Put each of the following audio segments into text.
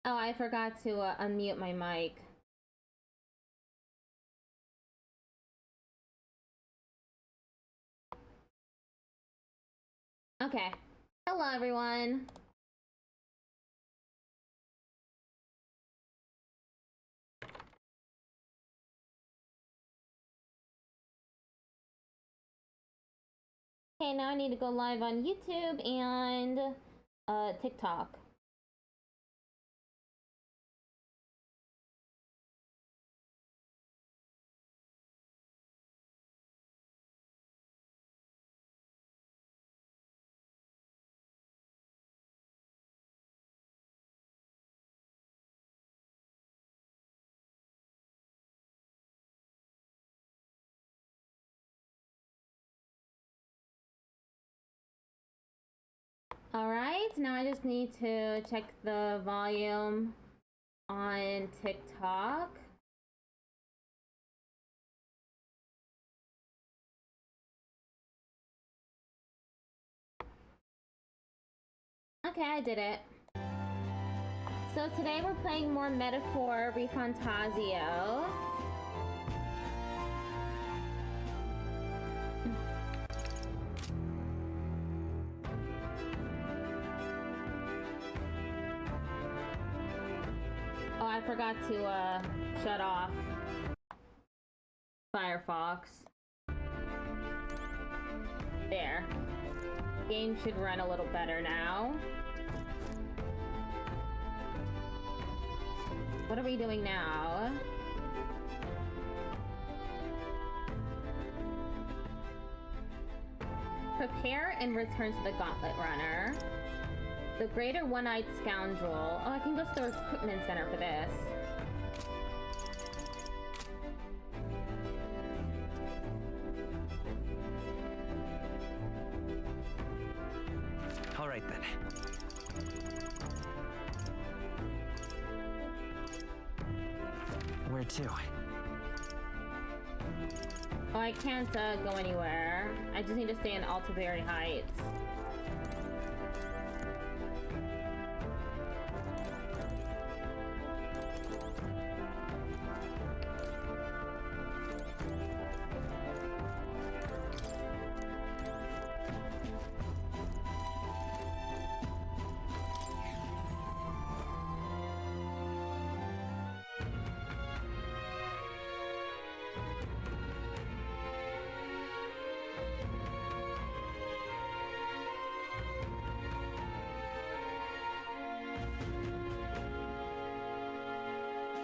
Oh, I forgot to unmute my mic. Okay. Hello, everyone. Okay, now I need to go live on YouTube and TikTok. Alright, now I just need to check the volume on TikTok. Okay, I did it. So today we're playing more Metaphor ReFantazio. Oh, I forgot to shut off Firefox. There. Game should run a little better now. What are we doing now? Prepare and return to the Gauntlet Runner. The Greater One-Eyed Scoundrel. Oh, I can go to the Recruitment Center for this. All right, then. Where to? Oh, I can't go anywhere. I just need to stay in Altaberry Heights.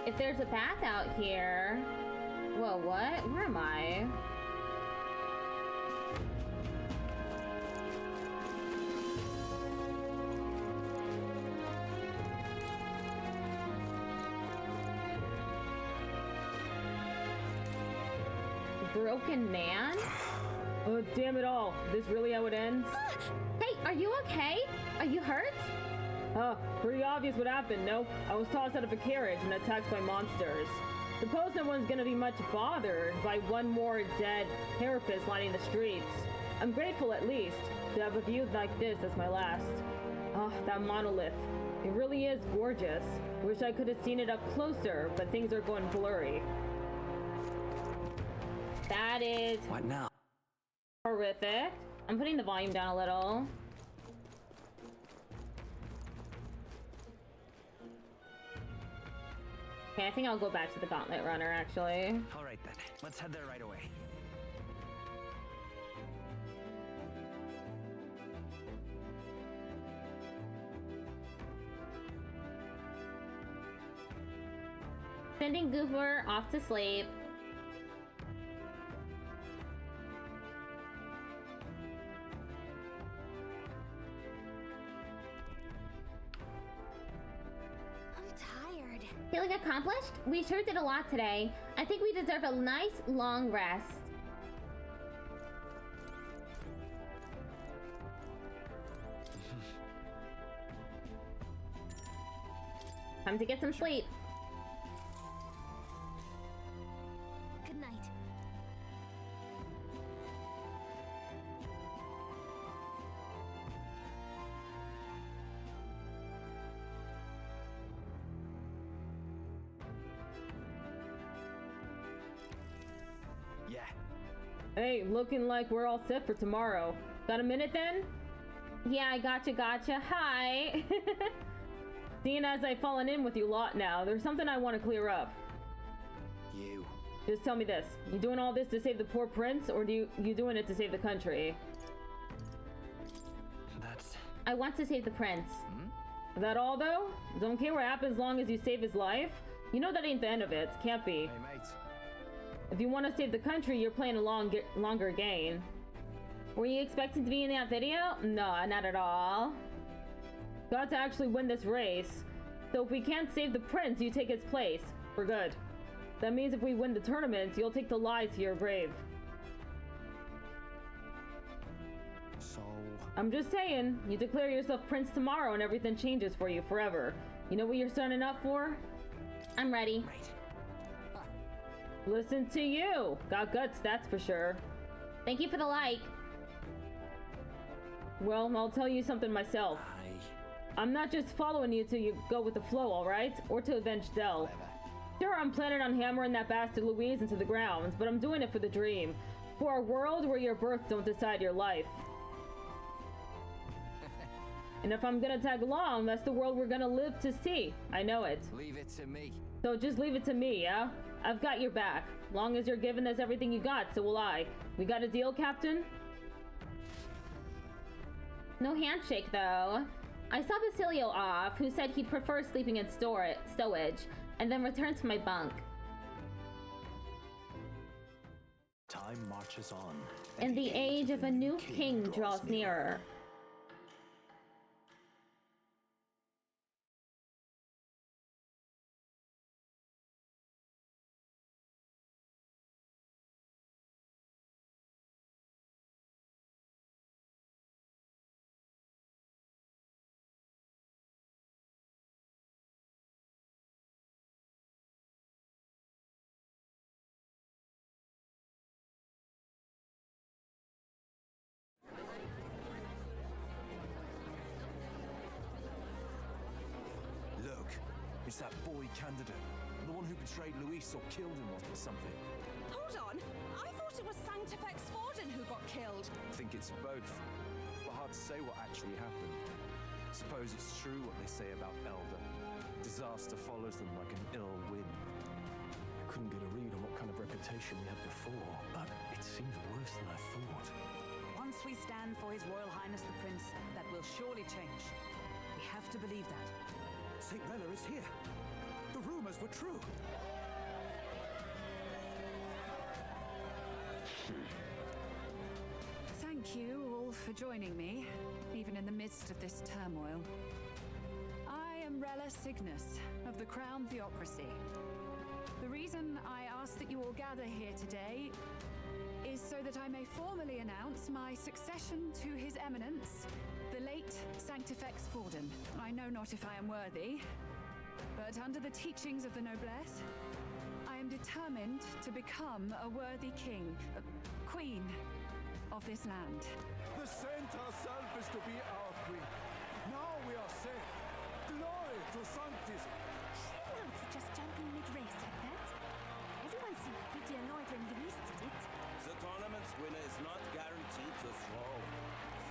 If there's a bath out here... Whoa, what? Where am I? Broken man? Oh, damn it all. Is this really how it ends? Hey, are you okay? Are you hurt? Pretty obvious what happened, no? I was tossed out of a carriage and attacked by monsters. Suppose no one's gonna be much bothered by one more dead therapist lining the streets. I'm grateful, at least, to have a view like this as my last. That monolith. It really is gorgeous. Wish I could have seen it up closer, but things are going blurry. That is... What now? horrific. I'm putting the volume down a little. Okay, I think I'll go back to the Gauntlet Runner, actually. All right, then. Let's head there right away. Sending Goofer off to sleep. Feeling accomplished? We sure did a lot today. I think we deserve a nice long rest. Time to get some sleep. Good night. Hey, looking like we're all set for tomorrow. Got a minute then? Yeah, I gotcha. Hi. Seeing as I've fallen in with you a lot now, there's something I want to clear up. You. Just tell me this. You doing all this to save the poor prince, or you doing it to save the country? That's... I want to save the prince. Is that all, though? Don't care what happens as long as you save his life? You know that ain't the end of it. Can't be. Hey, mate. If you want to save the country, you're playing a longer game. Were you expecting to be in that video? No, not at all. Got to actually win this race. So if we can't save the prince, you take his place. For good. That means if we win the tournaments, you'll take the lies to your grave. So... I'm just saying, you declare yourself prince tomorrow and everything changes for you forever. You know what you're signing up for? I'm ready. Right. Listen to you. Got guts, that's for sure. Thank you for the like. Well, I'll tell you something myself. I'm not just following you till you go with the flow, alright? Or to avenge Dell. Whatever. Sure, I'm planning on hammering that bastard Louise into the ground, but I'm doing it for the dream. For a world where your birth don't decide your life. And if I'm gonna tag along, that's the world we're gonna live to see. I know it. Leave it to me. So just leave it to me, yeah? I've got your back. Long as you're giving us everything you got, so will I. We got a deal, Captain? No handshake, though. I saw Basilio off, who said he'd prefer sleeping in stowage, and then return to my bunk. Time marches on. And the age of a new king draws nearer. Look, it's that boy candidate. The one who betrayed Luis or killed him or something. Hold on! I thought it was Sanctifex Forden who got killed. I think it's both. But hard to say what actually happened. Suppose it's true what they say about Elder. Disaster follows them like an ill wind. I couldn't get a read on what kind of reputation we had before, but it seems worse than I thought. Once we stand for His Royal Highness the Prince, that will surely change. We have to believe that. St. Rella is here. The rumors were true. Thank you all for joining me, even in the midst of this turmoil. I am Rella Cygnus of the Crown Theocracy. The reason I ask that you all gather here today is so that I may formally announce my succession to His Eminence, the late Sanctifex Forden. I know not if I am worthy, but under the teachings of the noblesse, I am determined to become a worthy king, queen of this land. The saint herself is to be our queen. Now we are safe. Glory to Sanctis. Anyone for just jumping mid-race like that? Everyone seemed pretty annoyed when Luis did it. The tournament's winner is not guaranteed to throw.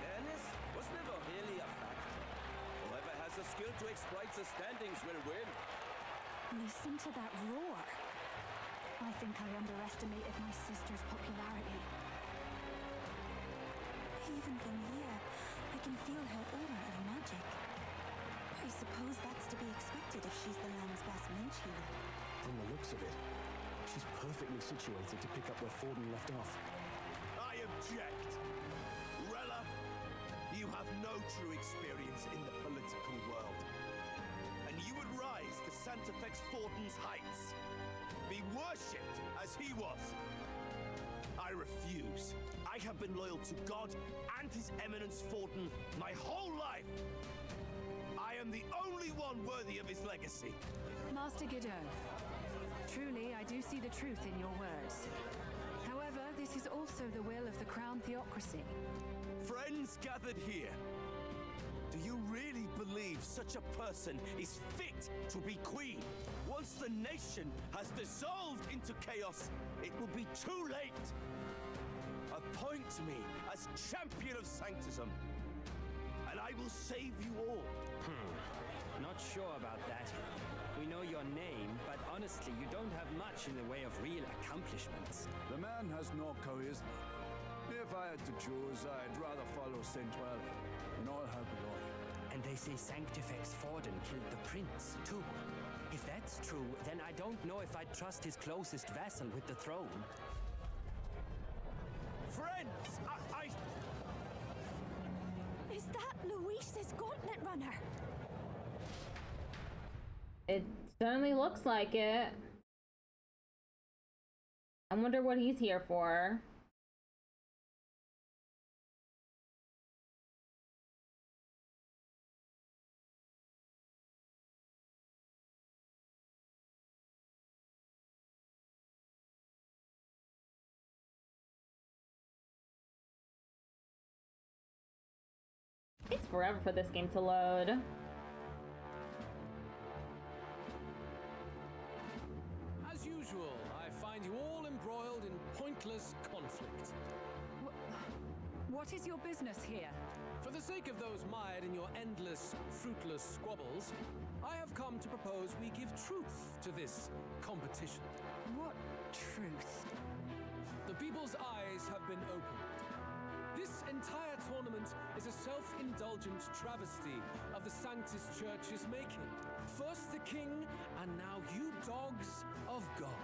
Fairness was never really a factor. Whoever has the skill to exploit the standings will win. Listen to that roar. I think I underestimated my sister's popularity. Even from here, I can feel her aura of magic. I suppose that's to be expected if she's the land's best mage healer. From the looks of it, she's perfectly situated to pick up where Forden left off. I object. Rella, you have no true experience in the political world. And you would rise to Sanctifex Forden's heights. Be worshipped as he was. I refuse. I have been loyal to God and His Eminence Forden my whole life. I am the only one worthy of his legacy. Master Godot, truly I do see the truth in your words. However, this is also the will of the Crown Theocracy. Friends gathered here, do you really believe such a person is fit to be queen? Once the nation has dissolved into chaos, it will be too late. Appoint me as champion of Sanctism, and I will save you all. Not sure about that. We know your name, but honestly, you don't have much in the way of real accomplishments. The man has no charisma. If I had to choose, I'd rather follow Saint Well in all her glory. And they say Sanctifex Forden killed the prince, too. If that's true, then I don't know if I'd trust his closest vassal with the throne. Friends, Is that Luis's gauntlet runner? It certainly looks like it. I wonder what he's here for. It takes forever for this game to load. As usual, I find you all embroiled in pointless conflict. What is your business here? For the sake of those mired in your endless, fruitless squabbles, I have come to propose we give truth to this competition. What truth? The people's eyes have been opened. This entire tournament is a self-indulgent travesty of the Sanctus Church's making. First the king, and now you dogs of God.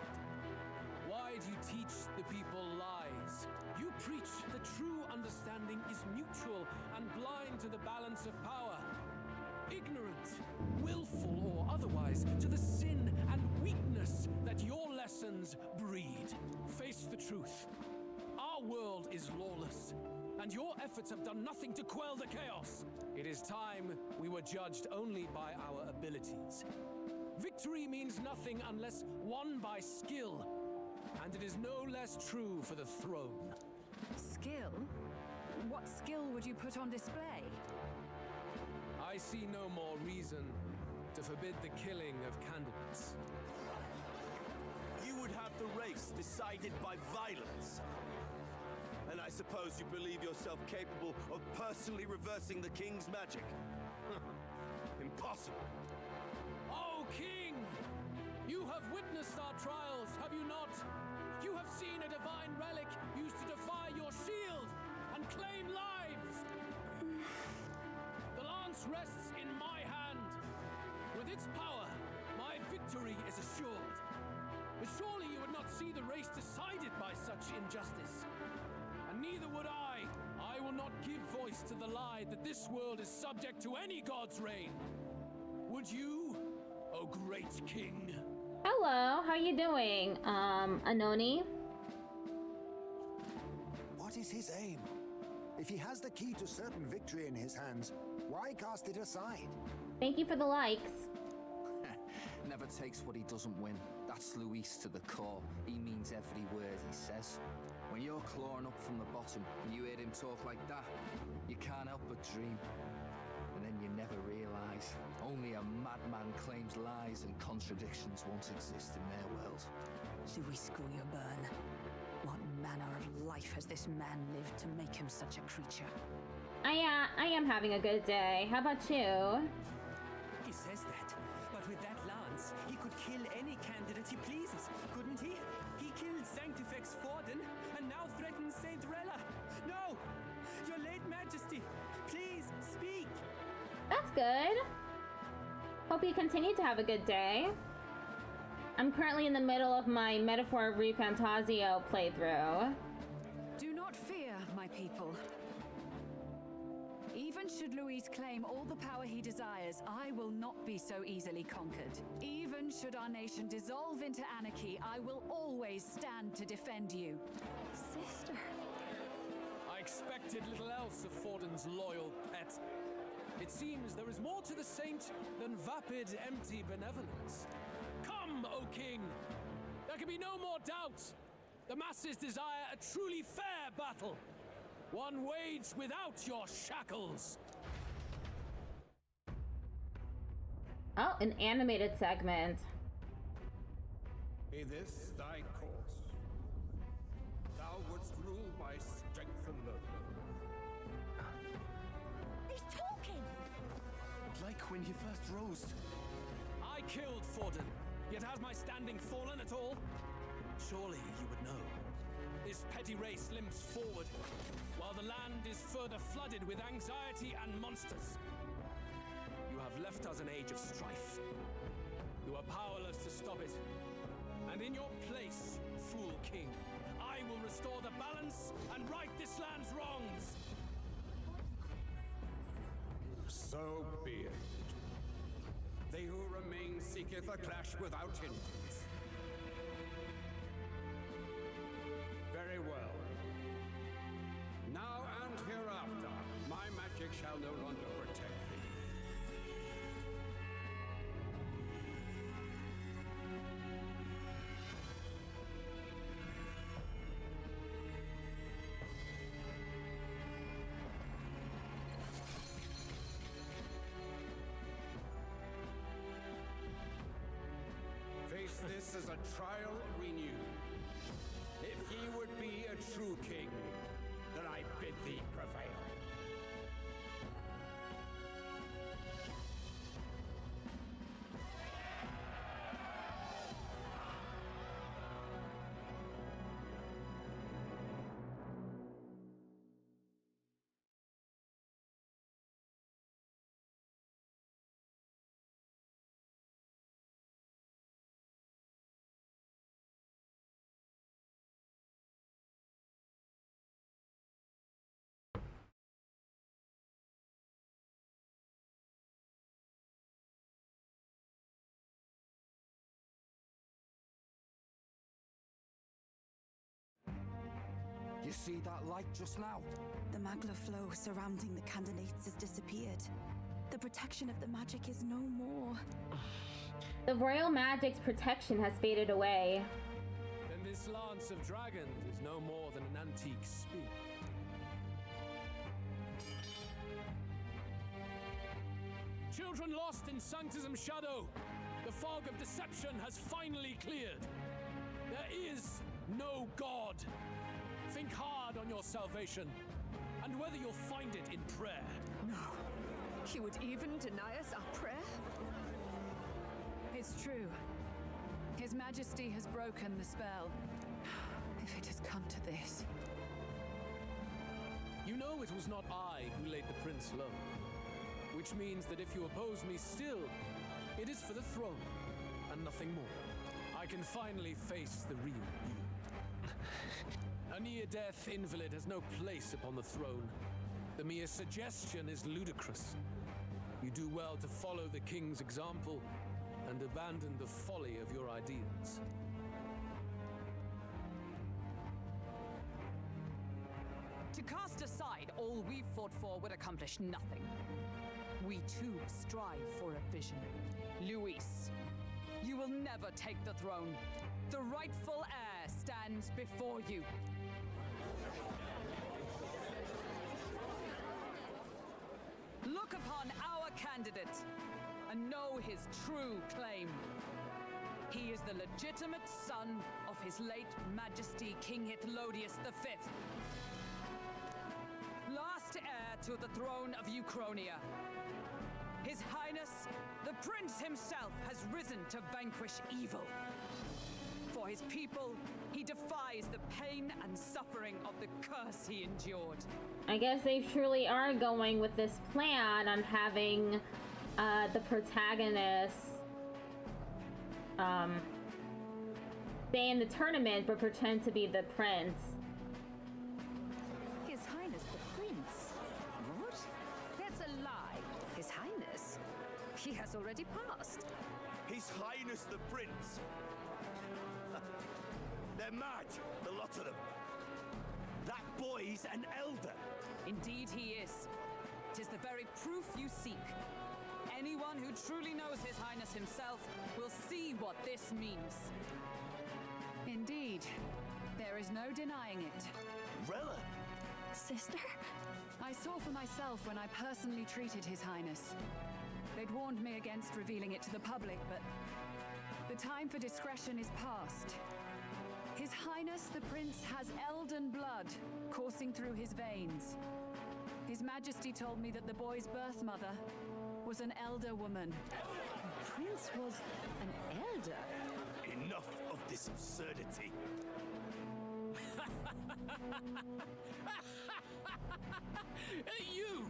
Why do you teach the people lies? You preach that true understanding is mutual and blind to the balance of power. Ignorant, willful or otherwise, to the sin and weakness that your lessons breed. Face the truth. Our world is lawless, and your efforts have done nothing to quell the chaos. It is time we were judged only by our abilities. Victory means nothing unless won by skill, and it is no less true for the throne. Skill? What skill would you put on display? I see no more reason to forbid the killing of candidates. you would have the race decided by violence. And I suppose you believe yourself capable of personally reversing the king's magic? Impossible. Oh, King! You have witnessed our trials, have you not? You have seen a divine relic used to defy your shield and claim lives! The lance rests in my hand. With its power, my victory is assured. But surely you would not see the race decided by such injustice. And neither would I. I will not give voice to the lie that this world is subject to any god's reign. Would you, O great king? Hello, how you doing, Anoni? What is his aim? If he has the key to certain victory in his hands, why cast it aside? Thank you for the likes. Never takes what he doesn't win. That's Luis to the core. He means every word he says. When you're clawing up from the bottom and you hear him talk like that, you can't help but dream. And then you never realize only a madman claims lies and contradictions won't exist in their world. Luis Guyaburn, what manner of life has this man lived to make him such a creature? I am having a good day. How about you? He says that, but with that lance, he could kill any candidate he pleases, couldn't he? He killed Sanctifex Forden, and now threatens Saint Rella. No! Your late Majesty, please speak! That's good. Hope you continue to have a good day. I'm currently in the middle of my Metaphor ReFantazio playthrough. Do not fear, my people. Even should Luis claim all the power he desires, I will not be so easily conquered. Even should our nation dissolve into anarchy, I will always stand to defend you. Sister. I expected little else of Forden's loyal pet. It seems there is more to the saint than vapid, empty benevolence. Come, O king! There can be no more doubt. The masses desire a truly fair battle. One waged without your shackles. Oh, an animated segment. Be this thy course. Thou wouldst rule by strength like when you first rose? I killed Forden, yet has my standing fallen at all? Surely you would know. This petty race limps forward, while the land is further flooded with anxiety and monsters. You have left us an age of strife. You are powerless to stop it. And in your place, fool king, I will restore the balance and right this land's wrongs! So be it. They who remain seeketh a clash without hindrance. Very well. Now and hereafter, my magic shall no longer protect thee. Face this as a trial renewed. If ye would be a true king, then I bid thee prevail. You see that light just now? The magla flow surrounding the candidates has disappeared. The protection of the magic is no more. The royal magic's protection has faded away. Then this lance of dragons is no more than an antique spear. Children lost in Sanctism's shadow, the fog of deception has finally cleared. There is no God. Think hard on your salvation, and whether you'll find it in prayer. No. He would even deny us our prayer? It's true. His Majesty has broken the spell. If it has come to this. You know it was not I who laid the prince low. Which means that if you oppose me still, it is for the throne, and nothing more. I can finally face the real you. A near-death invalid has no place upon the throne. The mere suggestion is ludicrous. You do well to follow the king's example and abandon the folly of your ideas. To cast aside all we've fought for would accomplish nothing. We too strive for a vision. Luis, you will never take the throne. The rightful heir stands before you. Look upon our candidate and know his true claim. He is the legitimate son of his late Majesty King Hithlodius V, last heir to the throne of Uchronia. His Highness, the Prince himself, has risen to vanquish evil. For his people, he defies the pain and suffering of the curse he endured. I guess they truly are going with this plan on having the protagonist stay in the tournament but pretend to be the prince. His Highness the Prince? What? That's a lie. His Highness? He has already passed. His Highness the Prince? They're mad, the lot of them. That boy's an elder. Indeed he is. 'Tis the very proof you seek. Anyone who truly knows His Highness himself will see what this means. Indeed, there is no denying it. Rella? Sister? I saw for myself when I personally treated His Highness. They'd warned me against revealing it to the public, but the time for discretion is past. His Highness the Prince has elden blood coursing through his veins. His Majesty told me that the boy's birth mother was an elder woman. The prince was an elder? Enough of this absurdity. You!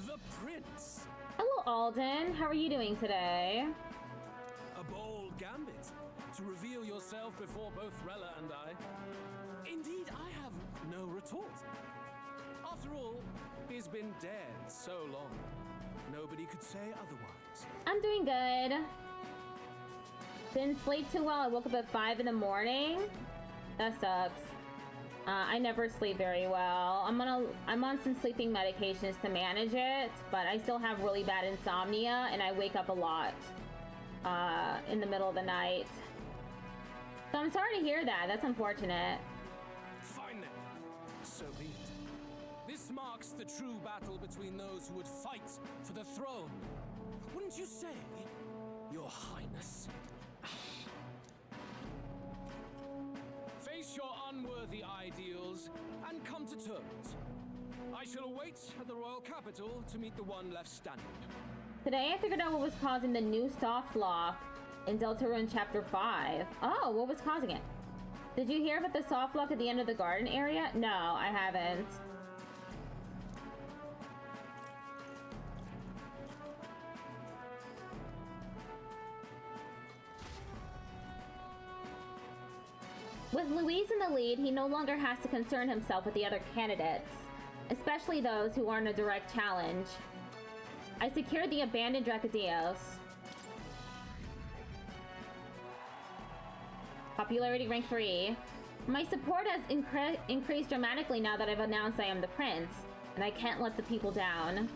The prince! Hello, Alden. How are you doing today? A bold gambit to reveal yourself before both Rella and I. Indeed, I have no retort. After all, he's been dead so long. Nobody could say otherwise. I'm doing good. Didn't sleep too well. I woke up at 5 in the morning. That sucks. I never sleep very well. I'm on some sleeping medications to manage it, but I still have really bad insomnia, and I wake up a lot in the middle of the night. So I'm sorry to hear that. That's unfortunate. Fine then. So be it. This marks the true battle between those who would fight for the throne. Wouldn't you say, Your Highness? Face your unworthy ideals and come to terms. I shall await at the royal capital to meet the one left standing. Today I figured out what was causing the new soft lock in Deltarune Chapter 5. Oh, what was causing it? Did you hear about the soft lock at the end of the garden area? No, I haven't. With Louise in the lead, he no longer has to concern himself with the other candidates, especially those who aren't a direct challenge. I secured the abandoned Dracodios. Popularity rank 3. My support has increased dramatically now that I've announced I am the prince, and I can't let the people down.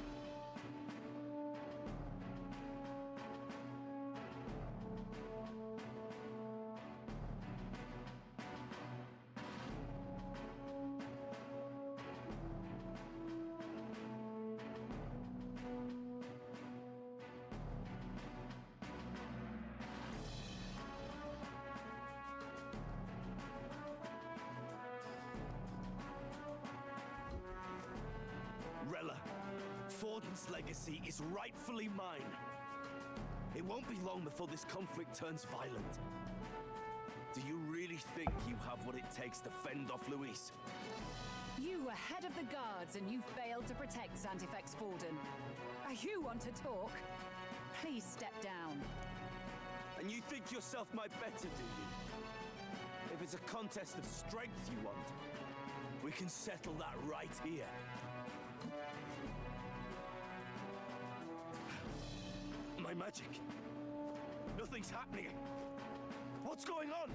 Rella, Forden's legacy is rightfully mine. It won't be long before this conflict turns violent. Do you really think you have what it takes to fend off Louise? You were head of the guards and you failed to protect Xantifex Forden. You want to talk? Please step down. And you think yourself my better, do you? If it's a contest of strength you want, we can settle that right here. My magic. Nothing's happening. What's going on?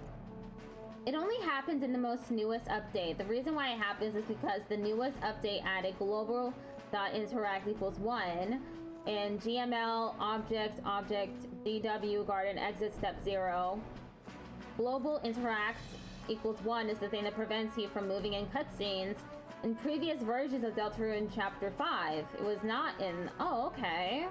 It only happens in the most newest update. The reason why it happens is because the newest update added global.interact equals 1 and GML object DW garden exit step 0. Global interact equals 1 is the thing that prevents you from moving in cutscenes. In previous versions of Deltarune Chapter 5, it was not in... Oh, okay.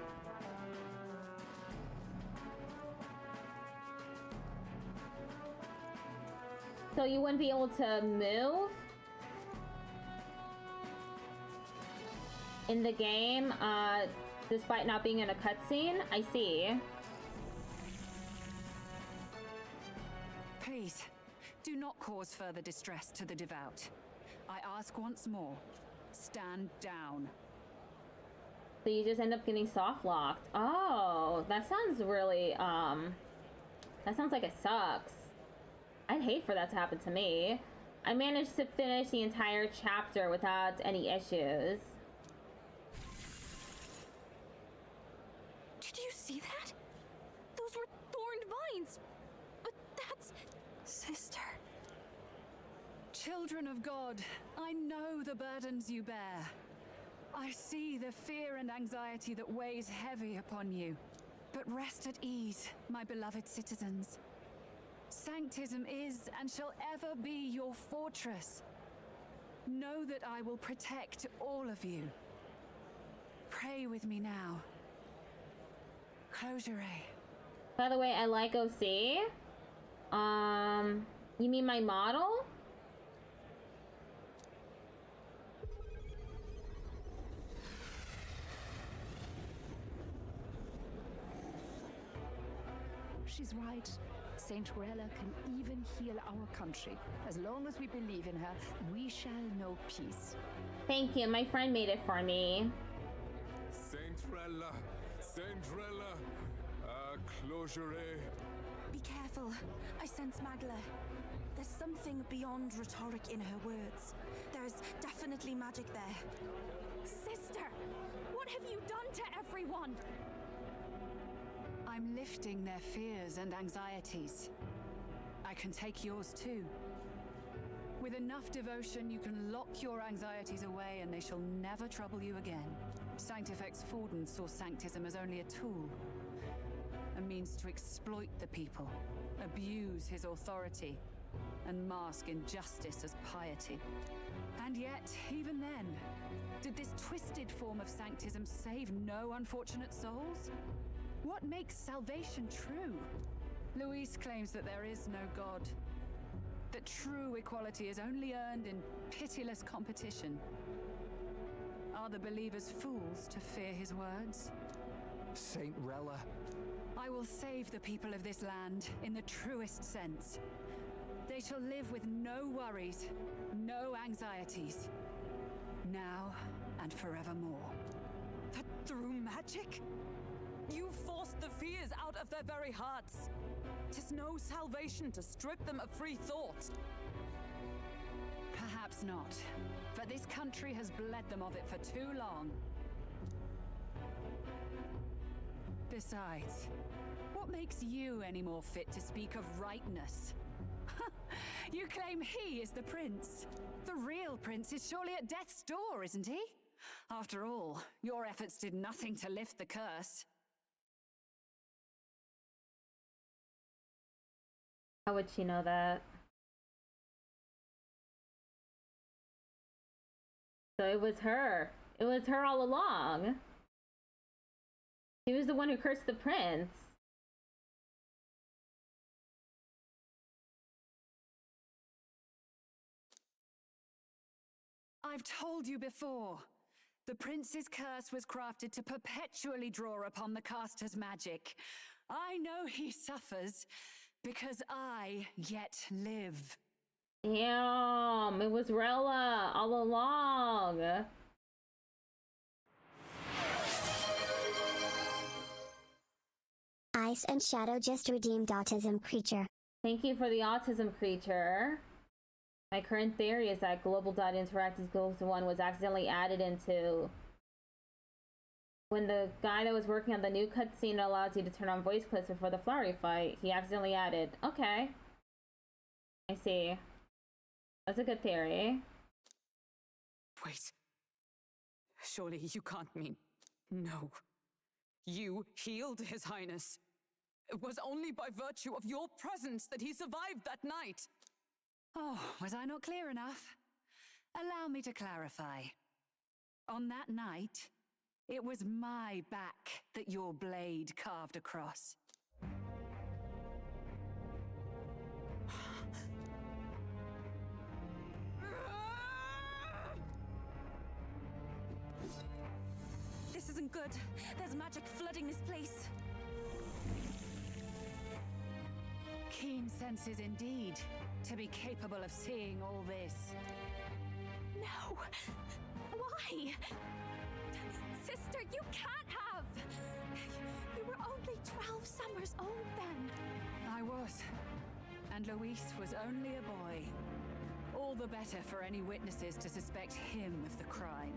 So you wouldn't be able to move in the game, despite not being in a cutscene? I see. Please, do not cause further distress to the devout. I ask once more, stand down. So you just end up getting soft locked. Oh, that sounds really, that sounds like it sucks. I'd hate for that to happen to me. I managed to finish the entire chapter without any issues. Did you see that? Those were thorned vines. But that's... Sister. Children of God, I know the burdens you bear. I see the fear and anxiety that weighs heavy upon you. But rest at ease, my beloved citizens. Sanctism is and shall ever be your fortress. Know that I will protect all of you. Pray with me now. Closure. By the way, I like OC. You mean my model? she's right. Saint Rella can even heal our country. As long as we believe in her, we shall know peace. Thank you. My friend made it for me. Saint Rella, closure. Be careful. I sense Magla. There's something beyond rhetoric in her words. There's definitely magic there. Sister, what have you done to everyone? I'm lifting their fears and anxieties. I can take yours too. With enough devotion, you can lock your anxieties away and they shall never trouble you again. Sanctifex Forden saw sanctism as only a tool. A means to exploit the people, abuse his authority, and mask injustice as piety. And yet, even then, did this twisted form of sanctism save no unfortunate souls? What makes salvation true? Luis claims that there is no God, that true equality is only earned in pitiless competition. Are the believers fools to fear his words? Saint Rella. I will save the people of this land in the truest sense. They shall live with no worries, no anxieties, now and forevermore. But through magic? You forced the fears out of their very hearts. 'Tis no salvation to strip them of free thought. Perhaps not, but this country has bled them of it for too long. Besides, what makes you any more fit to speak of rightness? You claim he is the prince. The real prince is surely at death's door, isn't he? After all, your efforts did nothing to lift the curse. How would she know that? So it was her. It was her all along. She was the one who cursed the prince. I've told you before. The prince's curse was crafted to perpetually draw upon the caster's magic. I know he suffers because I yet live. Damn, it was Rella all along. Ice and Shadow just redeemed Autism Creature. Thank you for the Autism Creature. My current theory is that Global.Interact equals 1 was accidentally added into when the guy that was working on the new cutscene that allows you to turn on voice clips before the flowery fight, he accidentally added. Okay. I see. That's a good theory. Wait. Surely you can't mean... No. You healed His Highness. It was only by virtue of your presence that he survived that night. Oh, was I not clear enough? Allow me to clarify. On that night, it was my back that your blade carved across. This isn't good. There's magic flooding this place. Keen senses indeed, to be capable of seeing all this. No! Why? Sister, you can't have! You were only 12 summers old then. I was. And Luis was only a boy. All the better for any witnesses to suspect him of the crime.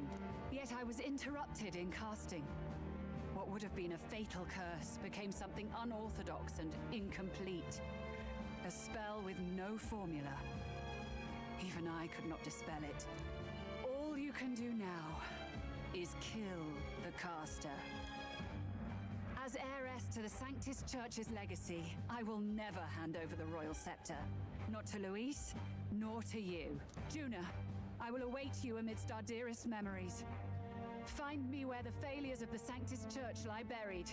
Yet I was interrupted in casting. What would have been a fatal curse became something unorthodox and incomplete. A spell with no formula. Even I could not dispel it. All you can do now is kill the caster. As heiress to the Sanctis Church's legacy, I will never hand over the royal scepter. Not to Luis, nor to you. Juna, I will await you amidst our dearest memories. Find me where the failures of the Sanctis Church lie buried.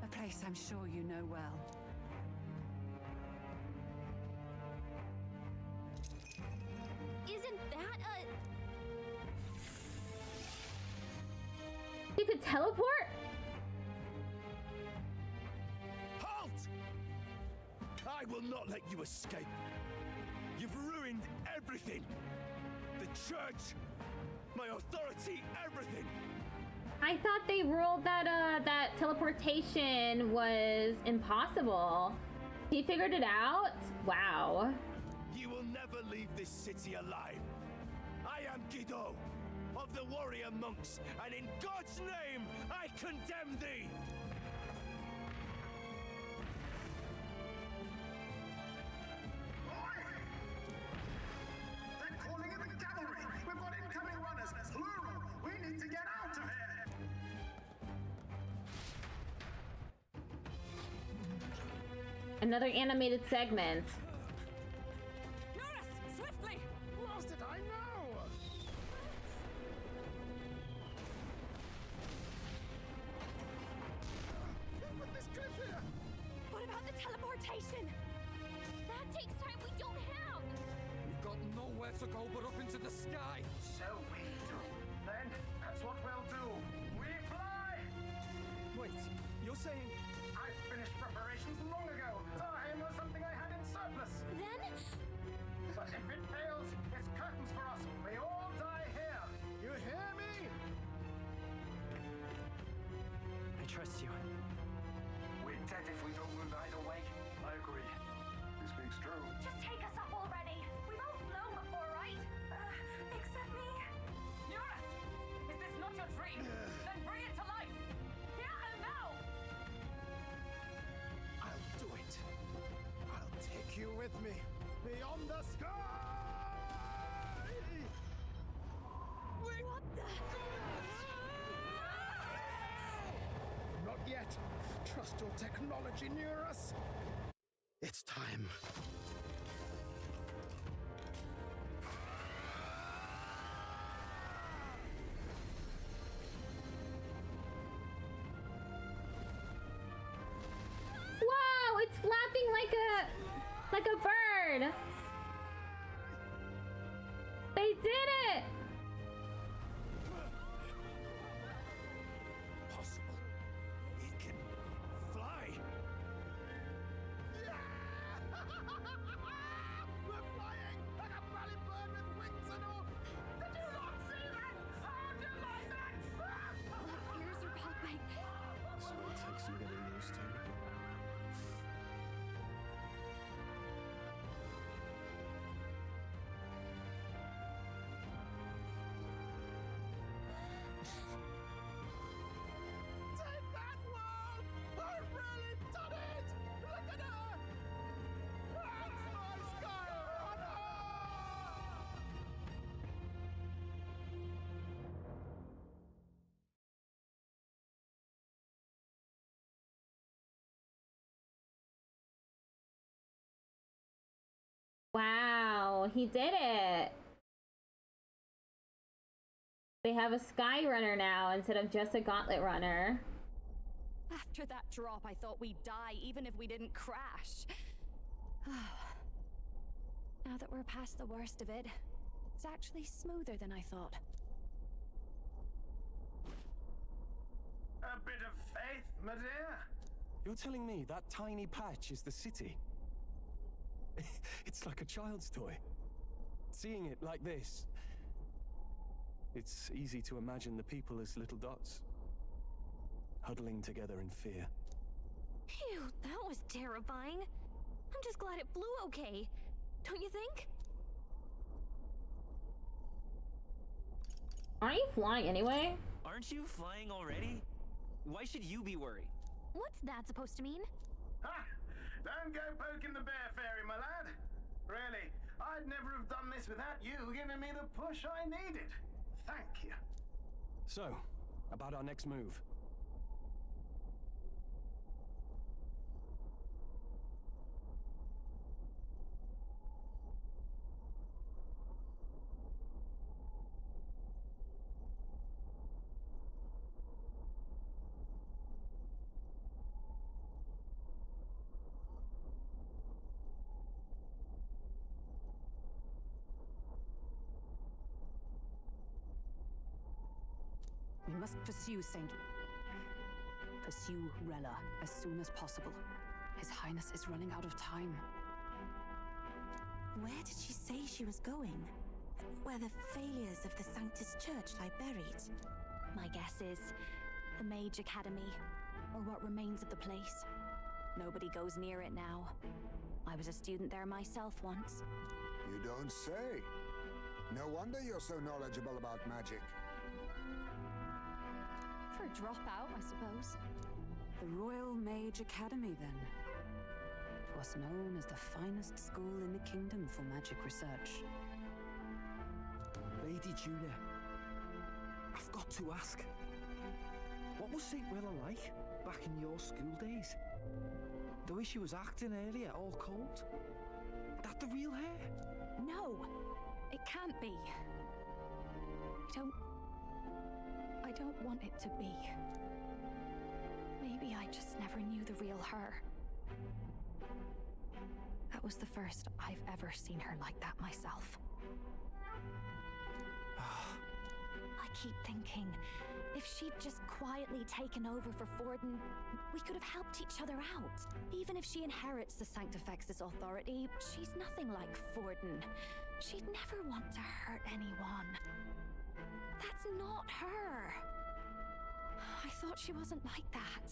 A place I'm sure you know well. Isn't that a... You could teleport? Halt! I will not let you escape. You've ruined everything. The church, my authority, everything. I thought they ruled that that teleportation was impossible. He figured it out? Wow. You will never leave this city alive. I am Guido of the warrior monks, and in God's name, I condemn thee. They're calling in the cavalry! We've got incoming runners! Plural! We need to get out of here! Another animated segment. Norris, swiftly! Lost it, I know! Who put this cliff here? What about the teleportation? That takes time we don't have. We've got nowhere to go but up into the sky. So we do. Then, that's what we'll do. We fly! Wait, you're saying... I finished preparations long ago. Time was something I had in surplus. Then? But if it fails, it's curtains for us. We all die here. You hear me? I trust you. We're dead if we don't move either way. I agree. He speaks true. Just take us up already. We've all flown before, right? Except me. Norris! Is this not your dream? Then bring it to life! Here and now! I'll do it. I'll take you with me. Beyond the sky! What the? Not yet. Trust your technology, Neurus. It's time. Wow, it's flapping like a bird. They did it. Possible. It can fly. We're flying like a rally bird with wings and all. Did you not see that? How do you like that? My ears are popping. This will take some getting used to. Take that, world! I've really done it! Look at her! That's my sky runner! Wow, he did it. They have a sky runner now instead of just a gauntlet runner. After that drop, I thought we'd die even if we didn't crash. Now that we're past the worst of it, it's actually smoother than I thought. A bit of faith, my dear. You're telling me that tiny patch is the city? It's like a child's toy. Seeing it like this, it's easy to imagine the people as little dots, huddling together in fear. Phew, that was terrifying. I'm just glad it flew okay. Don't you think? Aren't you flying anyway? Aren't you flying already? Why should you be worried? What's that supposed to mean? Ha! Don't go poking the bear fairy, my lad. Really, I'd never have done this without you giving me the push I needed. Thank you. So, about our next move. We must pursue Pursue Rella as soon as possible. His Highness is running out of time. Where did she say she was going? Where the failures of the Sanctus Church lie buried? My guess is the Mage Academy, or what remains of the place. Nobody goes near it now. I was a student there myself once. You don't say. No wonder you're so knowledgeable about magic. For a dropout, I suppose. The Royal Mage Academy, then. It was known as the finest school in the kingdom for magic research. Lady Juna, I've got to ask. What was St. Rilla like back in your school days? The way she was acting earlier, all cold? That the real her? No, it can't be. I don't want it to be. Maybe I just never knew the real her. That was the first I've ever seen her like that myself. I keep thinking, if she'd just quietly taken over for Forden, we could have helped each other out. Even if she inherits the Sanctifex's authority, she's nothing like Forden. She'd never want to hurt anyone. That's not her. I thought she wasn't like that.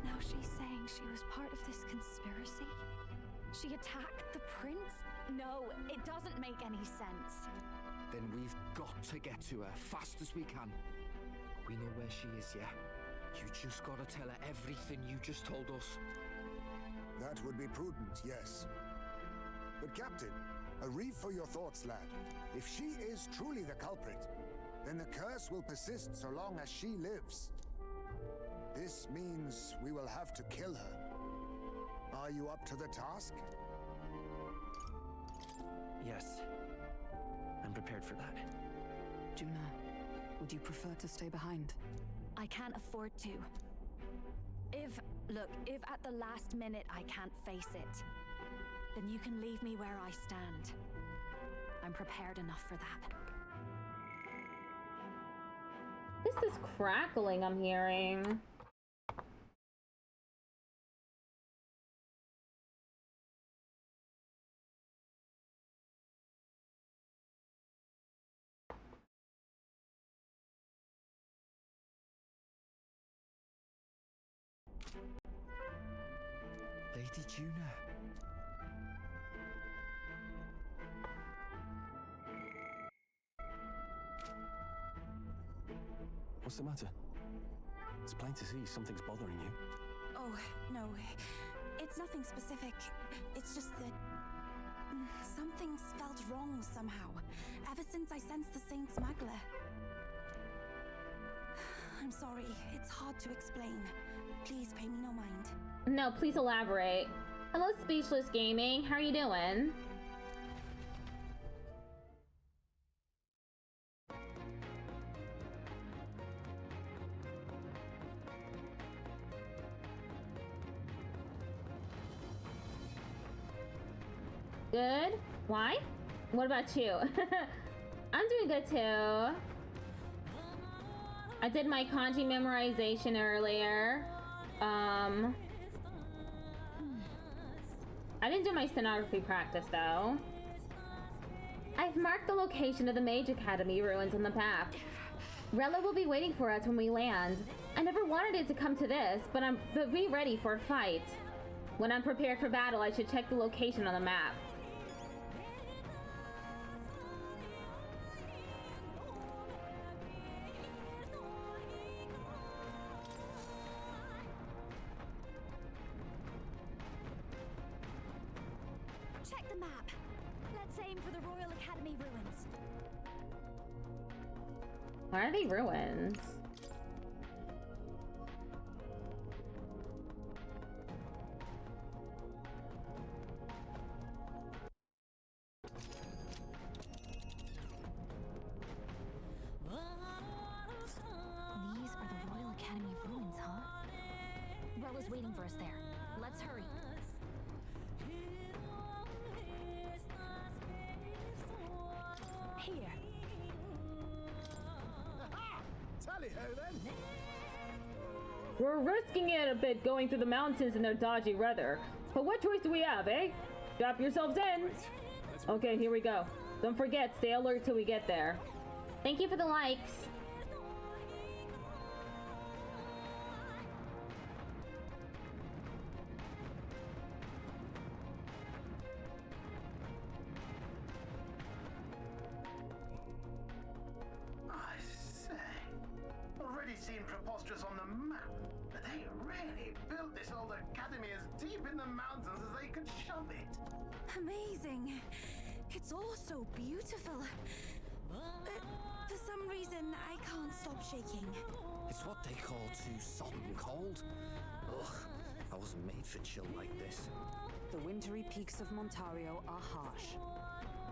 Now she's saying she was part of this conspiracy? She attacked the prince? No, it doesn't make any sense. Then we've got to get to her fast as we can. We know where she is, yeah? You just gotta tell her everything you just told us. That would be prudent, yes. But Captain, a reef for your thoughts, lad. If she is truly the culprit, then the curse will persist so long as she lives. This means we will have to kill her. Are you up to the task? Yes. I'm prepared for that. Juna, would you prefer to stay behind? I can't afford to. If at the last minute I can't face it, then you can leave me where I stand. I'm prepared enough for that. What's this crackling I'm hearing? Lady Juna. What's the matter? It's plain to see something's bothering you. Oh, no. It's nothing specific. It's just that something's felt wrong somehow. Ever since I sensed the Saint's Magla. I'm sorry. It's hard to explain. Please pay me no mind. No, please elaborate. Hello, Speechless Gaming. How are you doing? Good. Why? What about you? I'm doing good too. I did my kanji memorization earlier. I didn't do my stenography practice though. I've marked the location of the Mage Academy ruins on the map. Rella will be waiting for us when we land. I never wanted it to come to this, but be ready for a fight. When I'm prepared for battle, I should check the location on the map. Check the map. Let's aim for the Royal Academy ruins. Why are they ruins? These are the Royal Academy ruins, huh? Rella's waiting for us there. Let's hurry. Here. Tally ho then. We're risking it a bit going through the mountains in their dodgy weather. But what choice do we have, eh? Strap yourselves in. Okay, here we go. Don't forget, stay alert till we get there. Thank you for the likes. I say, already seen preposterous on the map, but they really built this old academy as deep in the mountains as they could shove it. Amazing. It's all so beautiful. For some reason, I can't stop shaking. It's what they call too salt and cold. Ugh, I wasn't made for chill like this. The wintry peaks of Montario are harsh.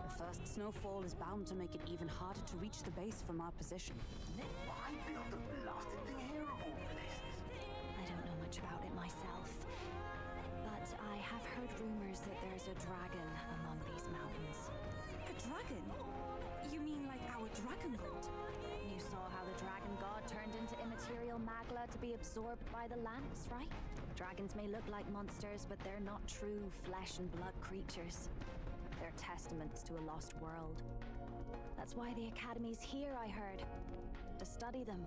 The first snowfall is bound to make it even harder to reach the base from our position. Why build the blasted thing here of all places? I don't know much about it myself, but I have heard rumors that there's a dragon among these mountains. A dragon? You mean like our dragon god? You saw how the dragon god turned into immaterial magla to be absorbed by the lance, right? Dragons may look like monsters, but they're not true flesh and blood creatures. They're testaments to a lost world. That's why the Academy's here, I heard. To study them.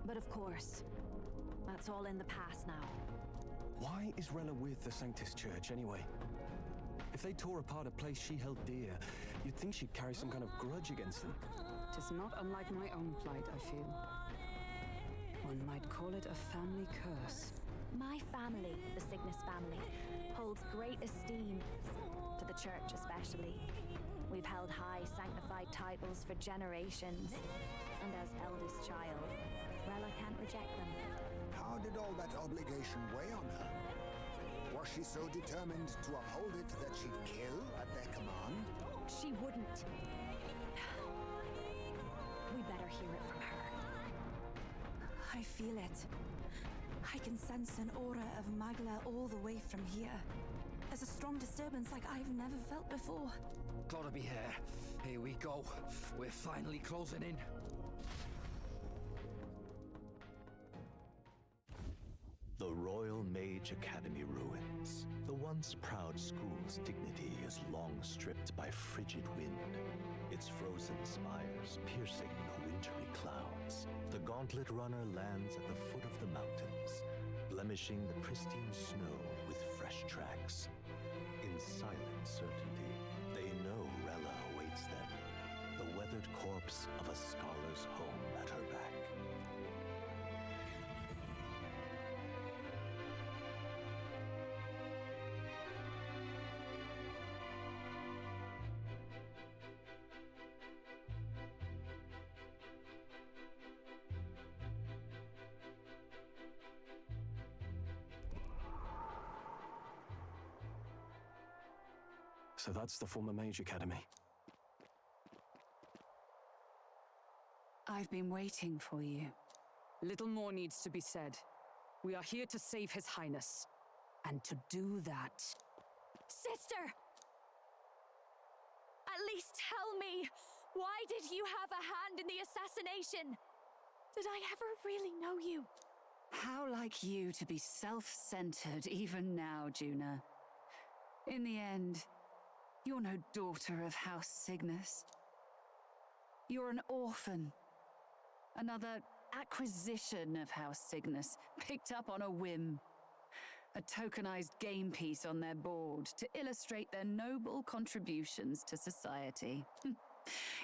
But of course, that's all in the past now. Why is Rella with the Sanctus Church anyway? If they tore apart a place she held dear, you'd think she'd carry some kind of grudge against them. Tis not unlike my own plight, I feel. One might call it a family curse. My family, the Cygnus family, holds great esteem, to the church especially. We've held high sanctified titles for generations, and as eldest child, Rella can't reject them. How did all that obligation weigh on her? Was she so determined to uphold it that she'd kill at their command? She wouldn't. We better hear it from her. I feel it. I can sense an aura of Magla all the way from here. There's a strong disturbance like I've never felt before. Gotta be here. Here we go. We're finally closing in. The Royal Mage Academy ruins. The once proud school's dignity is long stripped by frigid wind. Its frozen spires piercing the wintry clouds. The gauntlet runner lands at the foot of the mountains, blemishing the pristine snow with fresh tracks. In silent certainty, they know Rella awaits them, the weathered corpse of a scholar's home at her back. So that's the former Mage Academy. I've been waiting for you. Little more needs to be said. We are here to save His Highness. And to do that... Sister! At least tell me, why did you have a hand in the assassination? Did I ever really know you? How like you to be self-centered even now, Juna. In the end, you're no daughter of House Cygnus. You're an orphan. Another acquisition of House Cygnus, picked up on a whim. A tokenized game piece on their board to illustrate their noble contributions to society.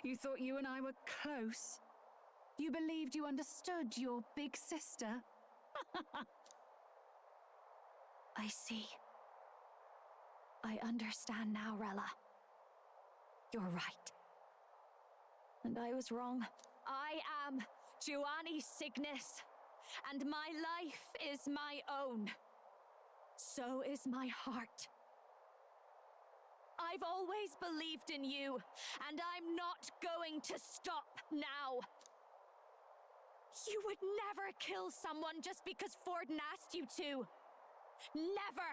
You thought you and I were close? You believed you understood your big sister? I see. I understand now, Rella. You're right. And I was wrong. I am Giovanni Cygnus, and my life is my own. So is my heart. I've always believed in you, and I'm not going to stop now. You would never kill someone just because Forden asked you to. Never!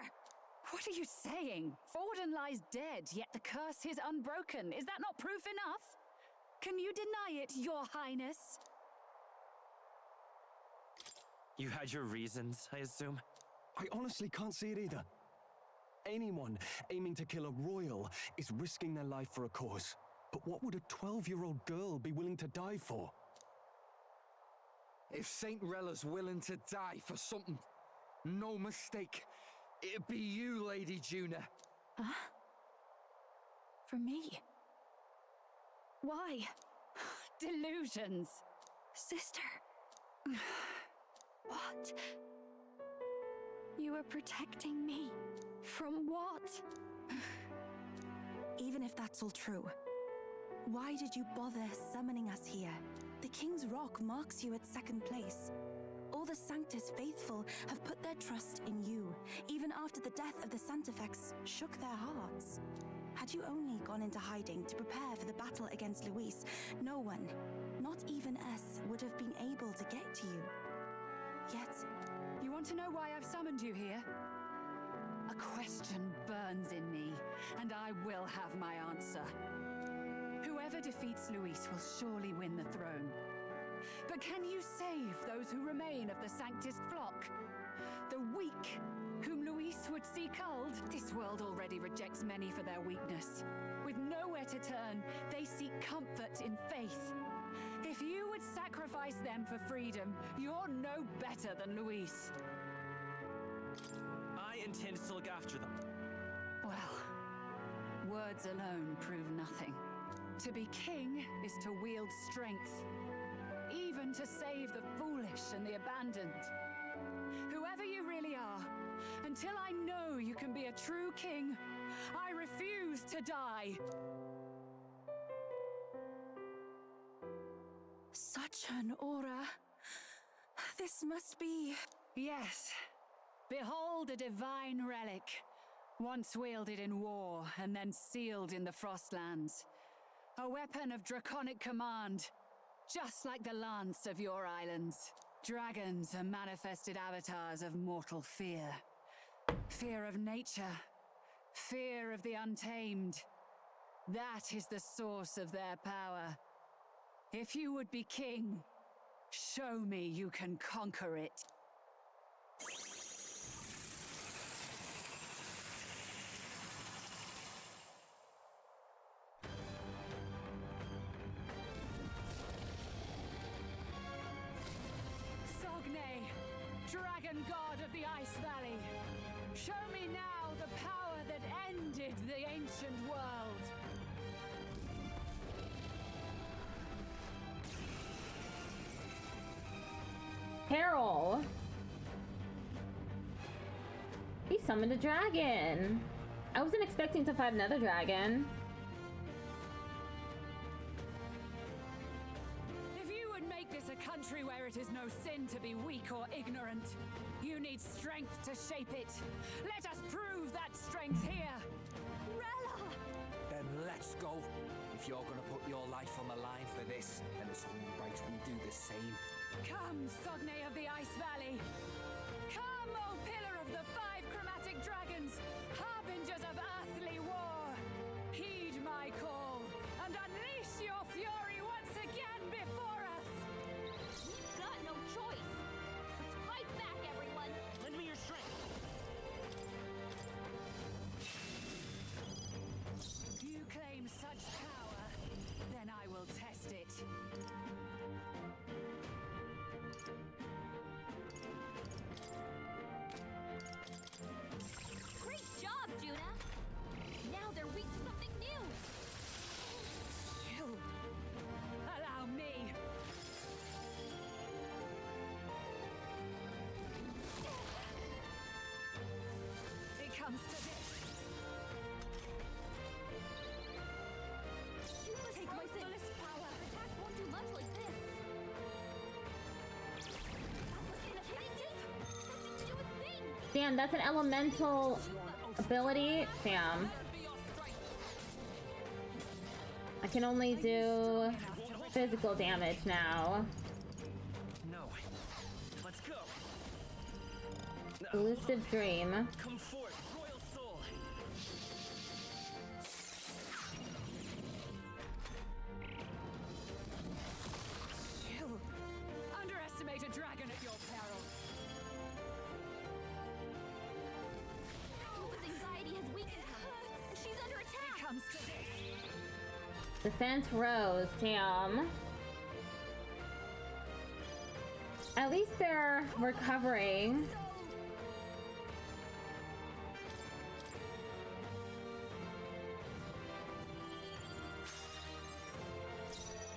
What are you saying? Forden lies dead, yet the curse is unbroken. Is that not proof enough? Can you deny it, Your Highness? You had your reasons, I assume? I honestly can't see it either. Anyone aiming to kill a royal is risking their life for a cause. But what would a 12-year-old girl be willing to die for? If Saint Rella's willing to die for something, no mistake, it'd be you, Lady Juna. Huh? For me? Why? Delusions. Sister. What? You are protecting me. From what? Even if that's all true, why did you bother summoning us here? The King's Rock marks you at second place. All the Sanctus faithful have put their trust in you, even after the death of the Santafex shook their hearts. Had you only gone into hiding to prepare for the battle against Luis, no one, not even us, would have been able to get to you. Yet... You want to know why I've summoned you here? A question burns in me, and I will have my answer. Whoever defeats Luis will surely win the throne. But can you save those who remain of the Sanctist flock? The weak, whom Luis would see culled? This world already rejects many for their weakness. With nowhere to turn, they seek comfort in faith. If you would sacrifice them for freedom, you're no better than Luis. I intend to look after them. Well, words alone prove nothing. To be king is to wield strength, even to save the foolish and the abandoned. Whoever you really are, until I know you can be a true king, I refuse to die. Such an aura. This must be... Yes. Behold a divine relic, once wielded in war and then sealed in the Frostlands. A weapon of draconic command, just like the lance of your islands. Dragons are manifested avatars of mortal fear. Fear of nature. Fear of the untamed. That is the source of their power. If you would be king, show me you can conquer it. Dragon god of the Ice Valley, show me now the power that ended the ancient world. Carol! He summoned a dragon! I wasn't expecting to fight another dragon. Country where it is no sin to be weak or ignorant. You need strength to shape it. Let us prove that strength here. Rella! Then let's go. If you're gonna put your life on the line for this, then it's only right we do the same. Come, Sogne of the Ice Valley. Come, O pillar of the 5 chromatic dragons, harbingers of earthly war. Heed my call and unleash your fury once again before us. We've got no choice. Let's fight back, everyone. Lend me your strength. You claim such power, then I will test it. Great job, Juna. Now they're weak to something new. You. Allow me. It comes to this. You must take my fullest power. Attacks won't do much like this. That was ineffective. Nothing to do with things. Damn, that's an elemental ability. Damn. I can only do physical damage now. No. Let's go. Elusive Dream. Come forth, royal soul. You underestimate a dragon at your peril. Defense rose, damn. At least they're recovering.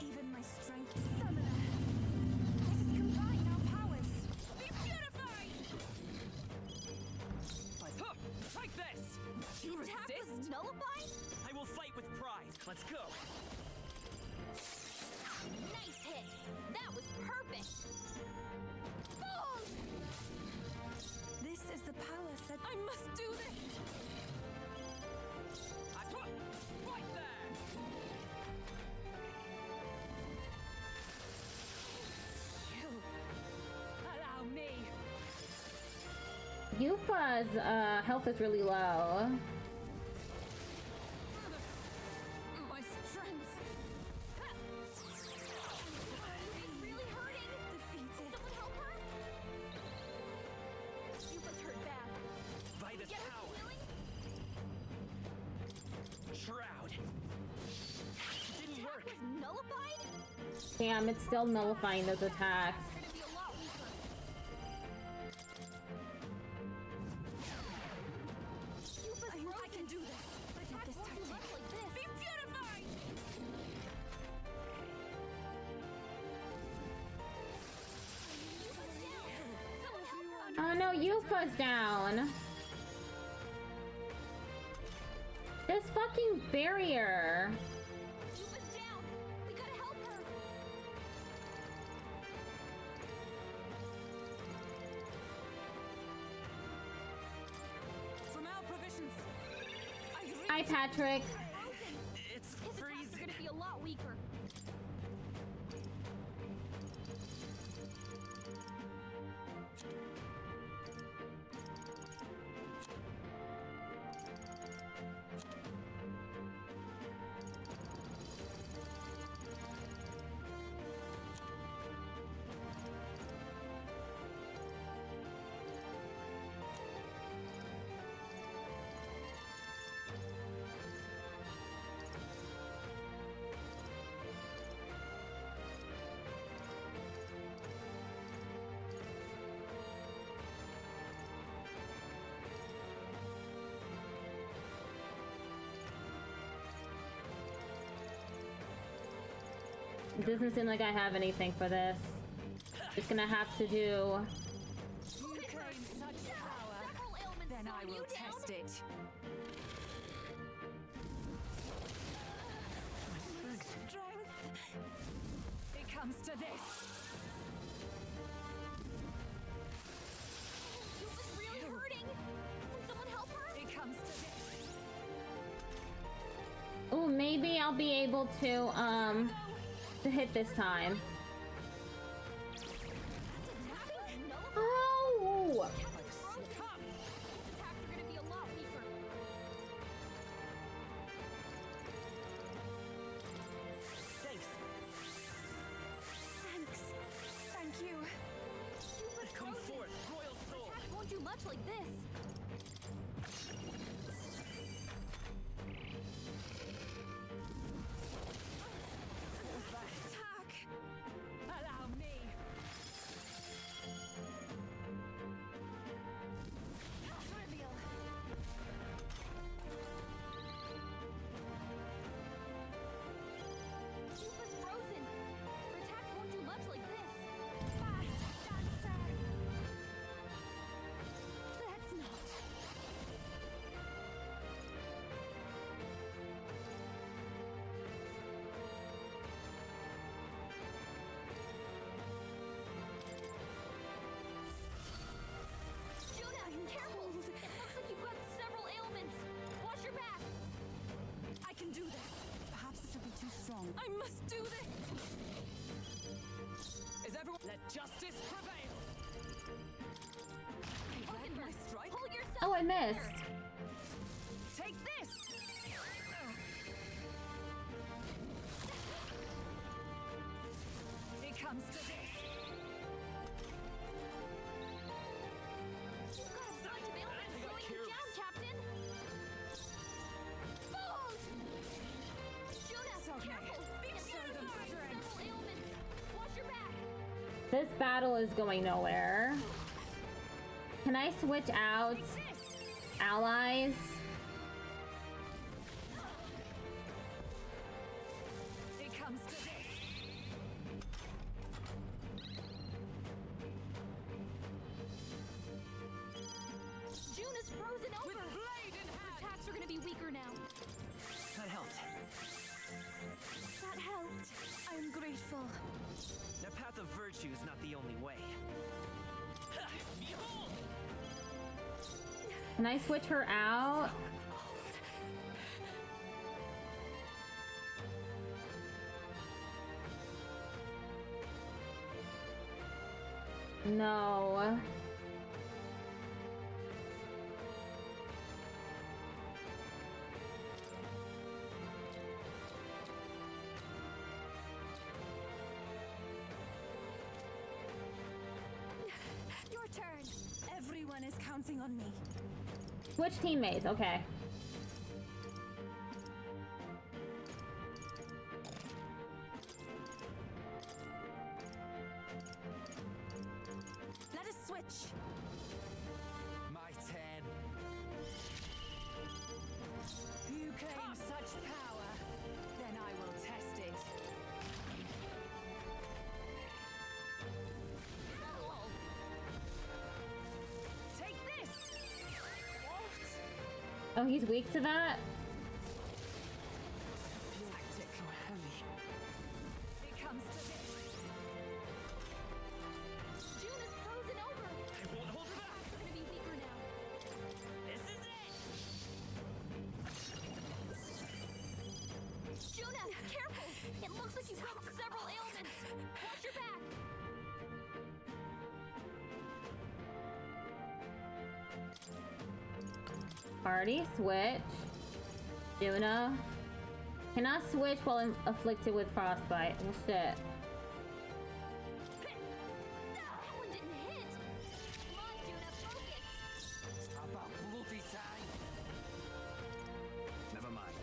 Even my strength summoner. Let us combine our powers. Be beautified! Like this! The attack was nullified? I will fight with pride. Let's go. Nice hit! That was perfect! Boom! This is the power that I must do this! Right there! You allow me. Yufa's health is really low. My strength. It's really hurting! defeated. Someone help her! Yufa's hurt bad. By this Get her power. healing? Shroud. Didn't work. Was nullified? Damn, it's still nullifying those attacks. We're gonna be a lot weaker. Yufa's I frozen. can do this. Attack this won't do tactic. much like this. Be beautified! Yufa's down! Someone help her! Oh no, Yufa's down. This fucking barrier. Yufa's down! We gotta help her! From our provisions. Hi, Patrick. It's His attacks are freezing. gonna be a lot weaker. It doesn't seem like I have anything for this. Just gonna have to do. You claim such power. Several ailments Then I slowing will you down. test it. It comes to this. Yufa's really hurting! Can someone help her? It comes to this. Oh, maybe I'll be able to hit this time. Oh! Attacks are gonna be a lot weaker. Thanks. Thanks. Thank you. Yufa's Come frozen. forth, royal soul. Attacks won't do much like this. Attack. Allow me. Trivial. Yufa's frozen. Her attacks won't do much like this. Fast dancer. Let's not. Judah, careful! It looks like you've got several ailments. Watch your back. I can do this. Perhaps this will be too strong. I must do this. Is everyone? Let justice prevail. Read my strike. Hold yourself. Oh, I together. missed. Take this. It comes to this. You've got a bunch of ailments slowing you down, Captain. Boom! Judah, It's okay. careful! This battle is going nowhere. Can I switch out allies? It comes to this. June is frozen over. With blade in hand. Her attacks are gonna be weaker now. That helped. That helped. I'm grateful. The path of virtue is not the only way. Behold! Can I switch her out? No. Your turn. Everyone is counting on me. Switch teammates, okay. Let us switch. My turn. You claim such power, then I will test it. Take this! Oh, he's weak to that? It comes to this. June is frozen over. I won't hold her back. They're gonna be weaker now. This is it! Juna, careful! It looks like you've got several ailments. Watch your back. Already switch. Juna. Cannot switch while I'm afflicted with frostbite. Well, shit. That one didn't hit. Come on, Juna, focus. About bloody time. Never mind.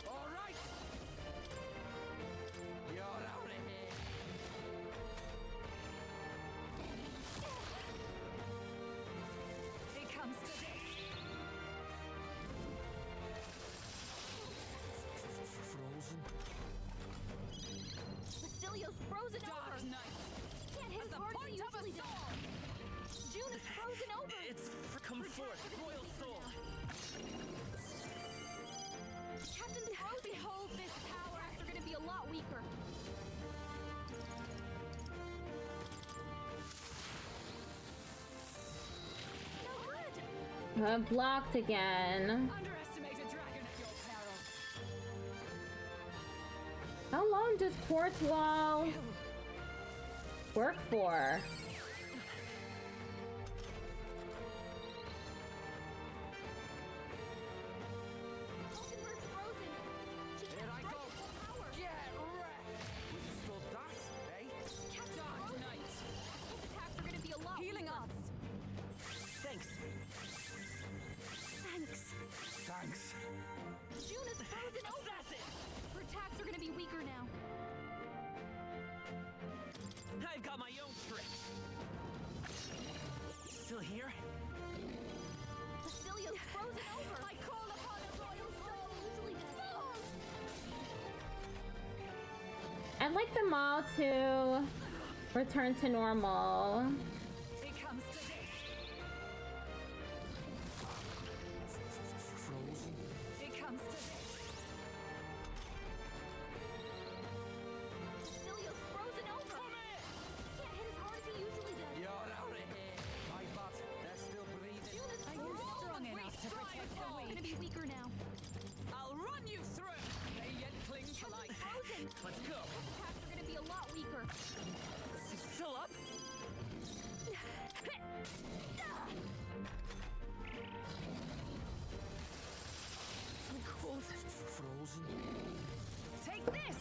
All right. You're out of here. It comes to this. Frozen. Basilio's frozen over. Night. Can't hit as hard as he usually does. June is frozen over. It's come forth, royal soul. Captain Frozen. Behold this power. They're gonna be a lot weaker. No good. I'm blocked again. Underestimate a dragon at your peril. How long does Quartz Wall work for? Hulkenberg's frozen. She Here can't I strike go. at full power. Get wrecked. Withstood that, eh? Captain Frozen. Night. His attacks are gonna be a lot Healing weaker. arts. Thanks. Thanks. Thanks. June is frozen over. Assassin! Her attacks are gonna be weaker now. I've got my own tricks. Still here? Basilio's frozen over. I call upon a royal soul. Usually does. I'd like them all to return to normal. It comes to this. Frozen. It comes to this. Basilio's frozen over. Can't hit as hard as he usually does. You're out of here. My bad. They're still breathing. June is Are you frozen. strong enough to protect the Gonna weak? be weaker now. I'll run you through. They yet cling to life. Frozen. Let's go. His attacks are gonna be a lot weaker. Still up? So cold. Frozen. Take this.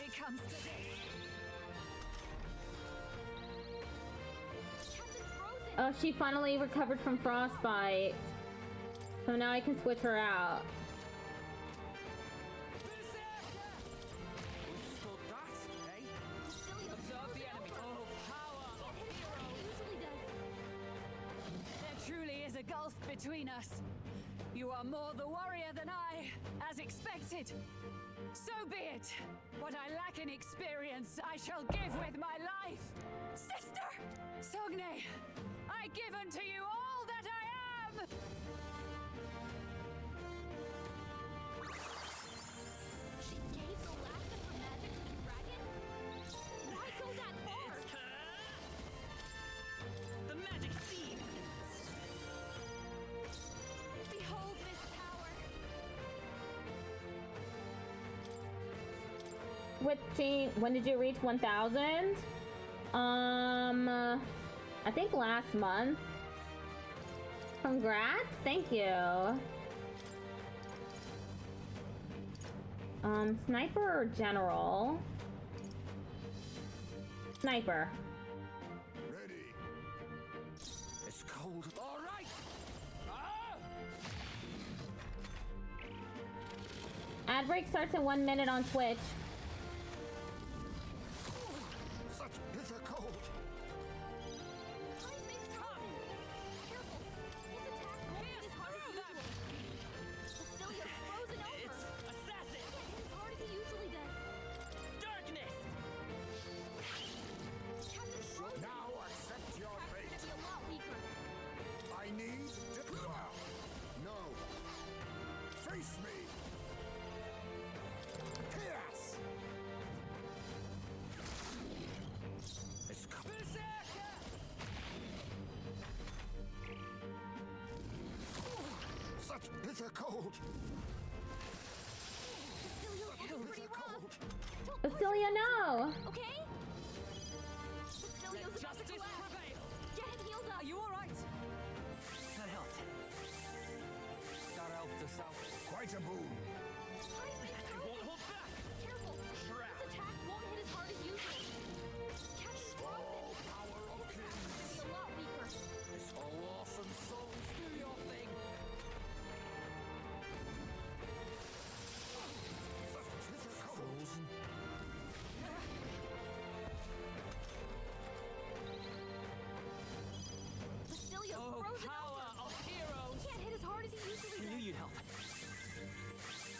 It comes to this. Captain Frozen. Oh, she finally recovered from frostbite. So now I can switch her out. gulf between us. You are more the warrior than I, as expected. So be it. What I lack in experience, I shall give with my life. Sister! Sogne, I give unto you all that I am! She gave the last of her magic to the dragon? Why go that far? The magic seed! Behold this power! When did you reach 1,000? I think last month. Congrats, thank you. Sniper or general? Sniper. Ready. It's cold. All right. Ad break starts in 1 minute on Twitch. Such bitter cold. Now accept your fate. I need to. No. Face me. Yes. It's such bitter cold. Basilia, no! Okay? Basilio's about to collapse. Get him healed up. Are you alright? That helped. That helped us out. Quite a boon. It won't hold back. Careful. His attacks won't hit as hard as usual. Captain Frozen. Power of His attacks are gonna be a lot weaker. It's all awesome souls. Do your thing. Frozen. Basilio's frozen power over. of heroes. He can't hit as hard as he usually I knew does. you'd help.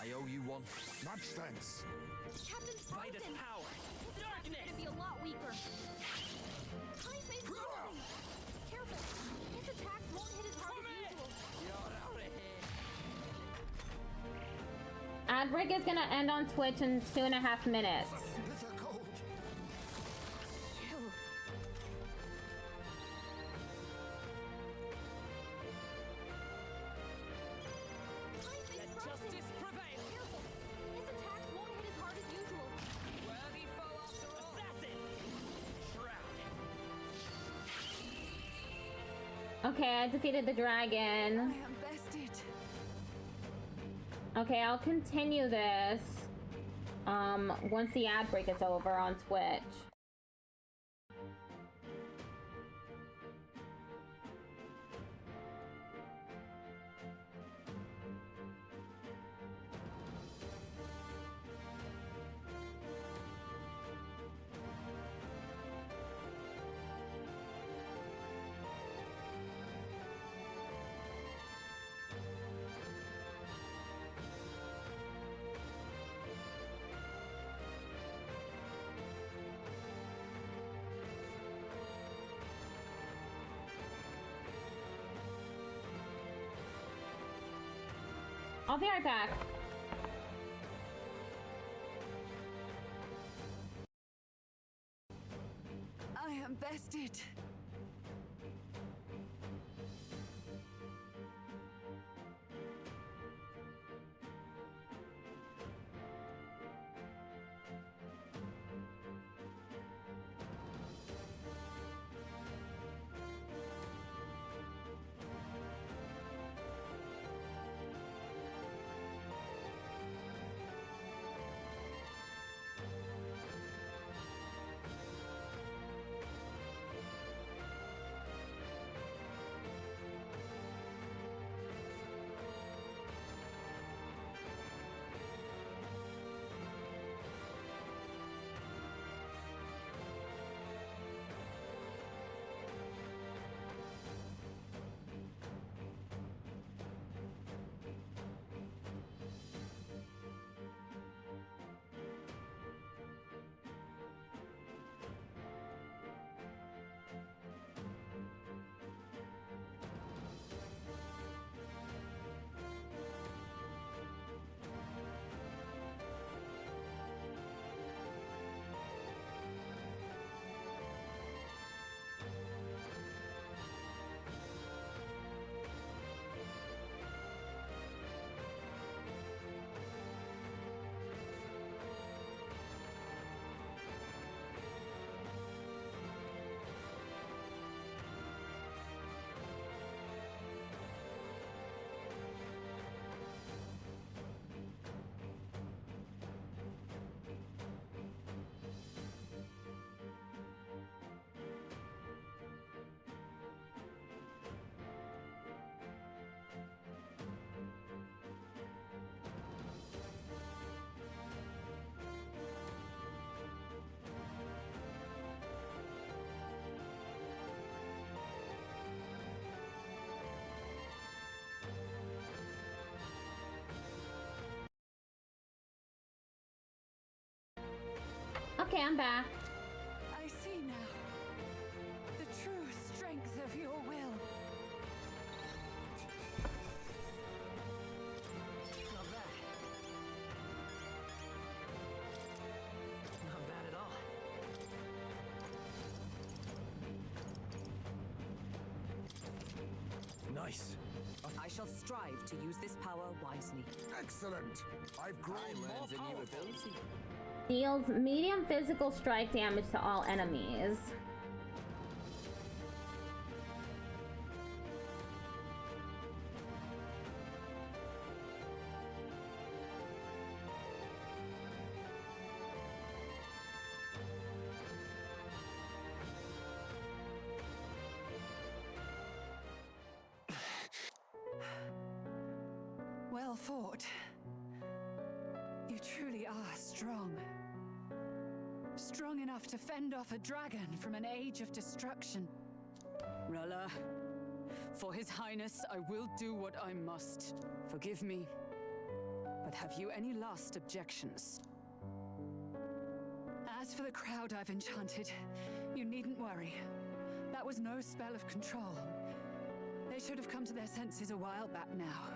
I owe you one. Much thanks. Captain Fight Frozen. us power. His attacks are Darkness. gonna be a lot weaker. Time space frozen. Careful. His attacks won't hit as hard as usual. You're out of here. Ad break is gonna end on Twitch in 2.5 minutes. Bitter cold. Let justice prevail. Careful. His attacks won't hit as hard as usual. Worthy foe after all. Assassin. Shroud. Okay, I defeated the dragon. I am bested. Okay, I'll continue this once the ad break is over on Twitch. I'll be right back. I am bested. Okay, I'm back. I see now. The true strength of your will. Not bad. Not bad at all. Nice. I shall strive to use this power wisely. Excellent. I've grown more powerful. Deals medium physical strike damage to all enemies. Well fought. You truly are strong. Strong enough to fend off a dragon from an age of destruction. Rella, for His Highness, I will do what I must. Forgive me. But have you any last objections? As for the crowd I've enchanted, you needn't worry. That was no spell of control. They should have come to their senses a while back now.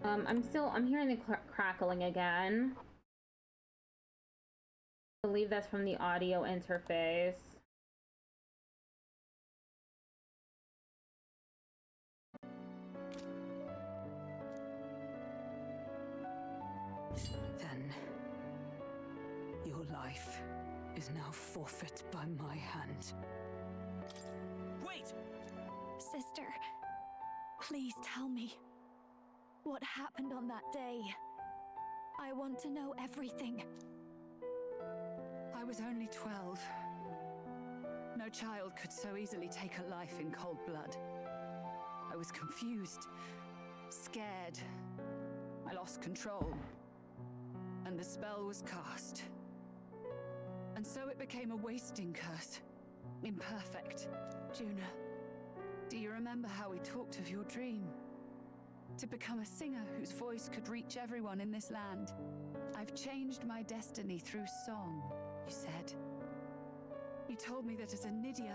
I'm hearing the crackling again. I believe that's from the audio interface. Then, your life is now forfeit by my hand. Wait! Sister, please tell me. What happened on that day? I want to know everything. I was only 12. No child could so easily take a life in cold blood. I was confused, scared. I lost control. And the spell was cast. And so it became a wasting curse. Imperfect. Juna, do you remember how we talked of your dream? To become a singer whose voice could reach everyone in this land. I've changed my destiny through song, you said. You told me that as a Nydia,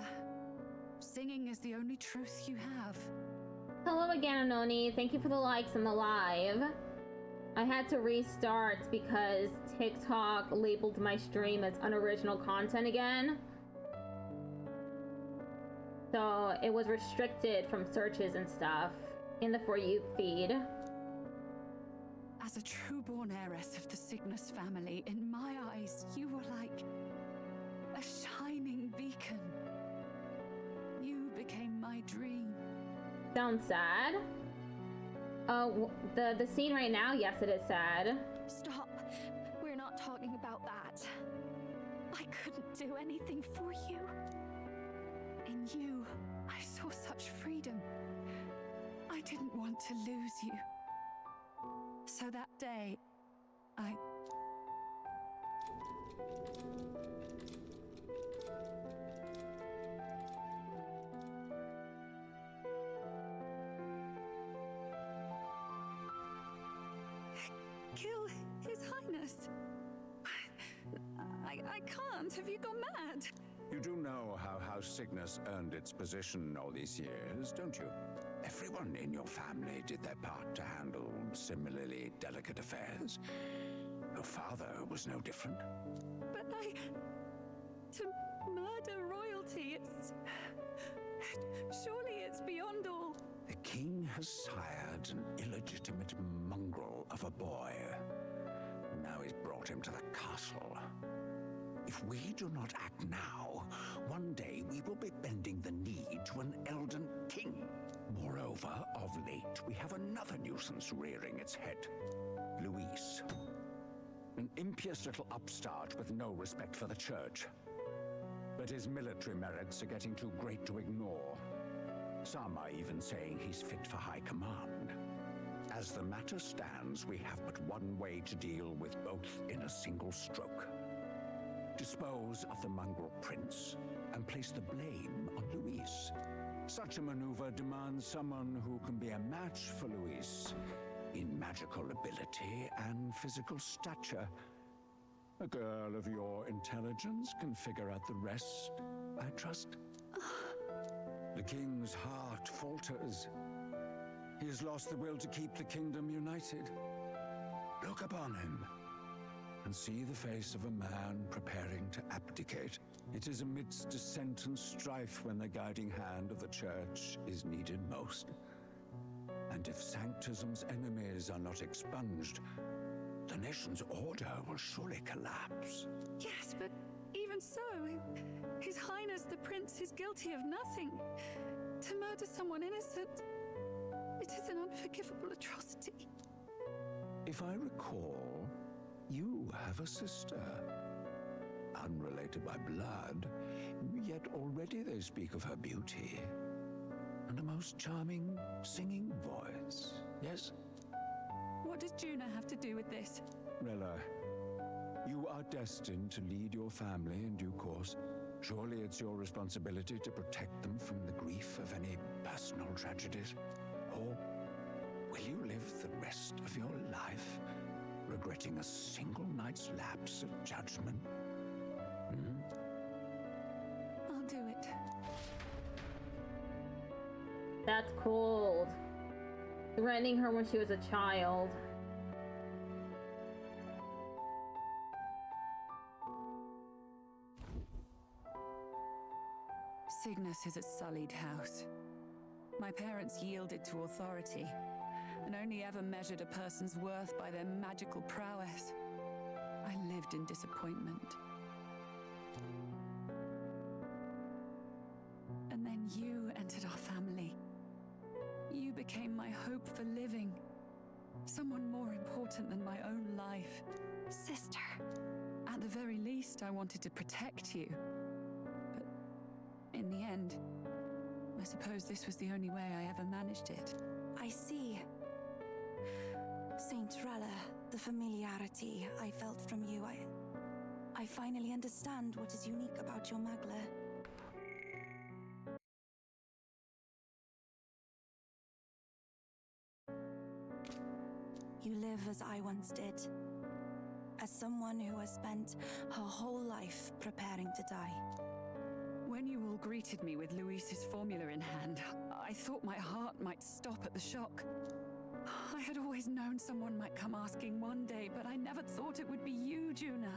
singing is the only truth you have. Hello again, Anoni. Thank you for the likes and the live. I had to restart because TikTok labeled my stream as unoriginal content again. So it was restricted from searches and stuff in the For You feed. As a true-born heiress of the Cygnus family, in my eyes, you were like a shining beacon. You became my dream. Sounds sad. Oh, the scene right now, yes, it is sad. Stop. We're not talking about that. I couldn't do anything for you. In you, I saw such freedom. I didn't want to lose you. So that day, I... Kill His Highness. I can't. Have you gone mad? You do know how House Cygnus earned its position all these years, don't you? Everyone in your family did their part to handle similarly delicate affairs. Your father was no different. But to murder royalty, surely it's beyond all. The king has sired an illegitimate mongrel of a boy. Now he's brought him to the castle. If we do not act now, one day we will be bending the knee to an Elden king. Moreover, of late, we have another nuisance rearing its head. Luis. An impious little upstart with no respect for the church. But his military merits are getting too great to ignore. Some are even saying he's fit for high command. As the matter stands, we have but one way to deal with both in a single stroke. Dispose of the mongrel prince and place the blame on Luis. Such a maneuver demands someone who can be a match for Luis in magical ability and physical stature. A girl of your intelligence can figure out the rest, I trust. The king's heart falters. He has lost the will to keep the kingdom united. Look upon him and see the face of a man preparing to abdicate. It is amidst dissent and strife when the guiding hand of the church is needed most. And if Sanctism's enemies are not expunged, the nation's order will surely collapse. Yes, but even so, His Highness the Prince is guilty of nothing. To murder someone innocent, it is an unforgivable atrocity. If I recall, you have a sister. Unrelated by blood, yet already they speak of her beauty. And a most charming singing voice, yes? What does Juna have to do with this? Rella, you are destined to lead your family in due course. Surely it's your responsibility to protect them from the grief of any personal tragedies. Or will you live the rest of your life regretting a single night's lapse of judgment? I'll do it. That's cold. Threatening her when she was a child. Cygnus is a sullied house. My parents yielded to authority, and only ever measured a person's worth by their magical prowess. I lived in disappointment. And then you entered our family. You became my hope for living. Someone more important than my own life. Sister. At the very least, I wanted to protect you. But in the end, I suppose this was the only way I ever managed it. I see. Saint Rella, the familiarity I felt from you, I finally understand what is unique about your Magla. You live as I once did. As someone who has spent her whole life preparing to die. When you all greeted me with Luis's formula in hand, I thought my heart might stop at the shock. I had always known someone might come asking one day, but I never thought it would be you, Juna.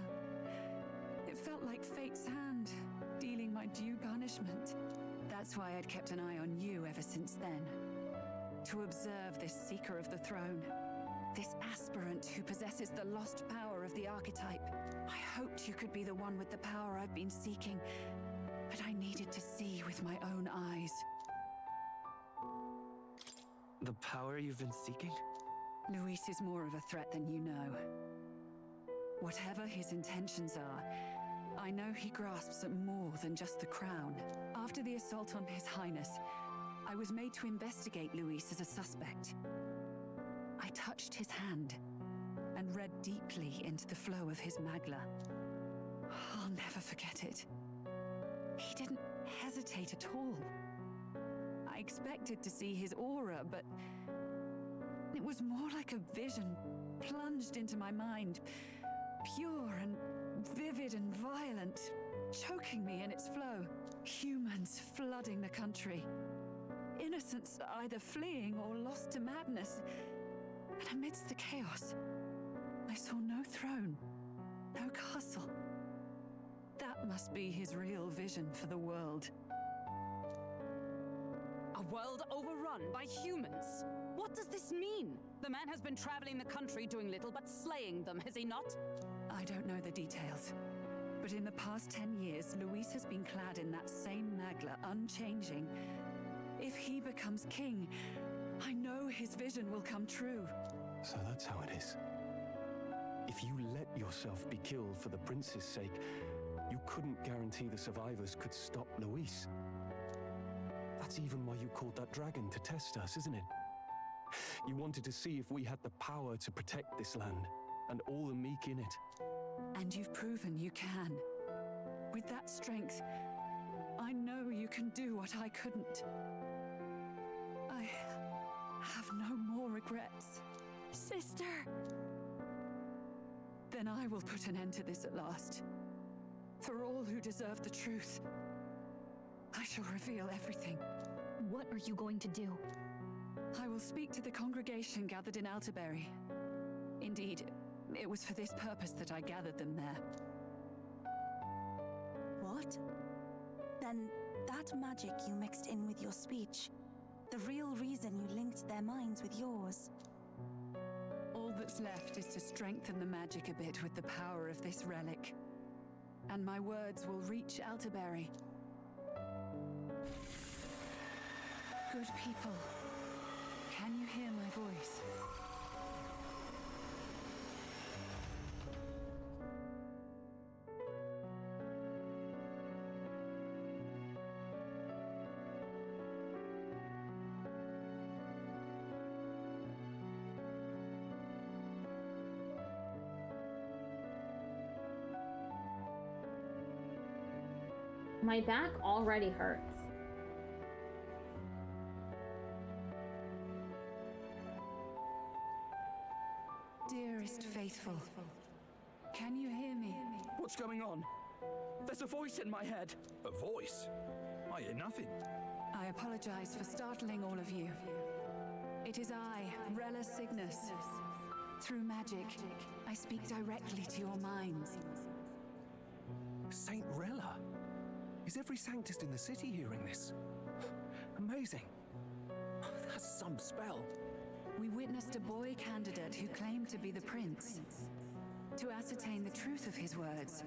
It felt like fate's hand, dealing my due punishment. That's why I'd kept an eye on you ever since then. To observe this seeker of the throne. This aspirant who possesses the lost power of the archetype. I hoped you could be the one with the power I've been seeking, but I needed to see with my own eyes. The power you've been seeking? Luis is more of a threat than you know. Whatever his intentions are, I know he grasps at more than just the crown. After the assault on His Highness, I was made to investigate Luis as a suspect. I touched his hand and read deeply into the flow of his Magla. I'll never forget it. He didn't hesitate at all. I expected to see his aura, but it was more like a vision plunged into my mind, pure and vivid and violent, choking me in its flow. Humans flooding the country. Innocents either fleeing or lost to madness. And amidst the chaos, I saw no throne, no castle. That must be his real vision for the world. A world overrun by humans? What does this mean? The man has been traveling the country doing little but slaying them, has he not? I don't know the details, but in the past 10 years, Luis has been clad in that same Magla, unchanging. If he becomes king, I know his vision will come true. So that's how it is. If you let yourself be killed for the prince's sake, you couldn't guarantee the survivors could stop Luis. That's even why you called that dragon to test us, isn't it? You wanted to see if we had the power to protect this land, and all the meek in it. And you've proven you can. With that strength, I know you can do what I couldn't. I have no more regrets. Sister! There Then I will put an end to this at last. For all who deserve the truth, I shall reveal everything. What are you going to do? I will speak to the congregation gathered in Alterberry. Indeed, it was for this purpose that I gathered them there. What? Then that magic you mixed in with your speech, the real reason you linked their minds with yours. All that's left is to strengthen the magic a bit with the power of this relic. And my words will reach Alterberry. Good people, can you hear my voice? My back already hurts. Dearest faithful, can you hear me? What's going on? There's a voice in my head. A voice? I hear nothing. I apologize for startling all of you. It is I, Rella Cygnus. Through magic, I speak directly to your minds. Saint Rella? Is every Sanctist in the city hearing this? Amazing. That's some spell. We witnessed a boy candidate who claimed to be the prince. To ascertain the truth of his words,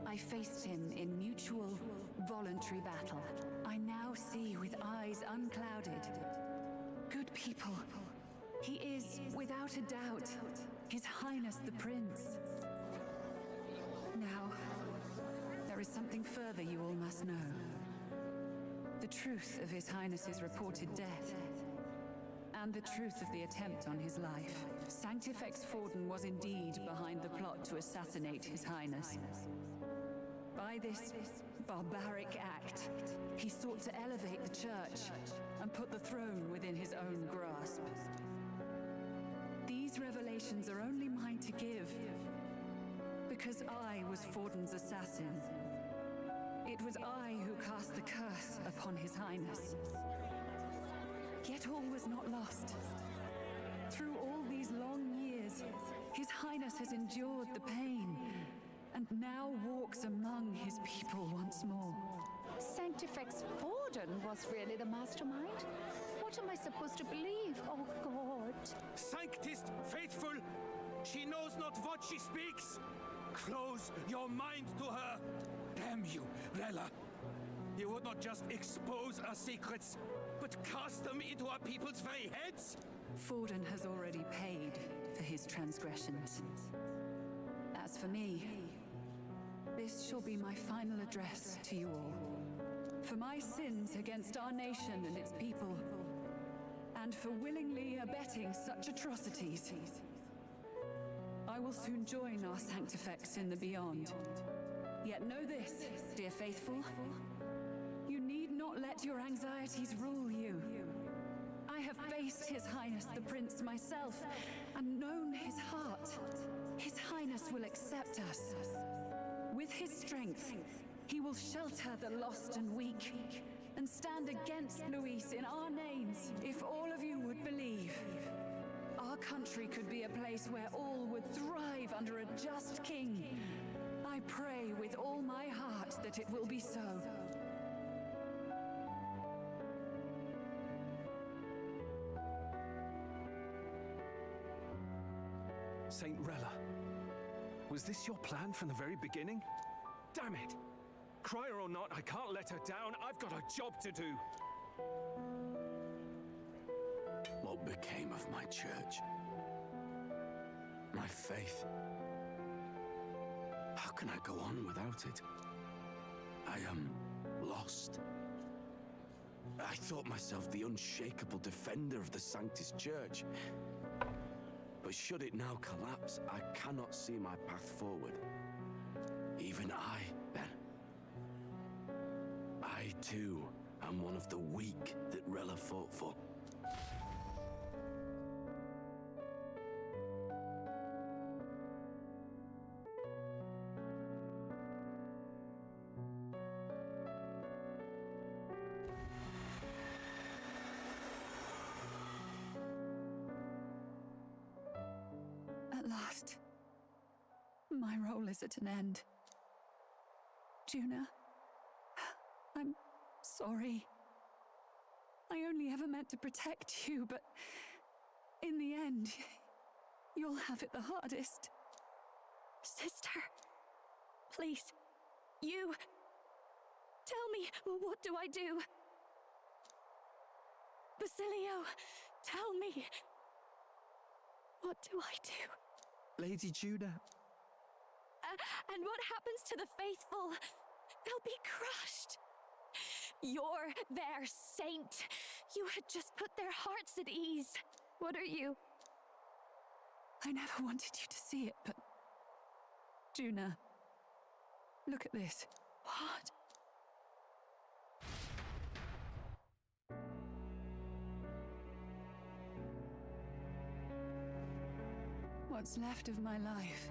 I faced him in mutual, voluntary battle. I now see with eyes unclouded. Good people, he is, without a doubt, His Highness the Prince. Now, there is something further you all must know. The truth of His Highness's reported death, and the truth of the attempt on his life. Sanctifex Forden was indeed behind the plot to assassinate His Highness. By this barbaric act, he sought to elevate the church and put the throne within his own grasp. These revelations are only mine to give, because I was Forden's assassin. It was I who cast the curse upon His Highness. Yet all was not lost. Through all these long years, His Highness has endured the pain, and now walks among his people once more. Sanctifex Forden was really the mastermind? What am I supposed to believe? Oh, God. Sanctist faithful, she knows not what she speaks. Close your mind to her. Damn you, Rella. You would not just expose our secrets, but cast them into our people's very heads? Forden has already paid for his transgressions. As for me, this shall be my final address to you all. For my sins against our nation and its people, and for willingly abetting such atrocities, I will soon join our Sanctifex in the beyond. Yet know this, dear faithful, you need not let your anxieties rule you. I have faced His Highness the Prince myself, and known his heart. His Highness will accept us. With his strength, he will shelter the lost and weak, and stand against Luis in our names, if all of you would believe. Our country could be a place where all would thrive under a just king. I pray with all my heart that it will be so. Saint Rella, was this your plan from the very beginning? Damn it! Crier or not, I can't let her down. I've got a job to do. What became of my church? My faith? How can I go on without it? I am lost. I thought myself the unshakable defender of the Sanctus Church. But should it now collapse, I cannot see my path forward. Even I, then. I, too, am one of the weak that Rella fought for. At last, my role is at an end. Juna, I'm sorry. I only ever meant to protect you, but in the end, you'll have it the hardest. Sister, please, you... Tell me, what do I do? Basilio, tell me. What do I do? Lady Juna. And what happens to the faithful? They'll be crushed. You're their saint. You had just put their hearts at ease. What are you? I never wanted you to see it, but... Juna, look at this. What? What's left of my life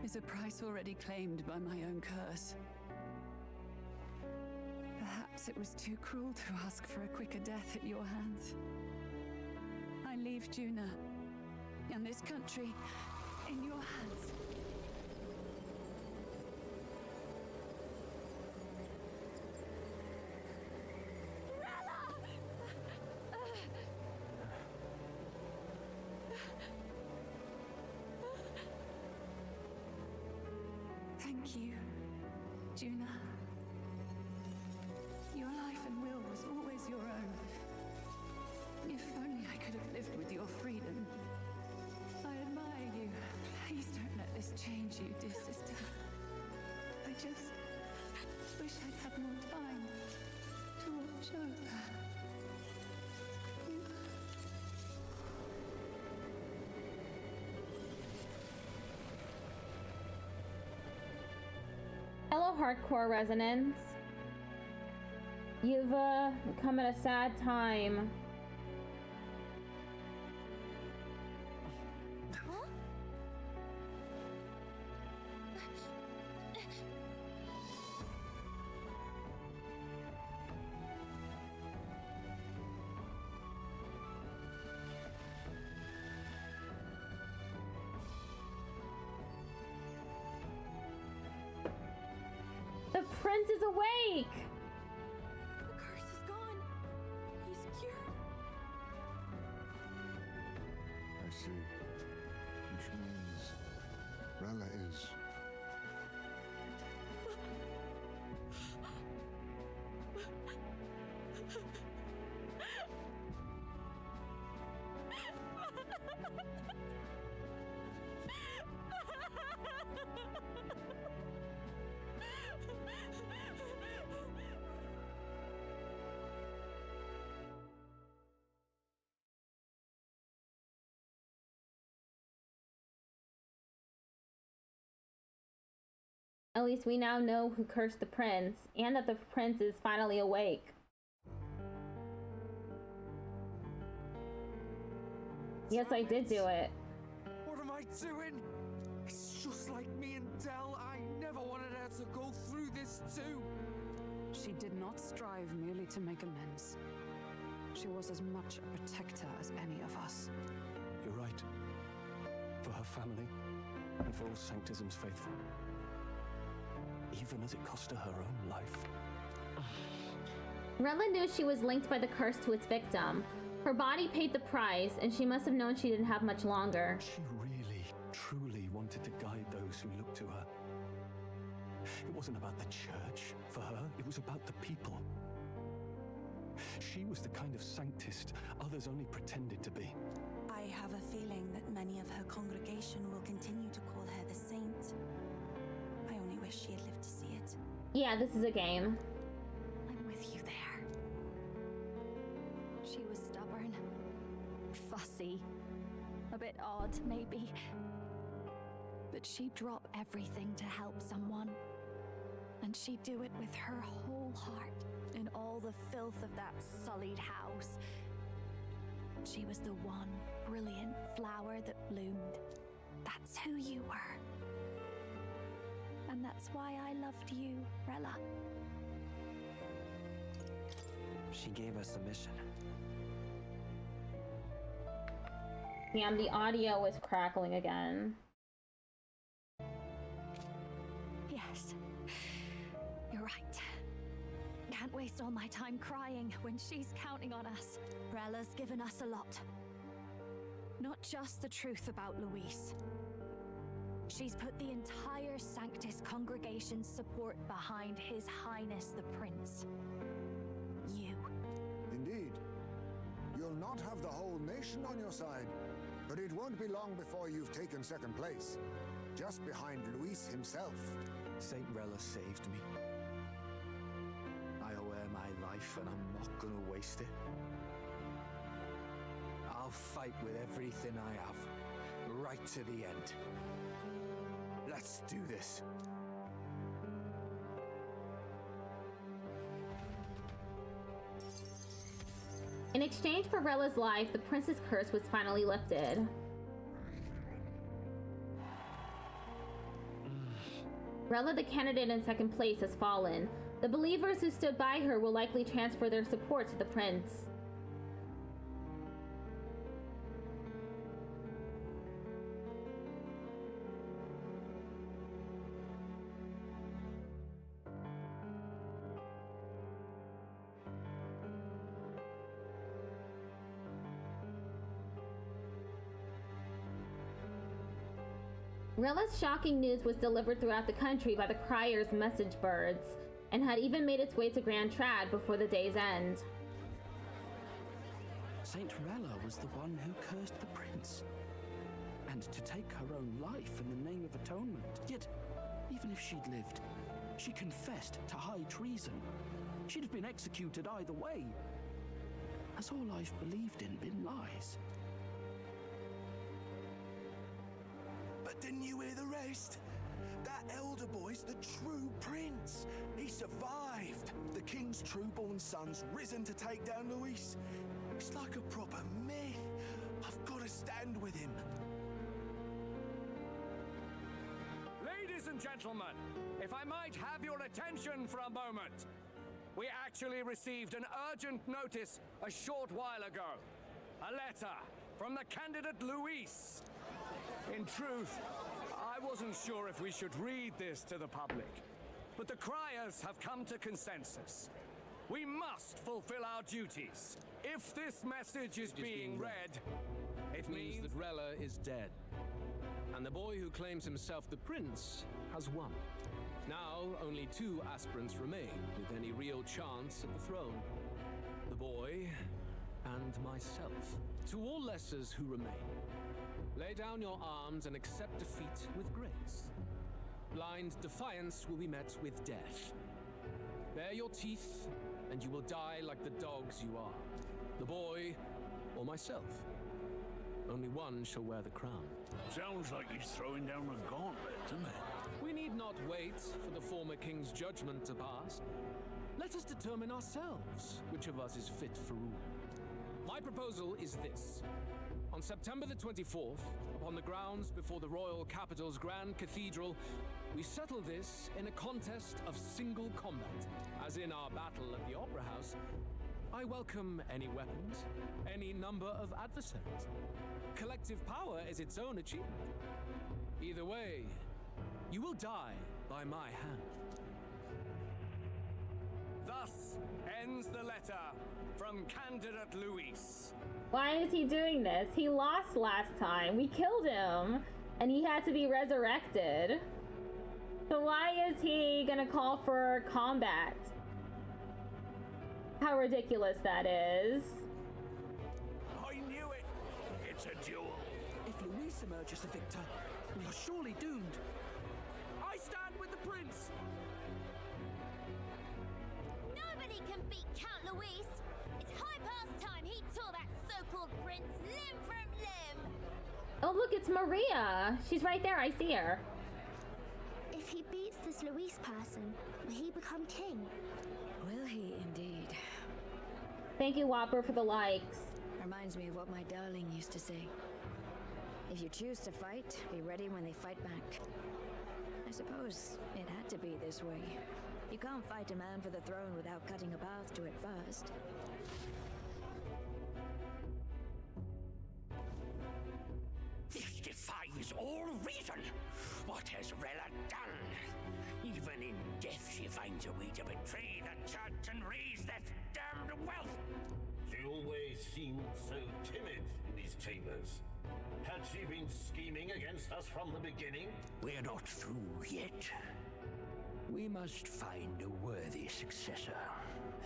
is a price already claimed by my own curse. Perhaps it was too cruel to ask for a quicker death at your hands. I leave Juna and this country in your hands. Thank you, Juna. Your life and will was always your own. If only I could have lived with your freedom. I admire you. Please don't let this change you, dear sister. I just wish I'd had more time to watch over. Hello, hardcore resonance. You've come at a sad time. The prince is awake! The curse is gone. He's cured. I see. Which means Rella is... At least we now know who cursed the prince, and that the prince is finally awake. Yes, I did do it. What am I doing? It's just like me and Del. I never wanted her to go through this too. She did not strive merely to make amends. She was as much a protector as any of us. You're right. For her family, and for all Sanctism's faithful. Even as it cost her her own life. Rella knew she was linked by the curse to its victim. Her body paid the price, and she must have known she didn't have much longer. She really, truly wanted to guide those who looked to her. It wasn't about the church for her, it was about the people. She was the kind of sanctist others only pretended to be. I have a feeling that many of her congregation will continue to call her the saint. I only wish she had lived to see it. Yeah, this is a game. I'm with you there. She was stubborn, fussy, a bit odd, maybe. But she'd drop everything to help someone. And she'd do it with her whole heart, in all the filth of that sullied house. She was the one brilliant flower that bloomed. That's who you were. And that's why I loved you, Rella. She gave us a mission. Damn, the audio is crackling again. Yes. You're right. Can't waste all my time crying when she's counting on us. Rella's given us a lot. Not just the truth about Luis. She's put the entire Sanctus congregation's support behind His Highness the Prince. You. Indeed. You'll not have the whole nation on your side, but it won't be long before you've taken second place, just behind Luis himself. Saint Rella saved me. I owe her my life and I'm not gonna waste it. I'll fight with everything I have, right to the end. Let's do this. In exchange for Rella's life, the prince's curse was finally lifted. Rella, the candidate in second place, has fallen. The believers who stood by her will likely transfer their support to the prince. Rella's shocking news was delivered throughout the country by the Crier's message birds, and had even made its way to Grand Trad before the day's end. Saint Rella was the one who cursed the prince. And to take her own life in the name of atonement. Yet, even if she'd lived, she confessed to high treason. She'd have been executed either way. Has all I've believed in been lies? But didn't you hear the rest? That elder boy's the true prince. He survived. The king's true-born son's risen to take down Luis. It's like a proper myth. I've got to stand with him. Ladies and gentlemen, if I might have your attention for a moment. We actually received an urgent notice a short while ago. A letter from the candidate Luis. In truth, I wasn't sure if we should read this to the public, but the Criers have come to consensus. We must fulfill our duties. If this message is being read, it means that Rella is dead. And the boy who claims himself the prince has won. Now, only 2 aspirants remain with any real chance at the throne. The boy and myself. To all lessers who remain, lay down your arms and accept defeat with grace. Blind defiance will be met with death. Bare your teeth, and you will die like the dogs you are. The boy, or myself. Only one shall wear the crown. Sounds like he's throwing down a gauntlet, doesn't it? We need not wait for the former king's judgment to pass. Let us determine ourselves which of us is fit for rule. My proposal is this. On September the 24th, upon the grounds before the royal capital's Grand Cathedral, we settle this in a contest of single combat. As in our battle at the Opera House, I welcome any weapons, any number of adversaries. Collective power is its own achievement. Either way, you will die by my hand. thus ends the letter from candidate Luis. Why is he doing this? He lost last time. We killed him, and he had to be resurrected. So why is he gonna call for combat? How ridiculous that is. I knew it! It's a duel. If Luis emerges the victor, we are surely doomed. I stand with the prince! Nobody can beat Count Luis! It's high past time he tore that so-called prince limb from limb! Oh look, it's Maria! She's right there, I see her. If he beats this Luis person, will he become king? Will he indeed? Thank you, Whopper, for the likes. Reminds me of what my darling used to say. If you choose to fight, be ready when they fight back. I suppose it had to be this way. You can't fight a man for the throne without cutting a path to it first. treason! What has Rella done? Even in death she finds a way to betray the church and raise that damned wealth! She always seemed so timid in these chambers. Had she been scheming against us from the beginning? We're not through yet. We must find a worthy successor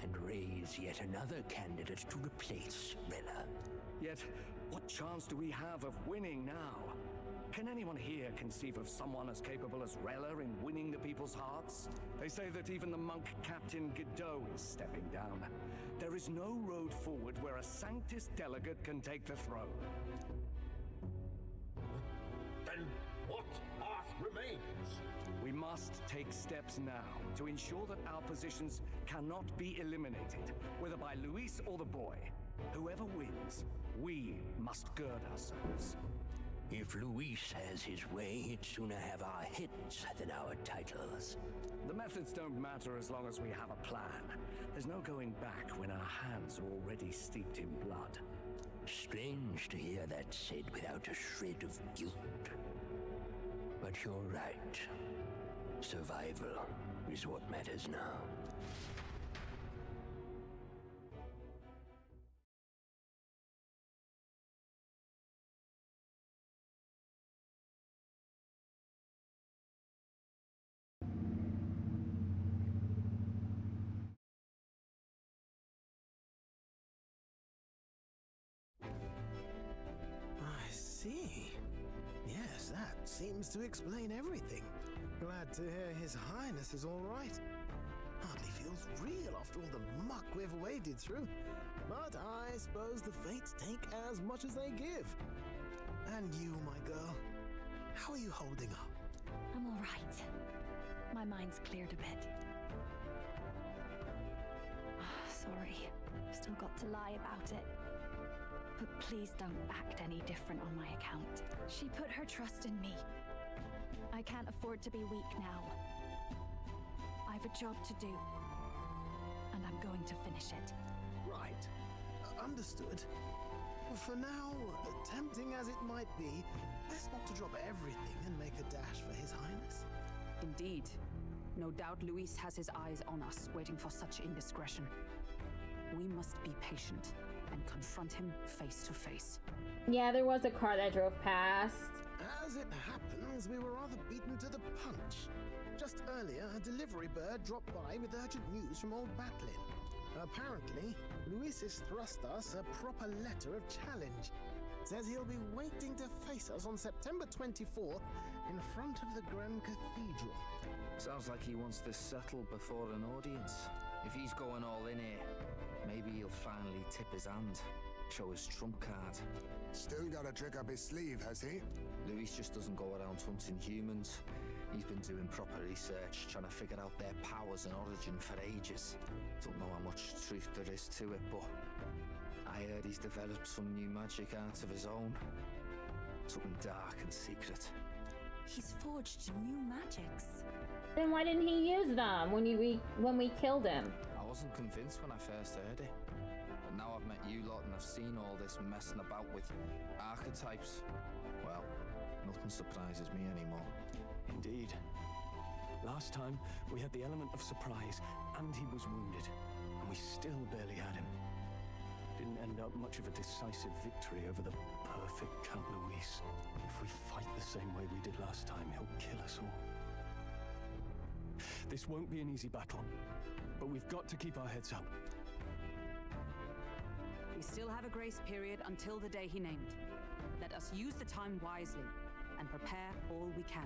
and raise yet another candidate to replace Rella. Yet, what chance do we have of winning now? Can anyone here conceive of someone as capable as Rella in winning the people's hearts? They say that even the monk Captain Godot is stepping down. There is no road forward where a Sanctus delegate can take the throne. Then what path remains? We must take steps now to ensure that our positions cannot be eliminated, whether by Luis or the boy. Whoever wins, we must gird ourselves. If Luis has his way, he'd sooner have our heads than our titles. The methods don't matter as long as we have a plan. There's no going back when our hands are already steeped in blood. Strange to hear that said without a shred of guilt. But you're right. Survival is what matters now. I see. Yes, that seems to explain everything. Glad to hear His Highness is all right. Hardly feels real after all the muck we've waded through. But I suppose the fates take as much as they give. And you, my girl, how are you holding up? I'm all right. My mind's cleared a bit. Sorry, still got to lie about it. But please don't act any different on my account. She put her trust in me. I can't afford to be weak now. I've a job to do, and I'm going to finish it. Right. Understood. For now, tempting as it might be, best not to drop everything and make a dash for His Highness. Indeed. No doubt Luis has his eyes on us, waiting for such indiscretion. We must be patient and confront him face to face. Yeah, there was a car that drove past. As it happens, we were rather beaten to the punch. Just earlier, a delivery bird dropped by with urgent news from old Batlin. Apparently, Luis has thrust us a proper letter of challenge. Says he'll be waiting to face us on September 24th in front of the Grand Cathedral. Sounds like he wants this settled before an audience. If he's going all in here, maybe he'll finally tip his hand, show his trump card. Still got a trick up his sleeve, has he? Luis just doesn't go around hunting humans. He's been doing proper research, trying to figure out their powers and origin for ages. Don't know how much truth there is to it, but I heard he's developed some new magic art of his own. Something dark and secret. He's forged new magics. Then why didn't he use them when we killed him? I wasn't convinced when I first heard it. But now I've met you lot and I've seen all this messing about with archetypes. Well, nothing surprises me anymore. Indeed. Last time, we had the element of surprise, and he was wounded. And we still barely had him. Didn't end up much of a decisive victory over the perfect Count Luis. If we fight the same way we did last time, he'll kill us all. This won't be an easy battle, but we've got to keep our heads up. We still have a grace period until the day he named. Let us use the time wisely and prepare all we can.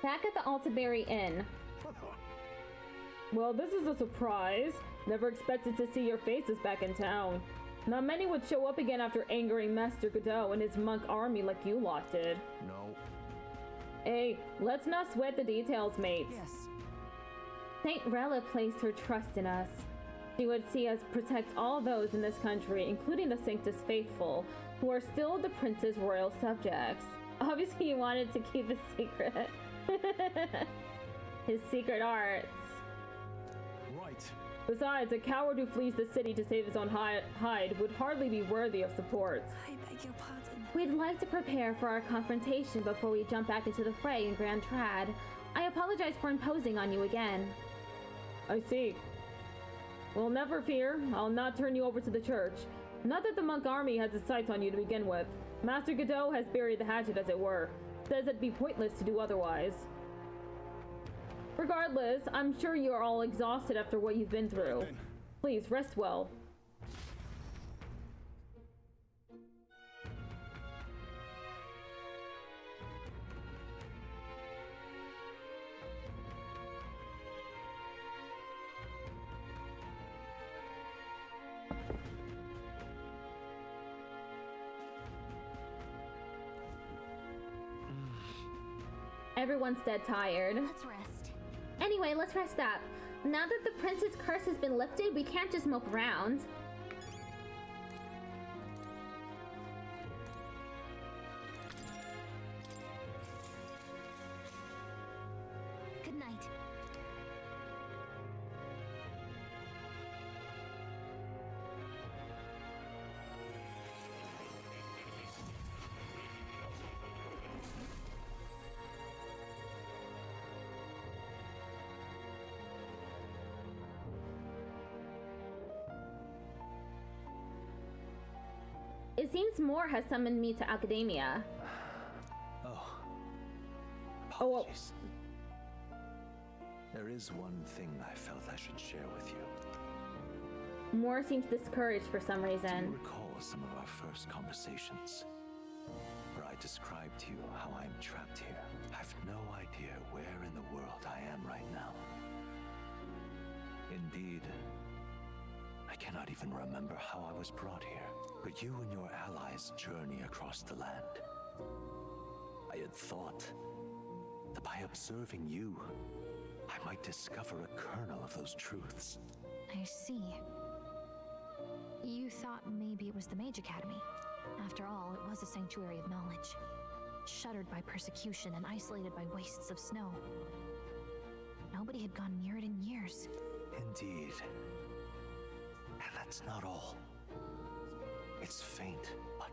Back at the Altaberry Inn. Well, this is a surprise. Never expected to see your faces back in town. Not many would show up again after angering Master Godot and his monk army like you lot did. No. Hey, let's not sweat the details, mates. Yes. Saint Rella placed her trust in us. She would see us protect all those in this country, including the Sanctus Faithful, who are still the prince's royal subjects. Obviously, he wanted to keep a secret. His secret arts. Right. Besides, a coward who flees the city to save his own hide would hardly be worthy of support. I beg your pardon. We'd like to prepare for our confrontation before we jump back into the fray in Grand Trad. I apologize for imposing on you again. I see. Well, never fear. I'll not turn you over to the church. Not that the monk army has its sights on you to begin with. Master Godot has buried the hatchet, as it were. Says it'd be pointless to do otherwise. Regardless, I'm sure you are all exhausted after what you've been through. Please, rest well. Everyone's dead tired. Let's rest. Anyway, let's rest up. Now that the prince's curse has been lifted, we can't just mope around. Good night. It seems Moore has summoned me to academia. Apologies. There is one thing I felt I should share with you. Moore seems discouraged for some Do reason. you recall some of our first conversations? Where I described to you how I'm trapped here. I've no idea where in the world I am right now. Indeed, I cannot even remember how I was brought here. But you and your allies journey across the land. I had thought that by observing you, I might discover a kernel of those truths. I see. You thought maybe it was the Mage Academy. After all, it was a sanctuary of knowledge. Shuttered by persecution and isolated by wastes of snow. Nobody had gone near it in years. Indeed. And that's not all. It's faint, but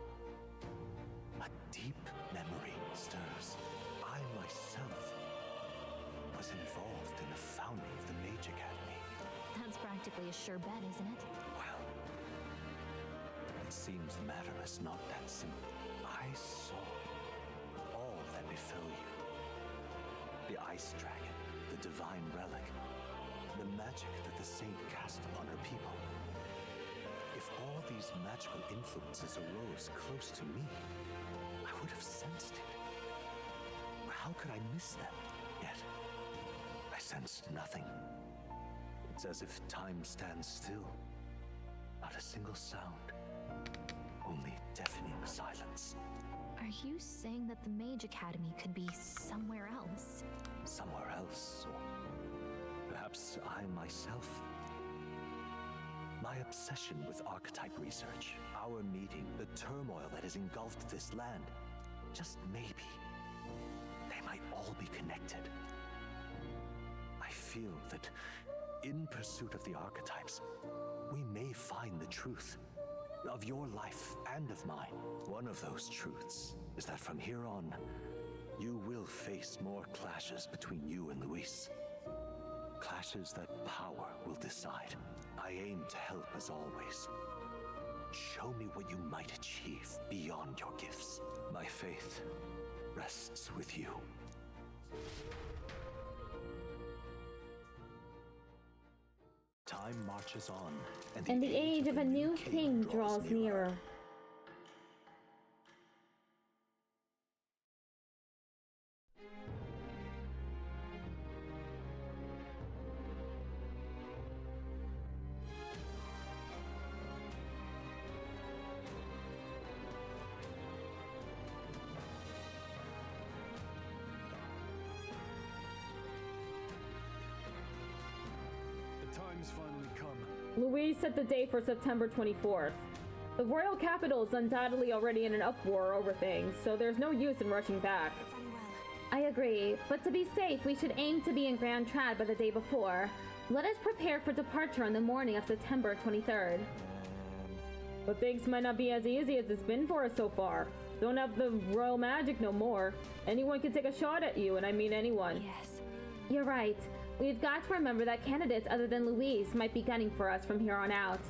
a deep memory stirs. I myself was involved in the founding of the Mage Academy. That's practically a sure bet, isn't it? Well, it seems the matter is not that simple. I saw all that befell you. The Ice Dragon, the Divine Relic, the magic that the Saint cast upon her people. If all these magical influences arose close to me, I would have sensed it. How could I miss them? Yet, I sensed nothing. It's as if time stands still. Not a single sound. Only deafening silence. Are you saying that the Mage Academy could be somewhere else? Somewhere else, or perhaps I myself. My obsession with archetype research, our meeting, the turmoil that has engulfed this land, just maybe, they might all be connected. I feel that in pursuit of the archetypes, we may find the truth of your life and of mine. One of those truths is that from here on, you will face more clashes between you and Luis. Clashes that power will decide. I aim to help as always. Show me what you might achieve beyond your gifts. My faith rests with you. Time marches on, And the age of a new king draws nearer. The time's finally come. Louise set the date for September 24th. The royal capital is undoubtedly already in an uproar over things, so there's no use in rushing back. Very well. I agree, but to be safe, we should aim to be in Grand Trad by the day before. Let us prepare for departure on the morning of September 23rd. But things might not be as easy as it's been for us so far. Don't have the royal magic no more. Anyone can take a shot at you, and I mean anyone. Yes. You're right. We've got to remember that candidates other than Louise might be gunning for us from here on out.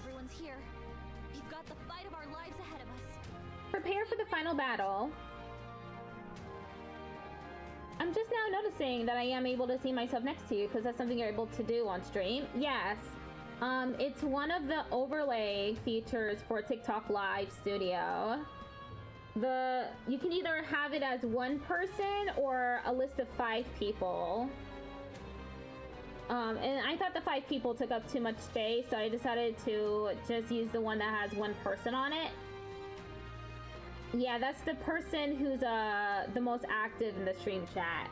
Everyone's here. We've got the fight of our lives ahead of us. Prepare for the final battle. I'm just now noticing that I am able to see myself next to you because that's something you're able to do on stream. Yes. It's one of the overlay features for TikTok Live Studio. You can either have it as one person or a list of 5 people. And I thought the 5 people took up too much space, so I decided to just use the one that has one person on it. Yeah, that's the person who's the most active in the stream chat.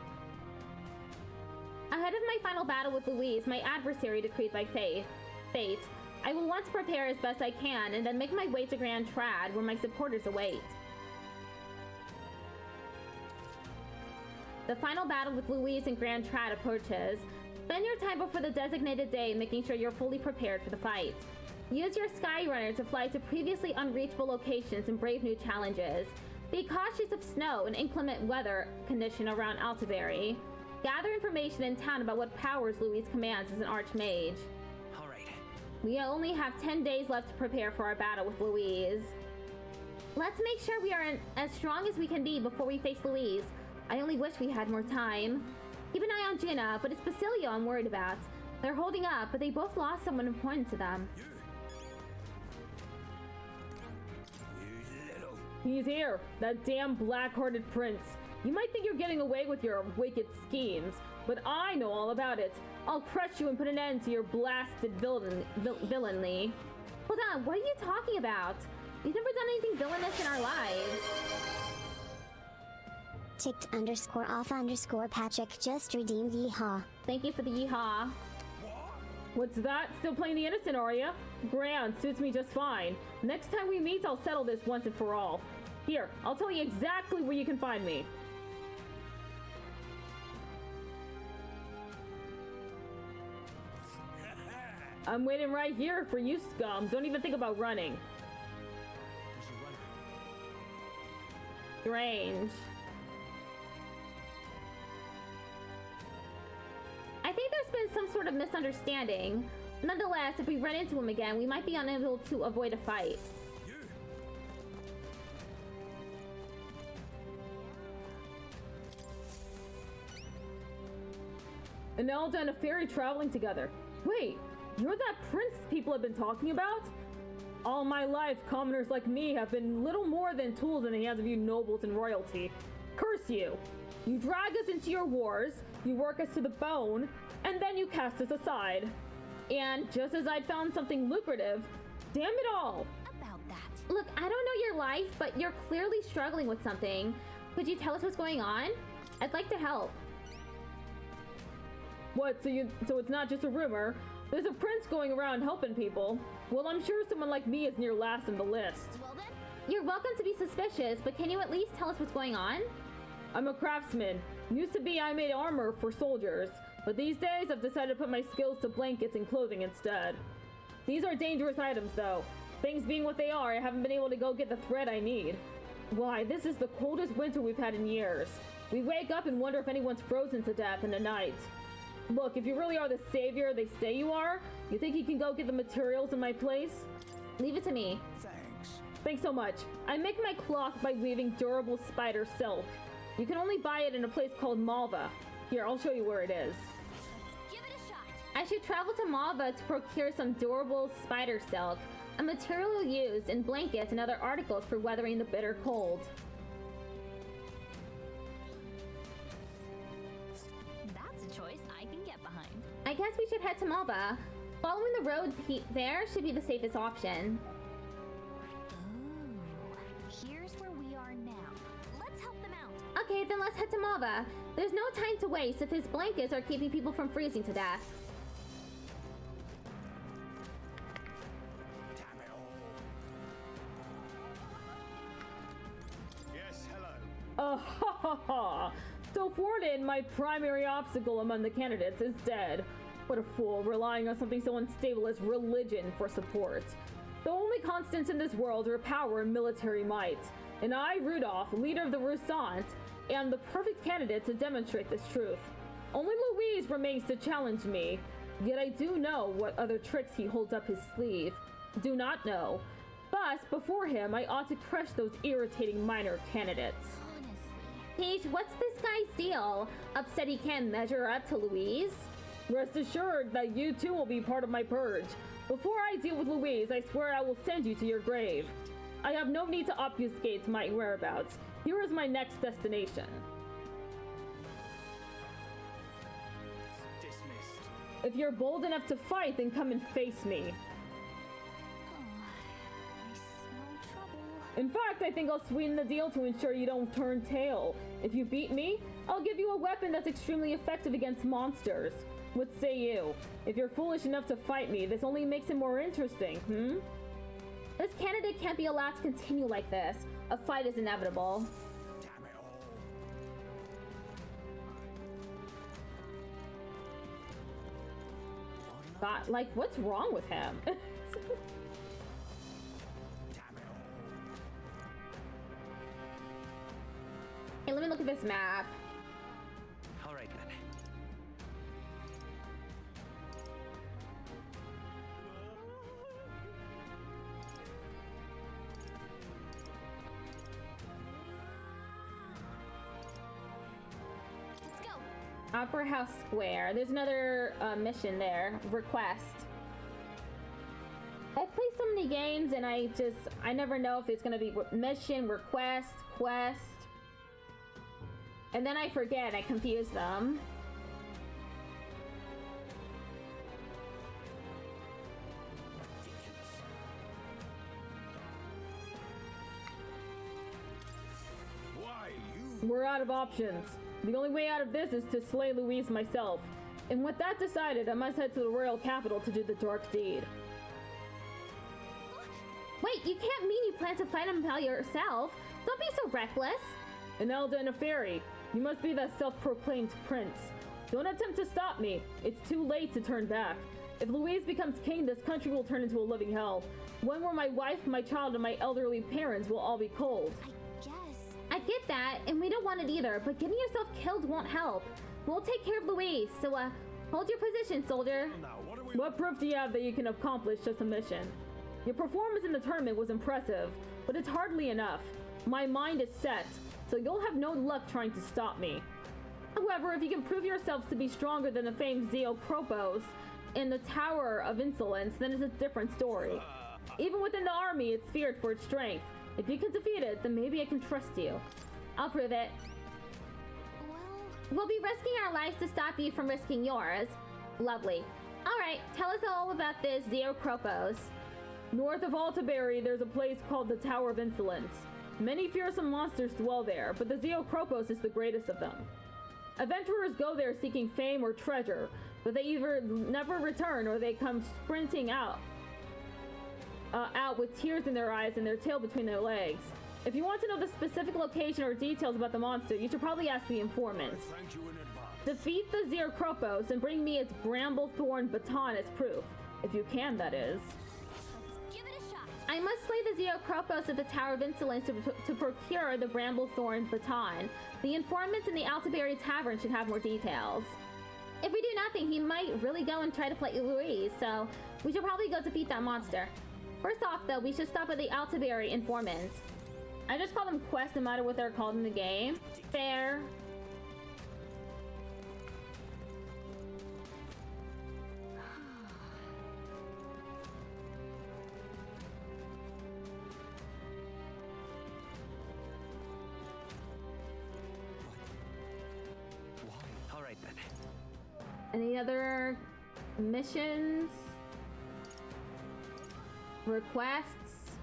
Ahead of my final battle with Louise, my adversary decreed by fate, I will want to prepare as best I can and then make my way to Grand Trad where my supporters await. The final battle with Louise in Grand Trad approaches. Spend your time before the designated day making sure you're fully prepared for the fight. Use your Skyrunner to fly to previously unreachable locations and brave new challenges. Be cautious of snow and inclement weather condition around Altiberry. Gather information in town about what powers Louise commands as an Archmage. Alright. We only have 10 days left to prepare for our battle with Louise. Let's make sure we are as strong as we can be before we face Louise. I only wish we had more time. Keep an eye on Jinna, but it's Basilio I'm worried about. They're holding up, but they both lost someone important to them. He's here, that damn black-hearted prince. You might think you're getting away with your wicked schemes, but I know all about it. I'll crush you and put an end to your blasted villainy. Hold on, what are you talking about? We've never done anything villainous in our lives. Ticked_off_Patrick just redeemed yeehaw. Thank you for the yeehaw. What's that? Still playing the innocent, are ya? Grand, suits me just fine. Next time we meet, I'll settle this once and for all. Here, I'll tell you exactly where you can find me. I'm waiting right here for you, scum. Don't even think about running. Strange. I think there's been some sort of misunderstanding. Nonetheless, if we run into him again, we might be unable to avoid a fight. And Elda and a fairy traveling together. Wait, you're that prince people have been talking about? All my life, commoners like me have been little more than tools in the hands of you nobles and royalty. Curse you! You drag us into your wars, you work us to the bone, and then you cast us aside. And just as I'd found something lucrative, damn it all! About that. Look, I don't know your life, but you're clearly struggling with something. Could you tell us what's going on? I'd like to help. What, so it's not just a rumor? There's a prince going around helping people. Well, I'm sure someone like me is near last in the list. Well then? You're welcome to be suspicious, but can you at least tell us what's going on? I'm a craftsman. Used to be I made armor for soldiers, but these days I've decided to put my skills to blankets and clothing instead. These are dangerous items though. Things being what they are, I haven't been able to go get the thread I need. Why, this is the coldest winter we've had in years. We wake up and wonder if anyone's frozen to death in the night. Look, if you really are the savior they say you are, you think you can go get the materials in my place? Leave it to me. Thanks. Thanks so much. I make my cloth by weaving durable spider silk. You can only buy it in a place called Malva. Here, I'll show you where it is. Give it a shot. I should travel to Malva to procure some durable spider silk, a material used in blankets and other articles for weathering the bitter cold. I guess we should head to Malva. Following the road there should be the safest option. Ooh, here's where we are now. Let's help them out. Okay, then let's head to Malva. There's no time to waste if his blankets are keeping people from freezing to death. Yes, hello. Oh, ha ha ha! So Forden, my primary obstacle among the candidates, is dead. What a fool, relying on something so unstable as religion for support. The only constants in this world are power and military might. And I, Rudolph, leader of the Roussant, am the perfect candidate to demonstrate this truth. Only Louise remains to challenge me, yet I do know what other tricks he holds up his sleeve. Do not know. Thus, before him, I ought to crush those irritating minor candidates. Paige, what's this guy's deal? Upset he can't measure up to Louise? Rest assured that you too will be part of my purge. Before I deal with Louise, I swear I will send you to your grave. I have no need to obfuscate my whereabouts. Here is my next destination. Dismissed. If you're bold enough to fight, then come and face me. In fact, I think I'll sweeten the deal to ensure you don't turn tail. If you beat me, I'll give you a weapon that's extremely effective against monsters. What say you? If you're foolish enough to fight me, this only makes it more interesting, This candidate can't be allowed to continue like this. A fight is inevitable. Damn it all. God, like, what's wrong with him? Hey, let me look at this map. All right then. Let's go. Opera House Square. There's another mission there. Request. I play so many games and I never know if it's gonna be mission, request, quest. And then I forget, I confuse them. Why, you? We're out of options. The only way out of this is to slay Louise myself. And with that decided, I must head to the royal capital to do the dark deed. Wait, you can't mean you plan to fight him by yourself. Don't be so reckless. An elder and a fairy. You must be that self-proclaimed prince. Don't attempt to stop me. It's too late to turn back. If Louise becomes king, this country will turn into a living hell. One where my wife, my child, and my elderly parents will all be cold. I get that, and we don't want it either, but getting yourself killed won't help. We'll take care of Louise, so hold your position, soldier. What proof do you have that you can accomplish just a mission? Your performance in the tournament was impressive, but it's hardly enough. My mind is set, so you'll have no luck trying to stop me. However, if you can prove yourselves to be stronger than the famed Zeokropos in the Tower of Insolence, then it's a different story. Even within the army, it's feared for its strength. If you can defeat it, then maybe I can trust you. I'll prove it. We'll be risking our lives to stop you from risking yours. Lovely. Alright, tell us all about this Zeokropos. North of Altaberry, there's a place called the Tower of Insolence. Many fearsome monsters dwell there, but the Zeokropos is the greatest of them. Adventurers go there seeking fame or treasure, but they either never return or they come sprinting out with tears in their eyes and their tail between their legs. If you want to know the specific location or details about the monster, you should probably ask the informant. Thank you in advance. Defeat the Zeokropos and bring me its bramble thorn baton as proof. If you can, that is. Give it a shot. I must slay the Zeokropos at the Tower of Insolence to procure the bramble thorn baton. The informants in the Altaberry Tavern should have more details. If we do nothing, he might really go and try to fight Louise, so we should probably go defeat that monster. First off, though, we should stop at the Altaberry informant. I just call them quests no matter what they're called in the game. Fair. All right then. Any other Missions. Requests.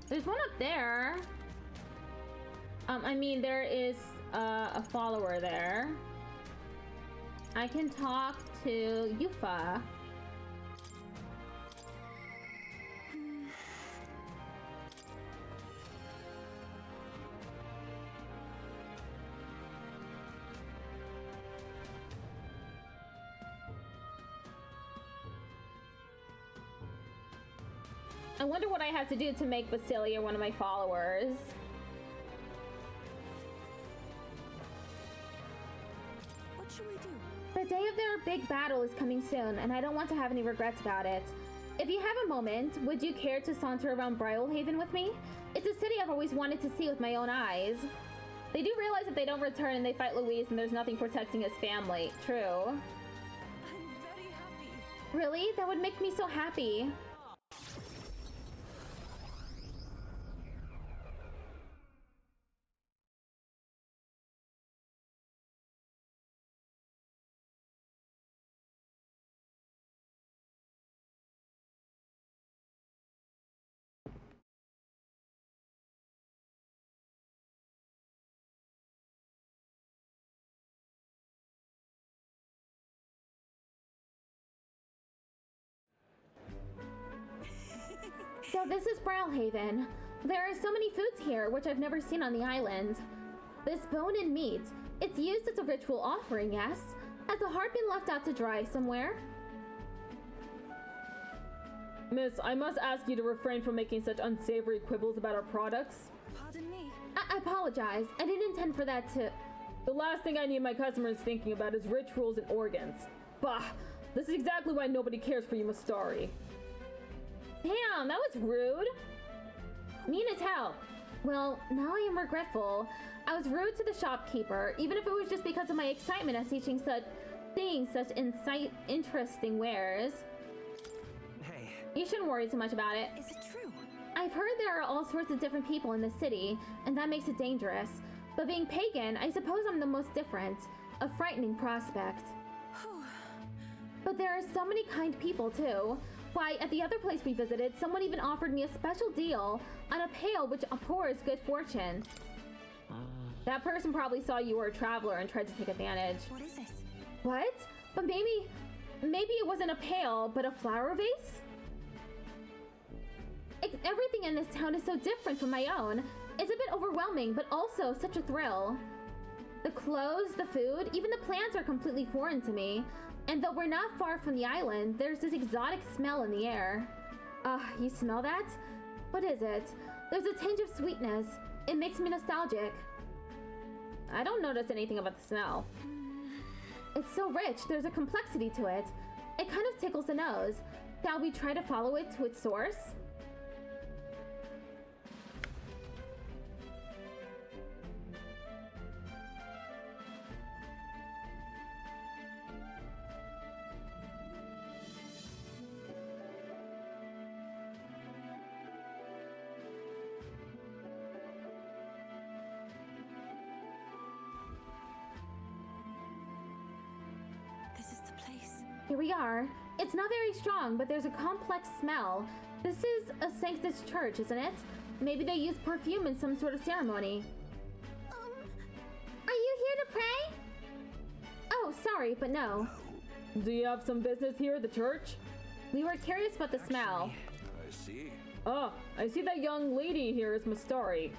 There's one up there. I mean, there is a follower there. I can talk to Yufa. I wonder what I have to do to make Basilia one of my followers. What should we do? The day of their big battle is coming soon, and I don't want to have any regrets about it. If you have a moment, would you care to saunter around Bridlehaven with me? It's a city I've always wanted to see with my own eyes. They do realize if they don't return and they fight Louise and there's nothing protecting his family. True. I'm very happy. Really? That would make me so happy. So this is Bridlehaven. There are so many foods here, which I've never seen on the island. This bone and meat, it's used as a ritual offering, yes? Has the heart been left out to dry somewhere? Miss, I must ask you to refrain from making such unsavory quibbles about our products. Pardon me? I apologize. I didn't intend for that to... The last thing I need my customers thinking about is rituals and organs. Bah! This is exactly why nobody cares for you, Mastari. Damn, that was rude. Mean as hell. Well, now I am regretful. I was rude to the shopkeeper, even if it was just because of my excitement at seeing such interesting wares. Hey. You shouldn't worry too much about it. Is it true? I've heard there are all sorts of different people in the city, and that makes it dangerous. But being pagan, I suppose I'm the most different. A frightening prospect. But there are so many kind people, too. Why, at the other place we visited, someone even offered me a special deal on a pail which pours good fortune. That person probably saw you were a traveler and tried to take advantage. What is this? What? But maybe it wasn't a pail, but a flower vase? Everything in this town is so different from my own. It's a bit overwhelming, but also such a thrill. The clothes, the food, even the plants are completely foreign to me. And though we're not far from the island, there's this exotic smell in the air. You smell that? What is it? There's a tinge of sweetness. It makes me nostalgic. I don't notice anything about the smell. It's so rich, there's a complexity to it. It kind of tickles the nose. Shall we try to follow it to its source? Here we are. It's not very strong, but there's a complex smell. This is a Sanctus church, isn't it? Maybe they use perfume in some sort of ceremony. Are you here to pray? Oh, sorry, but no. Do you have some business here at the church? We were curious about the smell. I see. Oh, I see that young lady here is Mastari.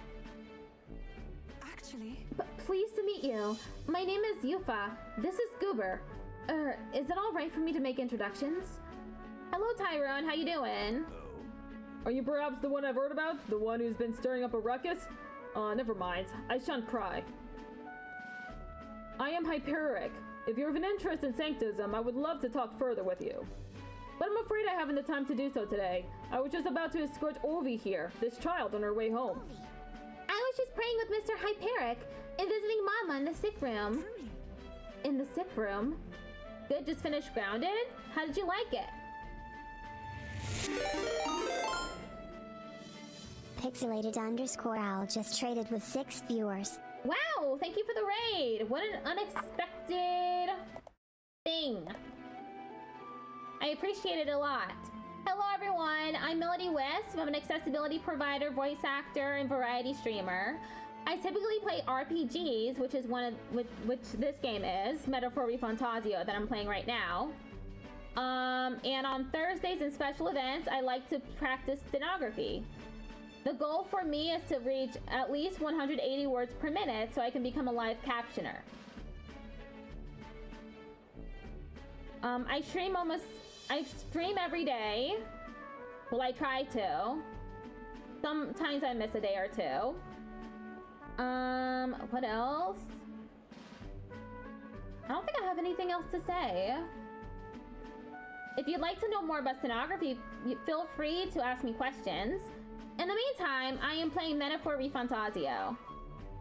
Actually... But pleased to meet you. My name is Yufa. This is Goober. Is it all right for me to make introductions? Hello, Tyrone. How you doing? Are you perhaps the one I've heard about? The one who's been stirring up a ruckus? Never mind. I shan't cry. I am Hyperic. If you're of an interest in Sanctism, I would love to talk further with you. But I'm afraid I haven't the time to do so today. I was just about to escort Ovi here, this child, on her way home. I was just praying with Mr. Hyperic and visiting Mama in the sick room. In the sick room? Good, just finished Grounded? How did you like it? Pixelated_owl just traded with 6 viewers. Wow, thank you for the raid. What an unexpected thing. I appreciate it a lot. Hello everyone, I'm Melody Wisp. I'm an accessibility provider, voice actor, and variety streamer. I typically play RPGs, which is which this game is, Metaphor ReFantazio, that I'm playing right now. And on Thursdays and special events, I like to practice stenography. The goal for me is to reach at least 180 words per minute so I can become a live captioner. I stream every day. Well, I try to. Sometimes I miss a day or two. What else? I don't think I have anything else to say. If you'd like to know more about stenography, feel free to ask me questions. In the meantime, I am playing Metaphor ReFantazio.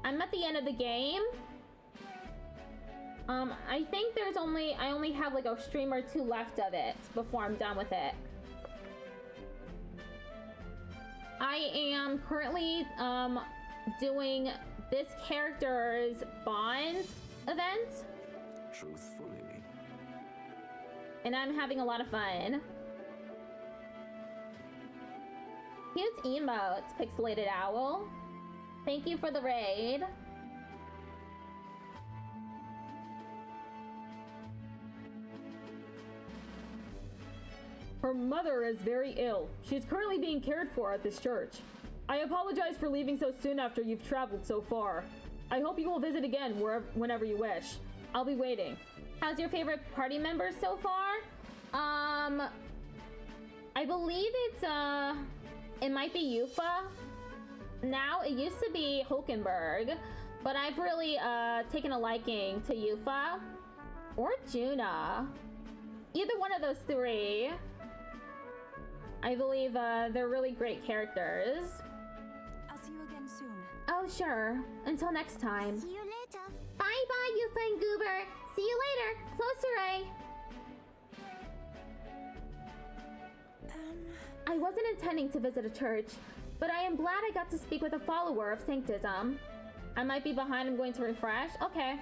I'm at the end of the game. I think I only have like a stream or two left of it before I'm done with it. I am currently doing this character's Bond event. Truthfully. And I'm having a lot of fun. Cute emotes, Pixelated Owl. Thank you for the raid. Her mother is very ill. She's currently being cared for at this church. I apologize for leaving so soon after you've traveled so far. I hope you will visit again whenever you wish. I'll be waiting. How's your favorite party member so far? I believe it might be Yufa. Now, it used to be Hulkenberg, but I've really taken a liking to Yufa or Juna. Either one of those three. I believe they're really great characters. I'll see you again soon. Oh, sure. Until next time. See you later. Bye-bye, Yufa and Goober. See you later. Closer, Ray. I wasn't intending to visit a church, but I am glad I got to speak with a follower of Sanctism. I might be behind. I'm going to refresh. Okay.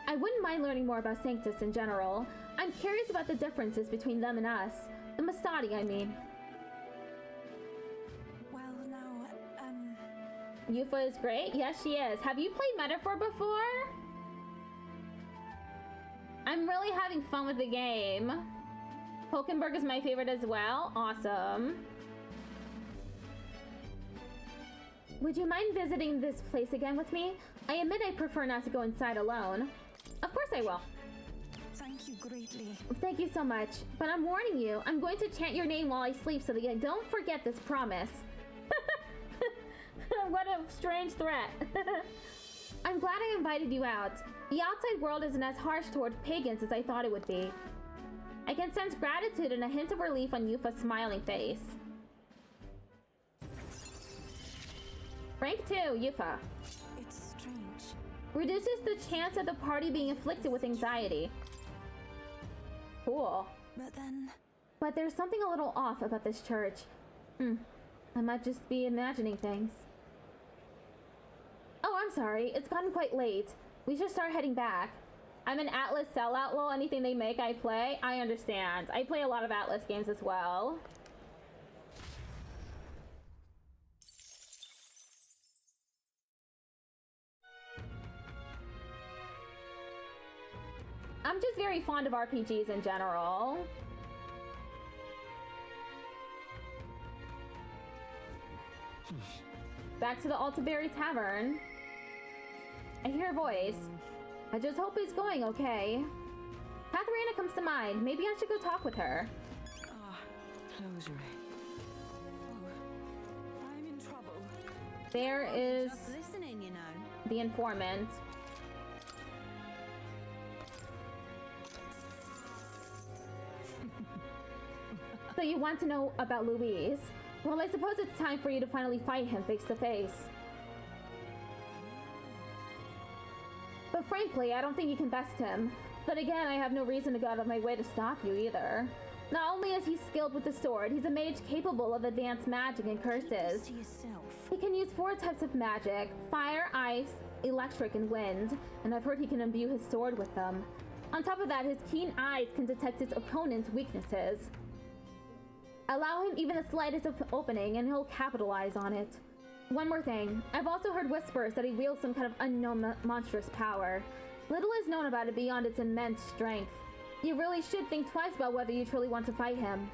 I wouldn't mind learning more about Sanctus in general. I'm curious about the differences between them and us. The Mastadi, I mean. Well, now, Yufa is great? Yes, she is. Have you played Metaphor before? I'm really having fun with the game. Hulkenberg is my favorite as well. Awesome. Would you mind visiting this place again with me? I admit I prefer not to go inside alone. Of course I will. Thank you greatly. Thank you so much. But I'm warning you, I'm going to chant your name while I sleep so that I don't forget this promise. What a strange threat. I'm glad I invited you out. The outside world isn't as harsh toward pagans as I thought it would be. I can sense gratitude and a hint of relief on Yufa's smiling face. Rank 2, Yufa. It's strange. Reduces the chance of the party being afflicted with anxiety. Cool. But there's something a little off about this church. I might just be imagining things. Oh, I'm sorry. It's gotten quite late. We should start heading back. I'm an Atlas sellout, lol. Anything they make, I play. I understand. I play a lot of Atlas games as well. I'm just very fond of RPGs in general. Back to the Altaberry Tavern. I hear a voice. I just hope it's going okay. Katharina comes to mind. Maybe I should go talk with her. Closer. Oh, I'm in trouble. There is listening, you know. the informant. So you want to know about Louise? Well, I suppose it's time for you to finally fight him face to face. But frankly, I don't think you can best him. But again, I have no reason to go out of my way to stop you either. Not only is he skilled with the sword, he's a mage capable of advanced magic and curses. He can use 4 types of magic: fire, ice, electric, and wind. And I've heard he can imbue his sword with them. On top of that, his keen eyes can detect his opponent's weaknesses. Allow him even the slightest opening and he'll capitalize on it. One more thing, I've also heard whispers that he wields some kind of unknown monstrous power. Little is known about it beyond its immense strength. You really should think twice about whether you truly want to fight him.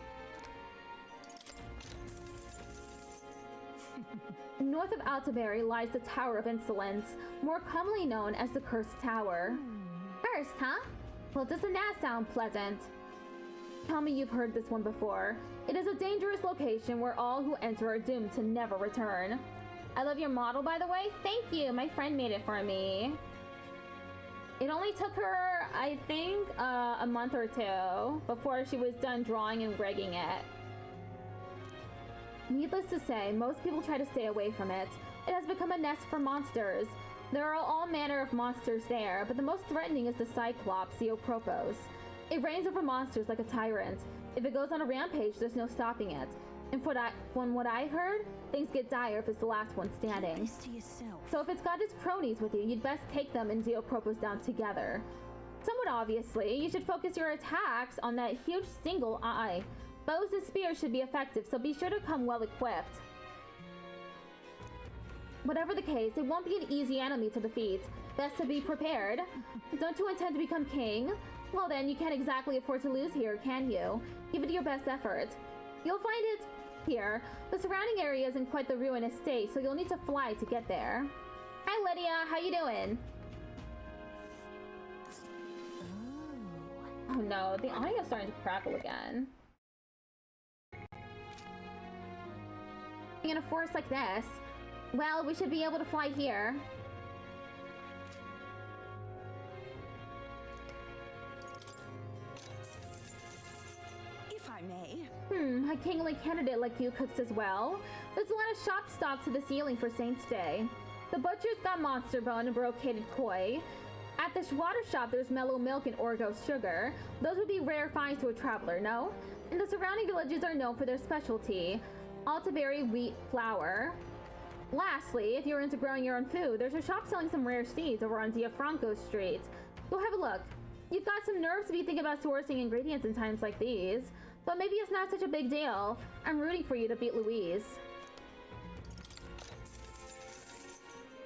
North of Altaberry lies the Tower of Insolence, more commonly known as the Cursed Tower. Cursed, huh? Well, doesn't that sound pleasant? Tell me you've heard this one before. It is a dangerous location where all who enter are doomed to never return. I love your model, by the way. Thank you. My friend made it for me. It only took her, I think, a month or two before she was done drawing and rigging it. Needless to say, most people try to stay away from it. It has become a nest for monsters. There are all manner of monsters there, but the most threatening is the Cyclops, the Opropos. It reigns over monsters like a tyrant. If it goes on a rampage, there's no stopping it. And from what I've heard, things get dire if it's the last one standing. So if it's got its cronies with you, you'd best take them and deal Propos down together. Somewhat obviously, you should focus your attacks on that huge single eye. Bows and spears should be effective, so be sure to come well equipped. Whatever the case, it won't be an easy enemy to defeat. Best to be prepared. Don't you intend to become king? Well then, you can't exactly afford to lose here, can you? Give it your best effort. You'll find it here. The surrounding area is in quite the ruinous state, so you'll need to fly to get there. Hi Lydia, how you doing? Oh no, the audio is starting to crackle again. In a forest like this, well, we should be able to fly here. If I may. A kingly candidate like you cooks as well. There's a lot of shop stock to the ceiling for Saint's Day. The butcher's got monster bone and brocaded koi. At the water shop, there's mellow milk and orgo sugar. Those would be rare finds to a traveler, no? And the surrounding villages are known for their specialty, Altaberry wheat flour. Lastly, if you're into growing your own food, there's a shop selling some rare seeds over on Diafranco Street. Go have a look. You've got some nerves to be thinking about sourcing ingredients in times like these, but maybe it's not such a big deal. I'm rooting for you to beat Louise.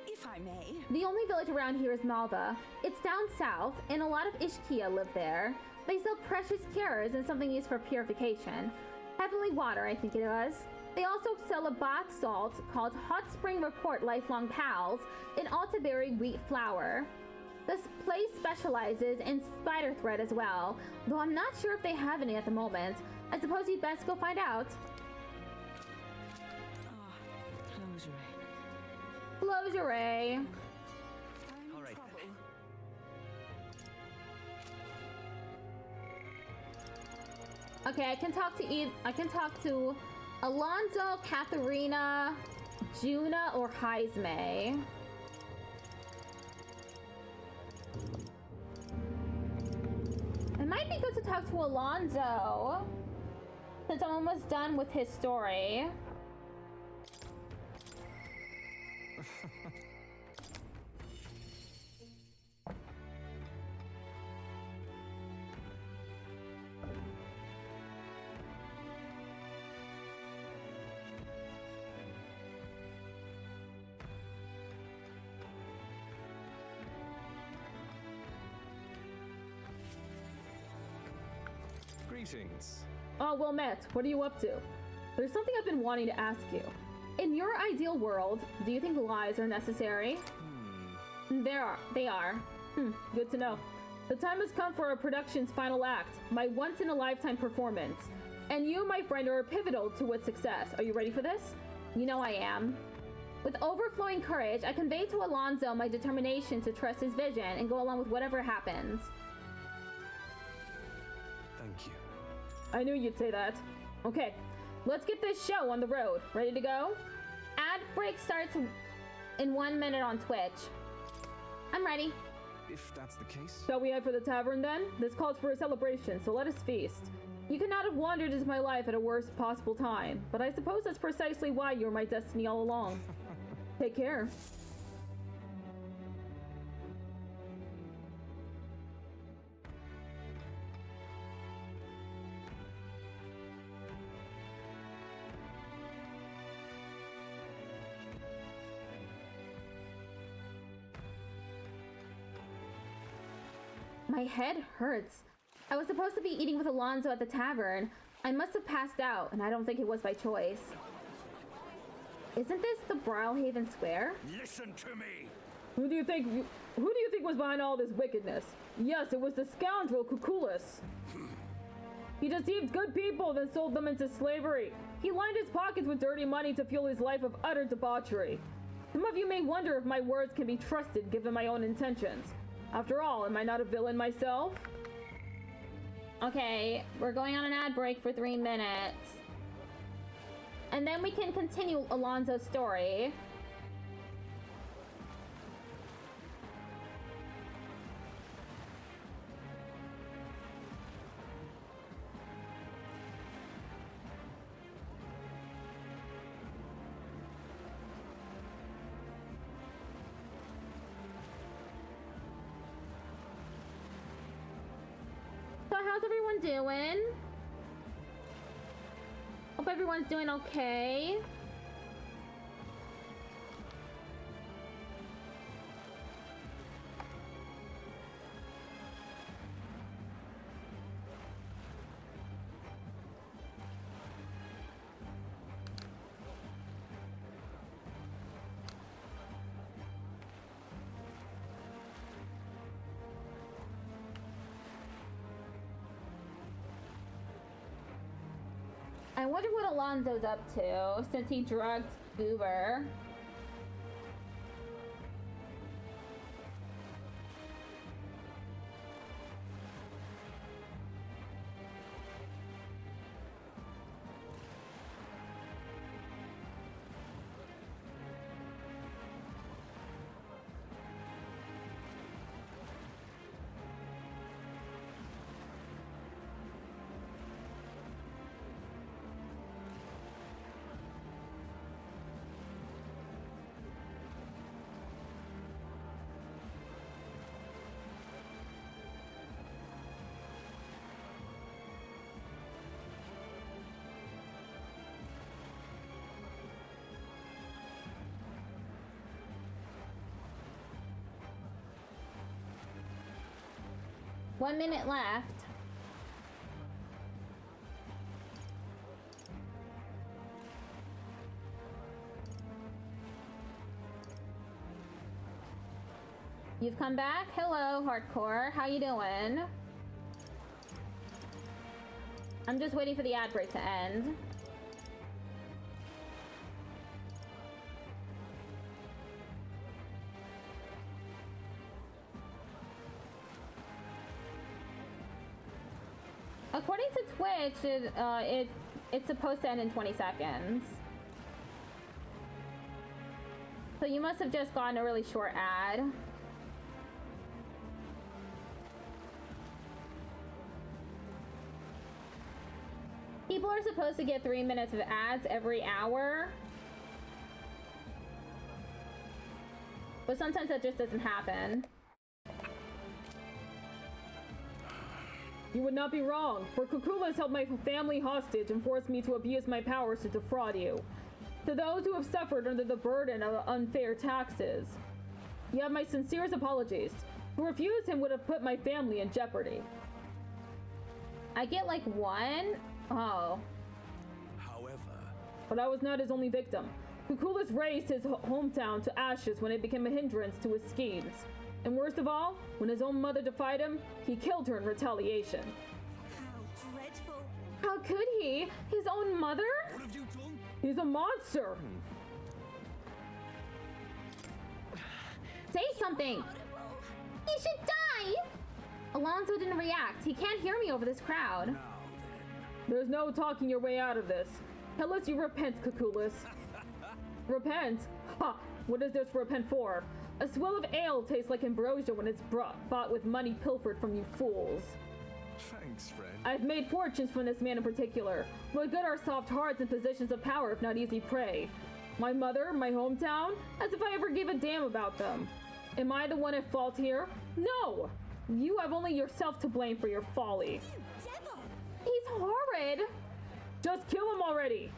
If I may. The only village around here is Malva. It's down south, and a lot of Ishkia live there. They sell precious cures and something used for purification. Heavenly water, I think it was. They also sell a bath salt called Hot Spring Report Lifelong Pals and Altaberry wheat flour. This place specializes in spider thread as well, though I'm not sure if they have any at the moment. I suppose you'd best go find out. Closure. All right. Okay, I can talk to Alonzo, Katharina, Juna, or Heisme. It might be good to talk to Alonzo, since I'm almost done with his story. Greetings. Oh, well met. What are you up to? There's something I've been wanting to ask you. In your ideal world, do you think lies are necessary? They are. Good to know. The time has come for our production's final act, my once-in-a-lifetime performance. And you, my friend, are pivotal to its success. Are you ready for this? You know I am. With overflowing courage, I convey to Alonzo my determination to trust his vision and go along with whatever happens. Thank you. I knew you'd say that. Okay, let's get this show on the road. Ready to go? Ad break starts in 1 minute on Twitch. I'm ready. If that's the case. Shall we head for the tavern then? This calls for a celebration, so let us feast. You could not have wandered into my life at a worst possible time, but I suppose that's precisely why you're my destiny all along. Take care. My head hurts. I was supposed to be eating with Alonso at the tavern. I must have passed out, and I don't think it was by choice. Isn't this the Brawlhaven Square? Listen to me! Who do you think was behind all this wickedness? Yes, it was the scoundrel Cuculus. He deceived good people, then sold them into slavery. He lined his pockets with dirty money to fuel his life of utter debauchery. Some of you may wonder if my words can be trusted given my own intentions. After all, am I not a villain myself? Okay, we're going on an ad break for 3 minutes. And then we can continue Alonso's story. So how's everyone doing? Hope everyone's doing okay. I wonder what Alonso's up to since he drugged Goober. One minute left. You've come back? Hello, Hardcore. How you doing? I'm just waiting for the ad break to end. According to Twitch, it's supposed to end in 20 seconds. So you must have just gotten a really short ad. People are supposed to get 3 minutes of ads every hour. But sometimes that just doesn't happen. You would not be wrong, for Cuculus held my family hostage and forced me to abuse my powers to defraud you. To those who have suffered under the burden of unfair taxes, you have my sincerest apologies. To refuse him would have put my family in jeopardy. I get like one? Oh. However... But I was not his only victim. Cuculus razed his hometown to ashes when it became a hindrance to his schemes. And worst of all, when his own mother defied him, he killed her in retaliation. How dreadful. How could he? His own mother? What have you done? He's a monster. Say something. He should die. Alonso didn't react. He can't hear me over this crowd. There's no talking your way out of this. Tell us you repent, Cuculus. Repent? Ha! What is this repent for? A swill of ale tastes like ambrosia when it's bought with money pilfered from you fools. Thanks, friend. I've made fortunes from this man in particular. What good are soft hearts in positions of power if not easy prey? My mother, my hometown? As if I ever gave a damn about them. Am I the one at fault here? No! You have only yourself to blame for your folly. You devil! He's horrid! Just kill him already!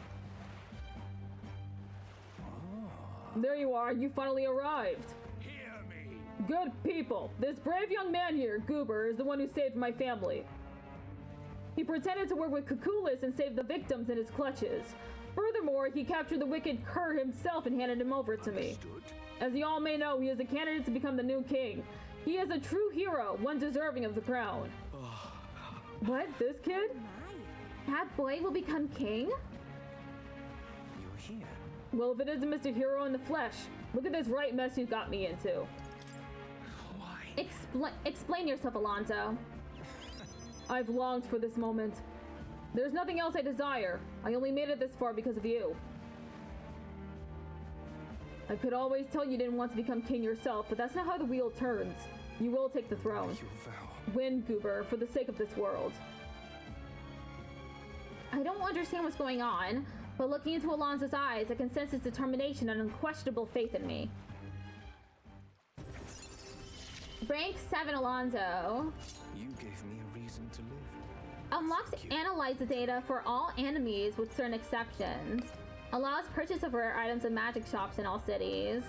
There you are, you finally arrived. Hear me! Good people. This brave young man here, Goober, is the one who saved my family. He pretended to work with Cuculus and saved the victims in his clutches. Furthermore, he captured the wicked Kerr himself and handed him over to me. As you all may know, he is a candidate to become the new king. He is a true hero, one deserving of the crown. What? This kid? That boy will become king? You're here. Well, if it isn't Mr. Hero in the flesh, look at this right mess you got me into. Explain yourself, Alonso. I've longed for this moment. There's nothing else I desire. I only made it this far because of you. I could always tell you didn't want to become king yourself, but that's not how the wheel turns. You will take the throne. Win, Goober, for the sake of this world. I don't understand what's going on, but looking into Alonso's eyes, I can sense his determination and unquestionable faith in me. Rank 7 Alonso. You gave me a reason to live. Unlocks analyze the data for all enemies with certain exceptions. Allows purchase of rare items in magic shops in all cities.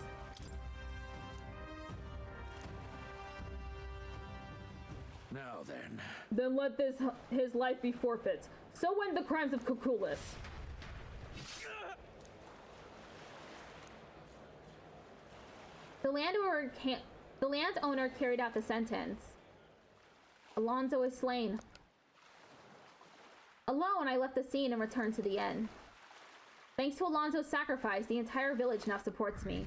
Now then. Then let his life be forfeit. So end the crimes of Cuculus. The landowner carried out the sentence. Alonso is slain. Alone, I left the scene and returned to the inn. Thanks to Alonso's sacrifice, the entire village now supports me.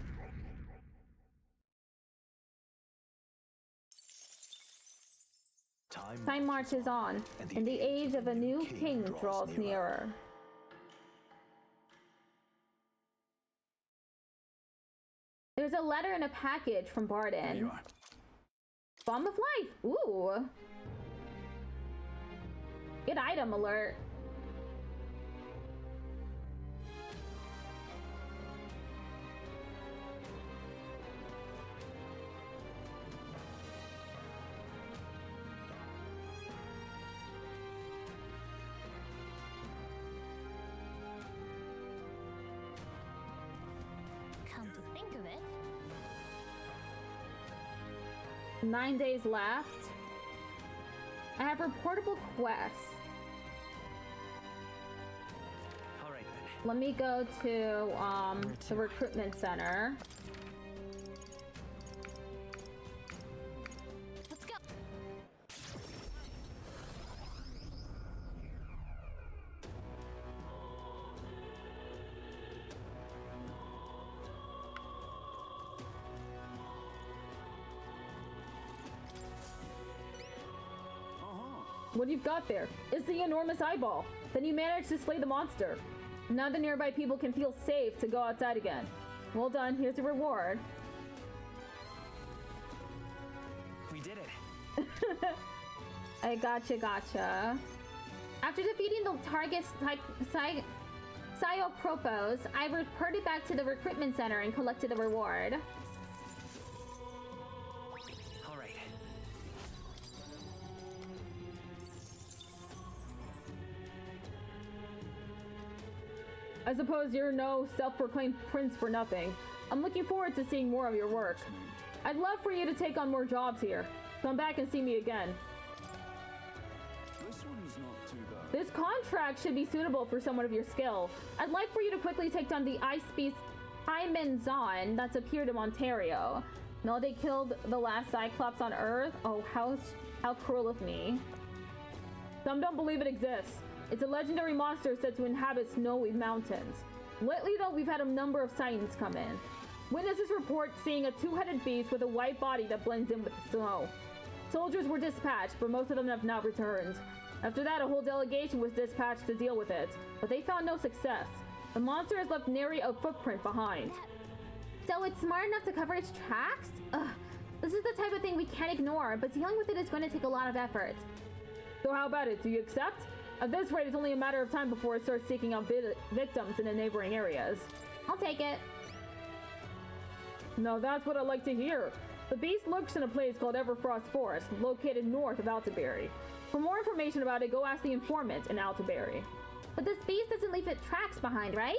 Time marches on, and the age of a new king draws nearer. There's a letter in a package from Barden. There you are. Bomb of life! Ooh! Good item alert. Come to think of it, 9 days left. I have reportable quests. Alright then. Let me go to the recruitment center. let's go. What you've got there is the enormous eyeball. Then you managed to slay the monster. Now the nearby people can feel safe to go outside again. Well done, here's your reward. We did it. I gotcha. After defeating the target Psyopropos, I reported back to the recruitment center and collected the reward. Alright. I suppose you're no self-proclaimed prince for nothing. I'm looking forward to seeing more of your work. I'd love for you to take on more jobs here. Come back and see me again. This one's not too bad. This contract should be suitable for someone of your skill. I'd like for you to quickly take down the ice beast Hymen that's appeared in Ontario. No, they killed the last Cyclops on Earth? Oh, how cruel of me. Some don't believe it exists. It's a legendary monster said to inhabit snowy mountains. Lately, though, we've had a number of sightings come in. Witnesses report seeing a two-headed beast with a white body that blends in with the snow. Soldiers were dispatched, but most of them have not returned. After that, a whole delegation was dispatched to deal with it, but they found no success. The monster has left nary a footprint behind. So it's smart enough to cover its tracks? Ugh, this is the type of thing we can't ignore, but dealing with it is going to take a lot of effort. So how about it? Do you accept? At this rate, it's only a matter of time before it starts seeking out victims in the neighboring areas. I'll take it. No, that's what I like to hear. The beast lurks in a place called Everfrost Forest, located north of Altaberry. For more information about it, go ask the informant in Altaberry. But this beast doesn't leave its tracks behind, right?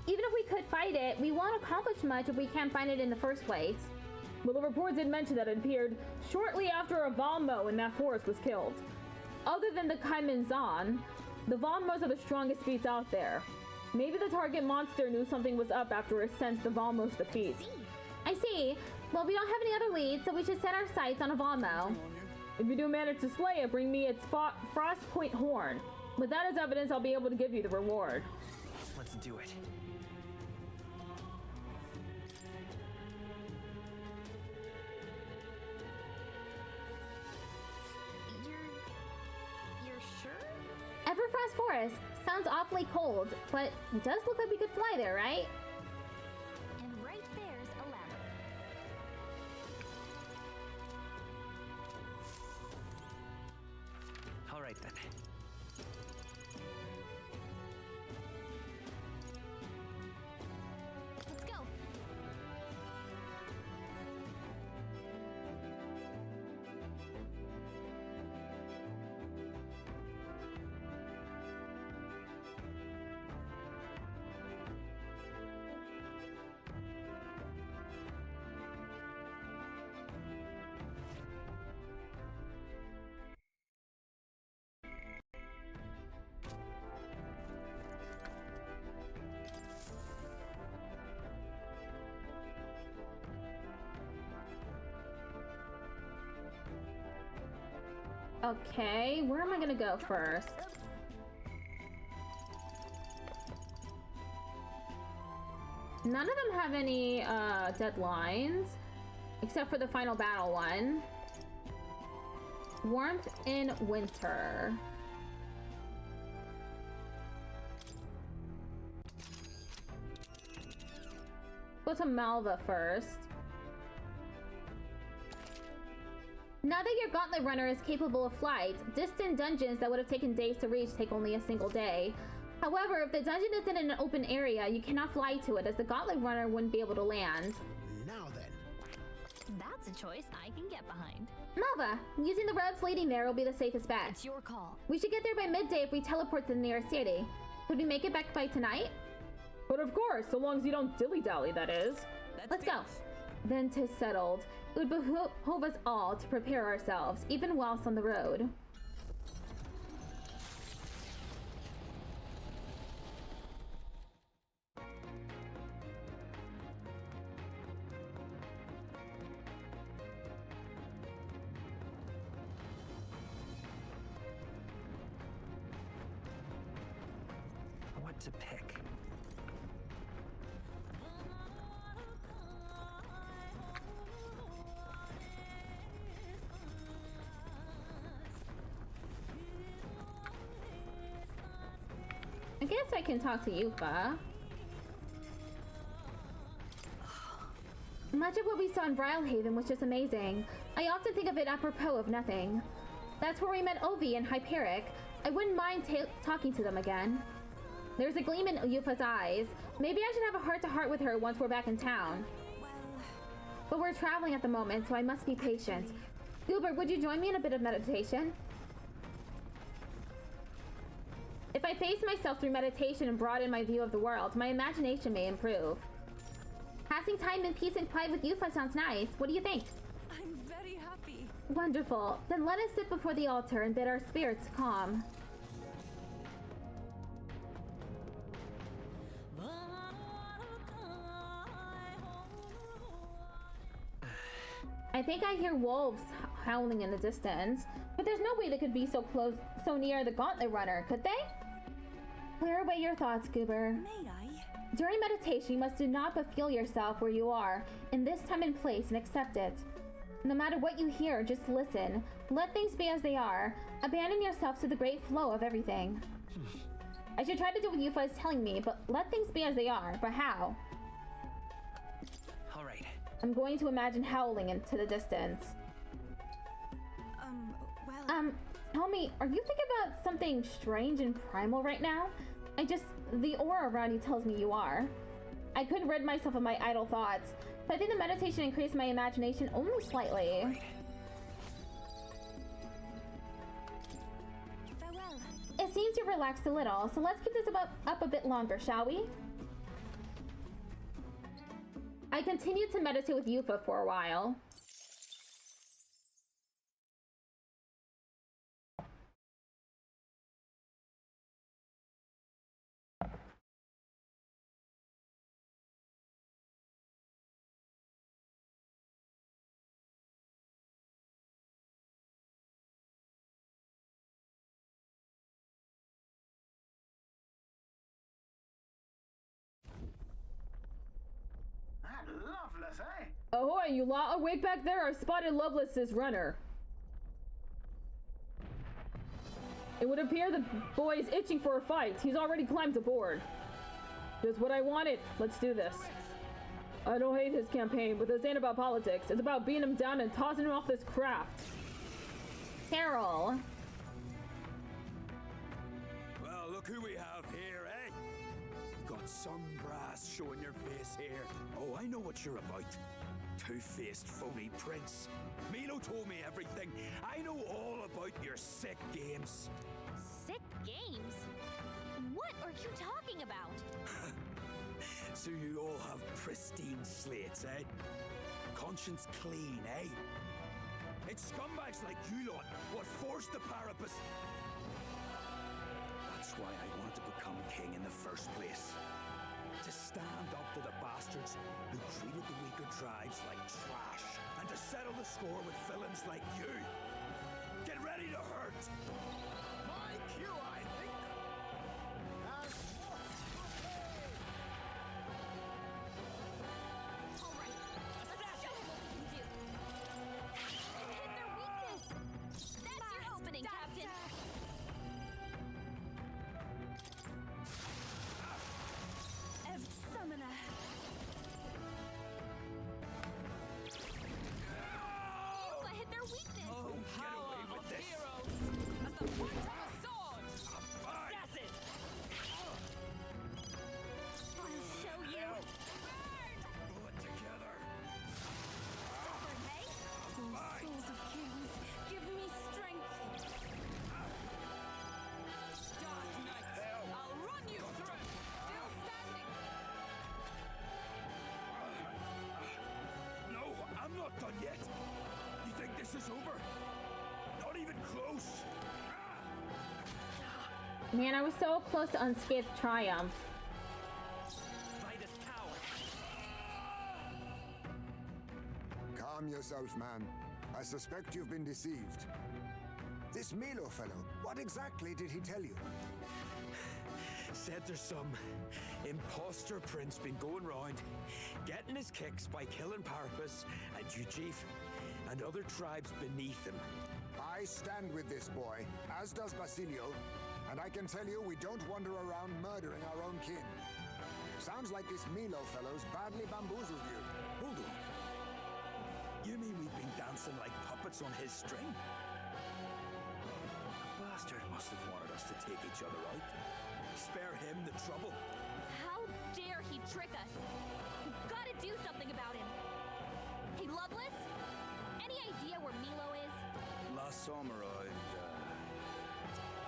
Even if we could fight it, we won't accomplish much if we can't find it in the first place. Well, the report did mention that it appeared shortly after a Valmo in that forest was killed. Other than the Kaiman Zan, the Valmos are the strongest beasts out there. Maybe the target monster knew something was up after it sensed the Valmos defeat. I see. Well, we don't have any other leads, so we should set our sights on a Valmo. If you do manage to slay it, bring me its frost point horn. With that as evidence, I'll be able to give you the reward. Let's do it. You're sure? Everfrost Forest sounds awfully cold, but it does look like we could fly there, right? And right there's a ladder. All right then. Let's go. Okay, where am I gonna go first? None of them have any deadlines, except for the final battle one. Warmth in winter. Go to Malva first. Now that your Gauntlet Runner is capable of flight, distant dungeons that would have taken days to reach take only a single day. However, if the dungeon isn't in an open area, you cannot fly to it, as the Gauntlet Runner wouldn't be able to land. Now then. That's a choice I can get behind. Malva, using the roads leading there will be the safest bet. It's your call. We should get there by midday if we teleport to the nearest city. Could we make it back by tonight? But of course, so long as you don't dilly-dally, that is. Let's go. Then 'tis settled. It would behoove us all to prepare ourselves, even whilst on the road. What to pick? I guess I can talk to Yufa. Much of what we saw in Brilhaven was just amazing. I often think of it apropos of nothing. That's where we met Ovi and Hyperic. I wouldn't mind talking to them again. There's a gleam in Yufa's eyes. Maybe I should have a heart-to-heart with her once we're back in town. But we're traveling at the moment, so I must be patient. Goober, would you join me in a bit of meditation? If I face myself through meditation and broaden my view of the world, my imagination may improve. Passing time in peace and quiet with Yufa sounds nice. What do you think? I'm very happy. Wonderful. Then let us sit before the altar and bid our spirits calm. I think I hear wolves howling in the distance, but there's no way they could be so close, so near the Gauntlet Runner, could they? Clear away your thoughts, Goober. May I? During meditation, you must do not but feel yourself where you are, in this time and place, and accept it. No matter what you hear, just listen. Let things be as they are. Abandon yourself to the great flow of everything. I should try to do what Yufa is telling me, but let things be as they are. But how? All right. I'm going to imagine howling into the distance. Tell me, are you thinking about something strange and primal right now? The aura around you tells me you are. I couldn't rid myself of my idle thoughts, but I think the meditation increased my imagination only slightly. Right. Farewell. It seems you've relaxed a little, so let's keep this up a bit longer, shall we? I continued to meditate with Yufa for a while. Loveless, eh? Ahoy, you lot awake back there? I spotted Lovelace's runner. It would appear the boy is itching for a fight. He's already climbed aboard. Just what I wanted. Let's do this. I don't hate his campaign, but this ain't about politics. It's about beating him down and tossing him off this craft. Carol. Well, look who we have here, eh? Got some brass showing your face here. Oh, I know what you're about. Two-faced phony prince. Milo told me everything. I know all about your sick games. Sick games? What are you talking about? So you all have pristine slates, eh? Conscience clean, eh? It's scumbags like you lot what forced the Parapus. That's why I wanted to become king in the first place. To stand up to the bastards who treated the weaker tribes like trash, and to settle the score with villains like you. Get ready to hurt! My cue, I think. Has All right, let's show them what we can do. Hit their weakness. That's your opening, Captain. Summoner. Yufa hit their weakness. Oh, get away with this! As the point of a sword! Assassin! I'll show you. Pull it together! Stubborn, hey? Oh, souls of kings, give me strength. Dark Knight! I'll run you through! Still standing! No, I'm not done yet. You think this is over? Not even close. Man, I was so close to unscathed triumph. Vitus coward. Calm yourself, man. I suspect you've been deceived. This Milo fellow, what exactly did he tell you? Said there's some imposter prince been going round, getting his kicks by killing Parapus and Ujif and other tribes beneath him. I stand with this boy, as does Basilio, and I can tell you we don't wander around murdering our own kin. Sounds like this Milo fellow's badly bamboozled you. Hold on. You mean we've been dancing like puppets on his string? The bastard must have wanted us to take each other out. Spare him the trouble. How dare he trick us? We've got to do something about him. Hey, Loveless? Any idea where Milo is? Last summer,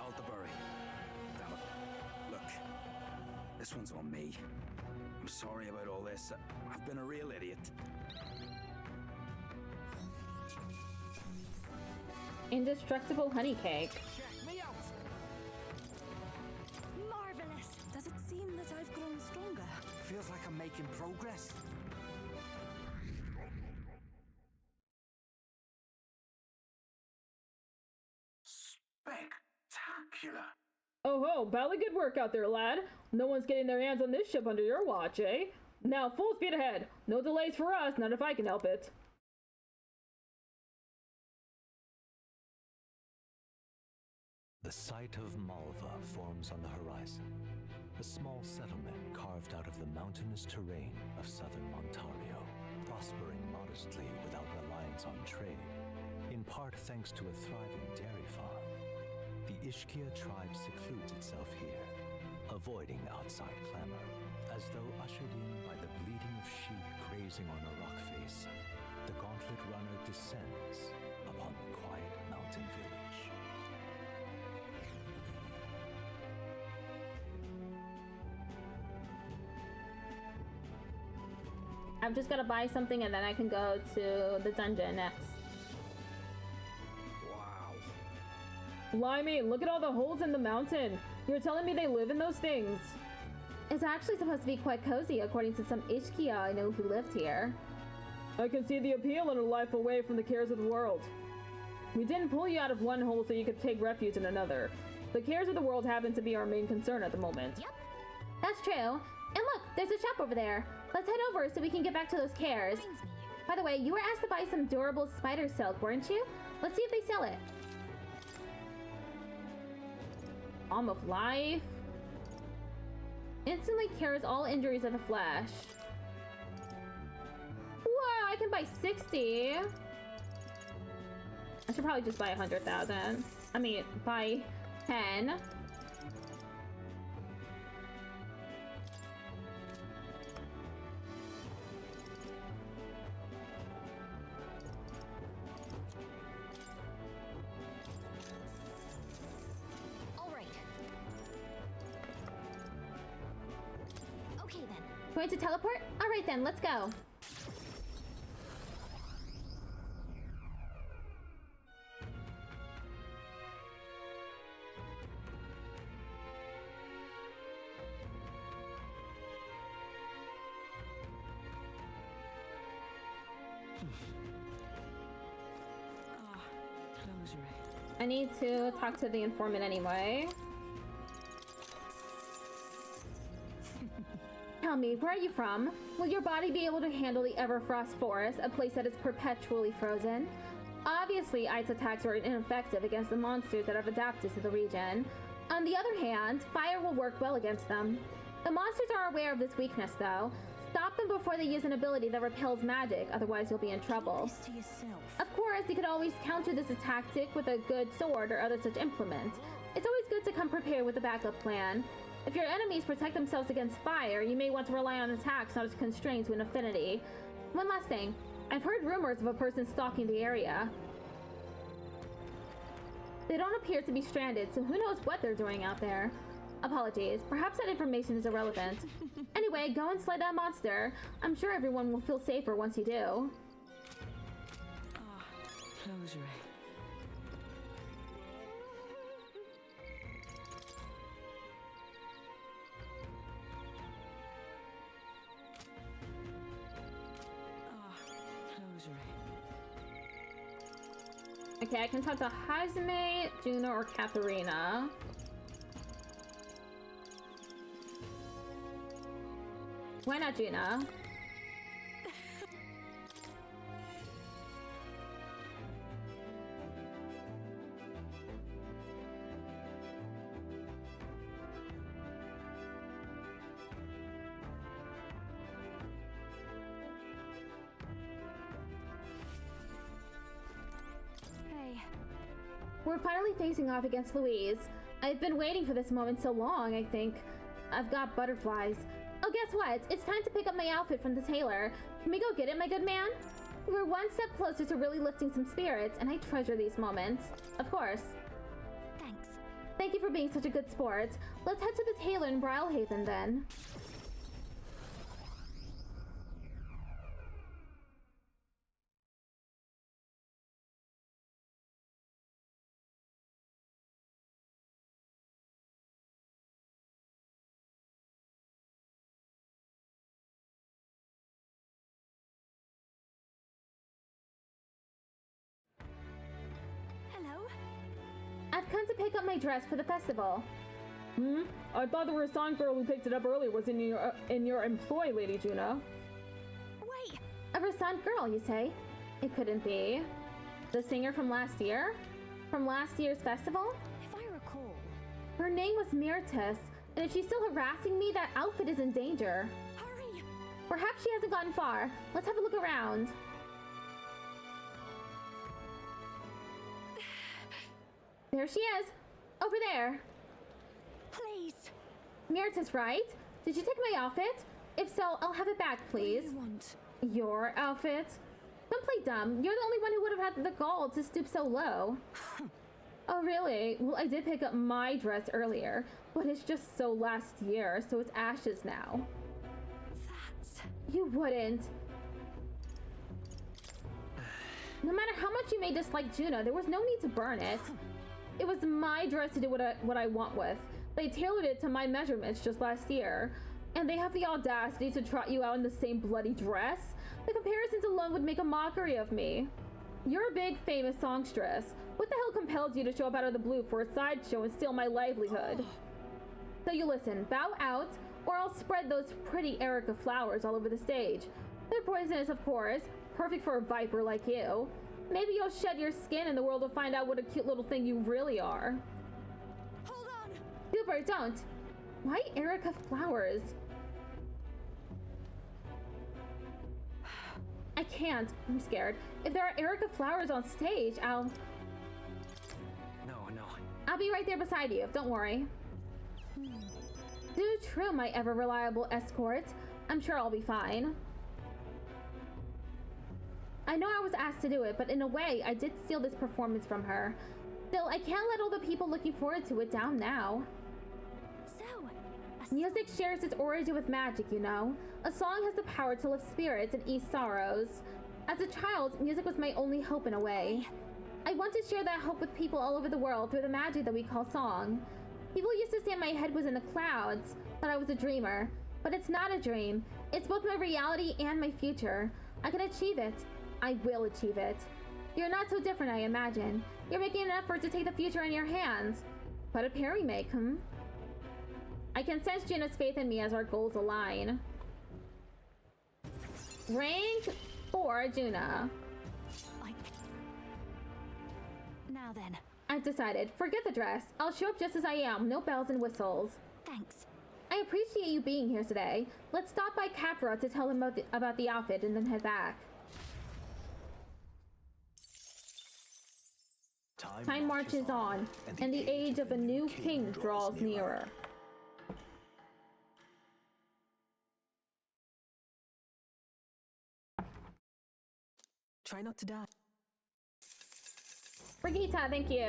Altabury. Damn it. Look, this one's on me. I'm sorry about all this. I've been a real idiot. Indestructible honey cake. Check me out! Marvelous. Does it seem that I've grown stronger? Feels like I'm making progress. spectacular. Oh ho, badly good work out there, lad. No one's getting their hands on this ship under your watch, eh? Now full speed ahead. No delays for us, not if I can help it. The site of Malva forms on the horizon, a small settlement carved out of the mountainous terrain of southern Ontario, prospering modestly without reliance on trade, in part thanks to a thriving dairy farm. The Ishkia tribe secludes itself here, avoiding outside clamor, as though ushered in by the bleating of sheep grazing on a rock face. The gauntlet runner descends upon the quiet mountain village. I've just got to buy something and then I can go to the dungeon next. Blimey, look at all the holes in the mountain. You're telling me they live in those things? It's actually supposed to be quite cozy, according to some Ishkia I know who lived here. I can see the appeal in a life away from the cares of the world. We didn't pull you out of one hole so you could take refuge in another. The cares of the world happen to be our main concern at the moment. Yep, that's true. And look, there's a shop over there. Let's head over so we can get back to those cares. By the way, you were asked to buy some durable spider silk, weren't you? Let's see if they sell it. Balm of Life. Instantly cures all injuries of the flesh. Wow, I can buy 60. I should probably just buy 100,000. I mean, buy 10. Going to teleport? Alright then, let's go. I need to talk to the informant anyway. Tell me, where are you from? Will your body be able to handle the Everfrost Forest, a place that is perpetually frozen? Obviously, ice attacks are ineffective against the monsters that have adapted to the region. On the other hand, fire will work well against them. The monsters are aware of this weakness, though. Stop them before they use an ability that repels magic, otherwise you'll be in trouble. Of course, you could always counter this tactic with a good sword or other such implement. It's always good to come prepared with a backup plan. If your enemies protect themselves against fire, you may want to rely on attacks not as constrained to an affinity. One last thing. I've heard rumors of a person stalking the area. They don't appear to be stranded, so who knows what they're doing out there. Apologies. Perhaps that information is irrelevant. Anyway, go and slay that monster. I'm sure everyone will feel safer once you do. Close your eyes. Okay, I can talk to Hazme, Juno, or Katharina. Why not Juno? We're finally facing off against Louise. I've been waiting for this moment so long, I think. I've got butterflies. Oh, guess what? It's time to pick up my outfit from the tailor. Can we go get it, my good man? We're one step closer to really lifting some spirits, and I treasure these moments. Of course. Thanks. Thank you for being such a good sport. Let's head to the tailor in Brilhaven, then. I've come to pick up my dress for the festival. I thought the Rasan girl who picked it up earlier was in your employ, Lady Juno. Wait! A Rasan girl, you say? It couldn't be. The singer from last year? From last year's festival? If I recall. Her name was Myrtus, and if she's still harassing me, that outfit is in danger. Hurry! Perhaps she hasn't gotten far. Let's have a look around. There she is! Over there! Please! Myrtus, right? Did you take my outfit? If so, I'll have it back, please. What do you want? Your outfit? Don't play dumb. You're the only one who would have had the gall to stoop so low. Oh, really? Well, I did pick up my dress earlier, but it's just so last year, so it's ashes now. That's... You wouldn't. how much you may dislike Juno, there was no need to burn it. It was my dress to do what I want with. They tailored it to my measurements just last year. And they have the audacity to trot you out in the same bloody dress? The comparisons alone would make a mockery of me. You're a big, famous songstress. What the hell compels you to show up out of the blue for a sideshow and steal my livelihood? So you listen, bow out, or I'll spread those pretty Erica flowers all over the stage. They're poisonous, of course, perfect for a viper like you. Maybe you'll shed your skin and the world will find out what a cute little thing you really are. Hold on! Cooper, don't! Why Erica flowers? I can't. I'm scared. If there are Erica flowers on stage, No. I'll be right there beside you. Don't worry. Do true, my ever-reliable escort. I'm sure I'll be fine. I know I was asked to do it, but in a way, I did steal this performance from her. Still, I can't let all the people looking forward to it down now. Music shares its origin with magic, you know. A song has the power to lift spirits and ease sorrows. As a child, music was my only hope in a way. I want to share that hope with people all over the world through the magic that we call song. People used to say my head was in the clouds, that I was a dreamer. But it's not a dream. It's both my reality and my future. I can achieve it. I will achieve it. You're not so different, I imagine. You're making an effort to take the future in your hands. What a pair we make, I can sense Juno's faith in me as our goals align. Rank 4, Juno. Now then. I've decided. Forget the dress. I'll show up just as I am. No bells and whistles. Thanks. I appreciate you being here today. Let's stop by Capra to tell him about the outfit and then head back. Time marches on, and the age of a new king draws nearer. Try not to die. Brigitte, thank you.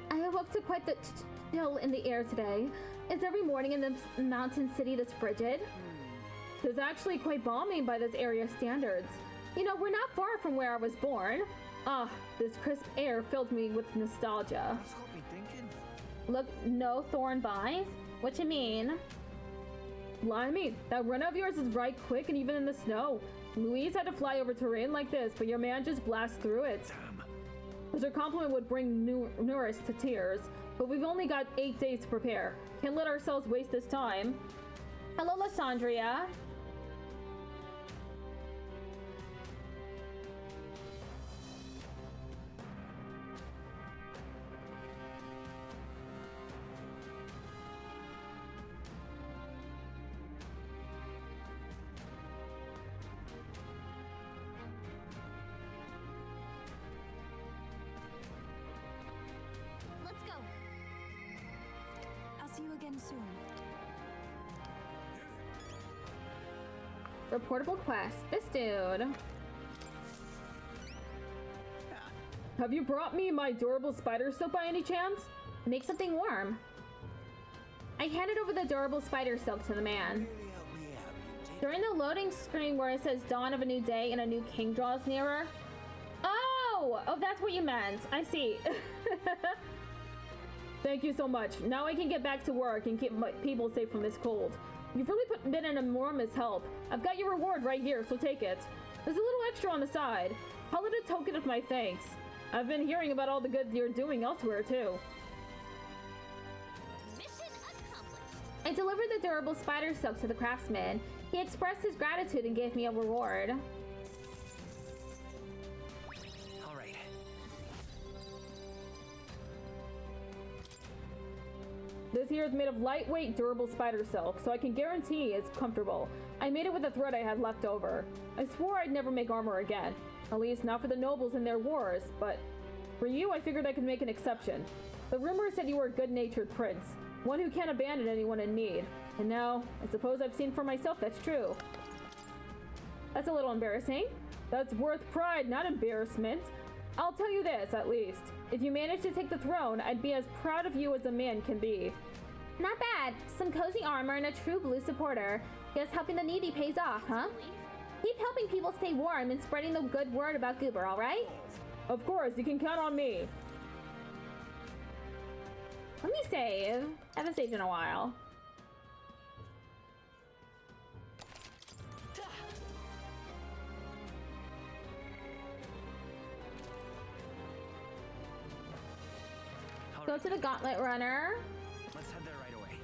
I awoke to quite the chill in the air today. Is every morning in this mountain city this frigid? It's actually quite balmy by this area standards. You know, we're not far from where I was born. Ah, this crisp air filled me with nostalgia. That's got me thinking. Look, no thorn vines? What you mean? Blimey, that run of yours is right quick and even in the snow. Louise had to fly over terrain like this, but your man just blasts through it. Damn. Because your compliment would bring Nuris to tears, but we've only got 8 days to prepare. Can't let ourselves waste this time. Hello, Lysandria. Let's go. I'll see you again soon. Reportable quest. This dude. Have you brought me my durable spider silk by any chance? Make something warm. I handed over the durable spider silk to the man. During the loading screen where it says dawn of a new day and a new king draws nearer. Oh, that's what you meant. I see. Thank you so much. Now I can get back to work and keep my people safe from this cold. You've really been an enormous help. I've got your reward right here, so take it. There's a little extra on the side. Call it a token of my thanks. I've been hearing about all the good you're doing elsewhere, too. Mission accomplished. I delivered the durable spider silk to the craftsman. He expressed his gratitude and gave me a reward. All right. This here is made of lightweight, durable spider silk, so I can guarantee it's comfortable. I made it with a thread I had left over. I swore I'd never make armor again. At least not for the nobles and their wars, but for you, I figured I could make an exception. The rumor said you were a good-natured prince. One who can't abandon anyone in need. And now, I suppose I've seen for myself that's true. That's a little embarrassing. That's worth pride, not embarrassment. I'll tell you this, at least. If you manage to take the throne, I'd be as proud of you as a man can be. Not bad. Some cozy armor and a true blue supporter. Guess helping the needy pays off, huh? Keep helping people stay warm and spreading the good word about Goober, alright? Of course, you can count on me. Let me save. I haven't saved in a while. Go to the Gauntlet Runner. Let's head there right away.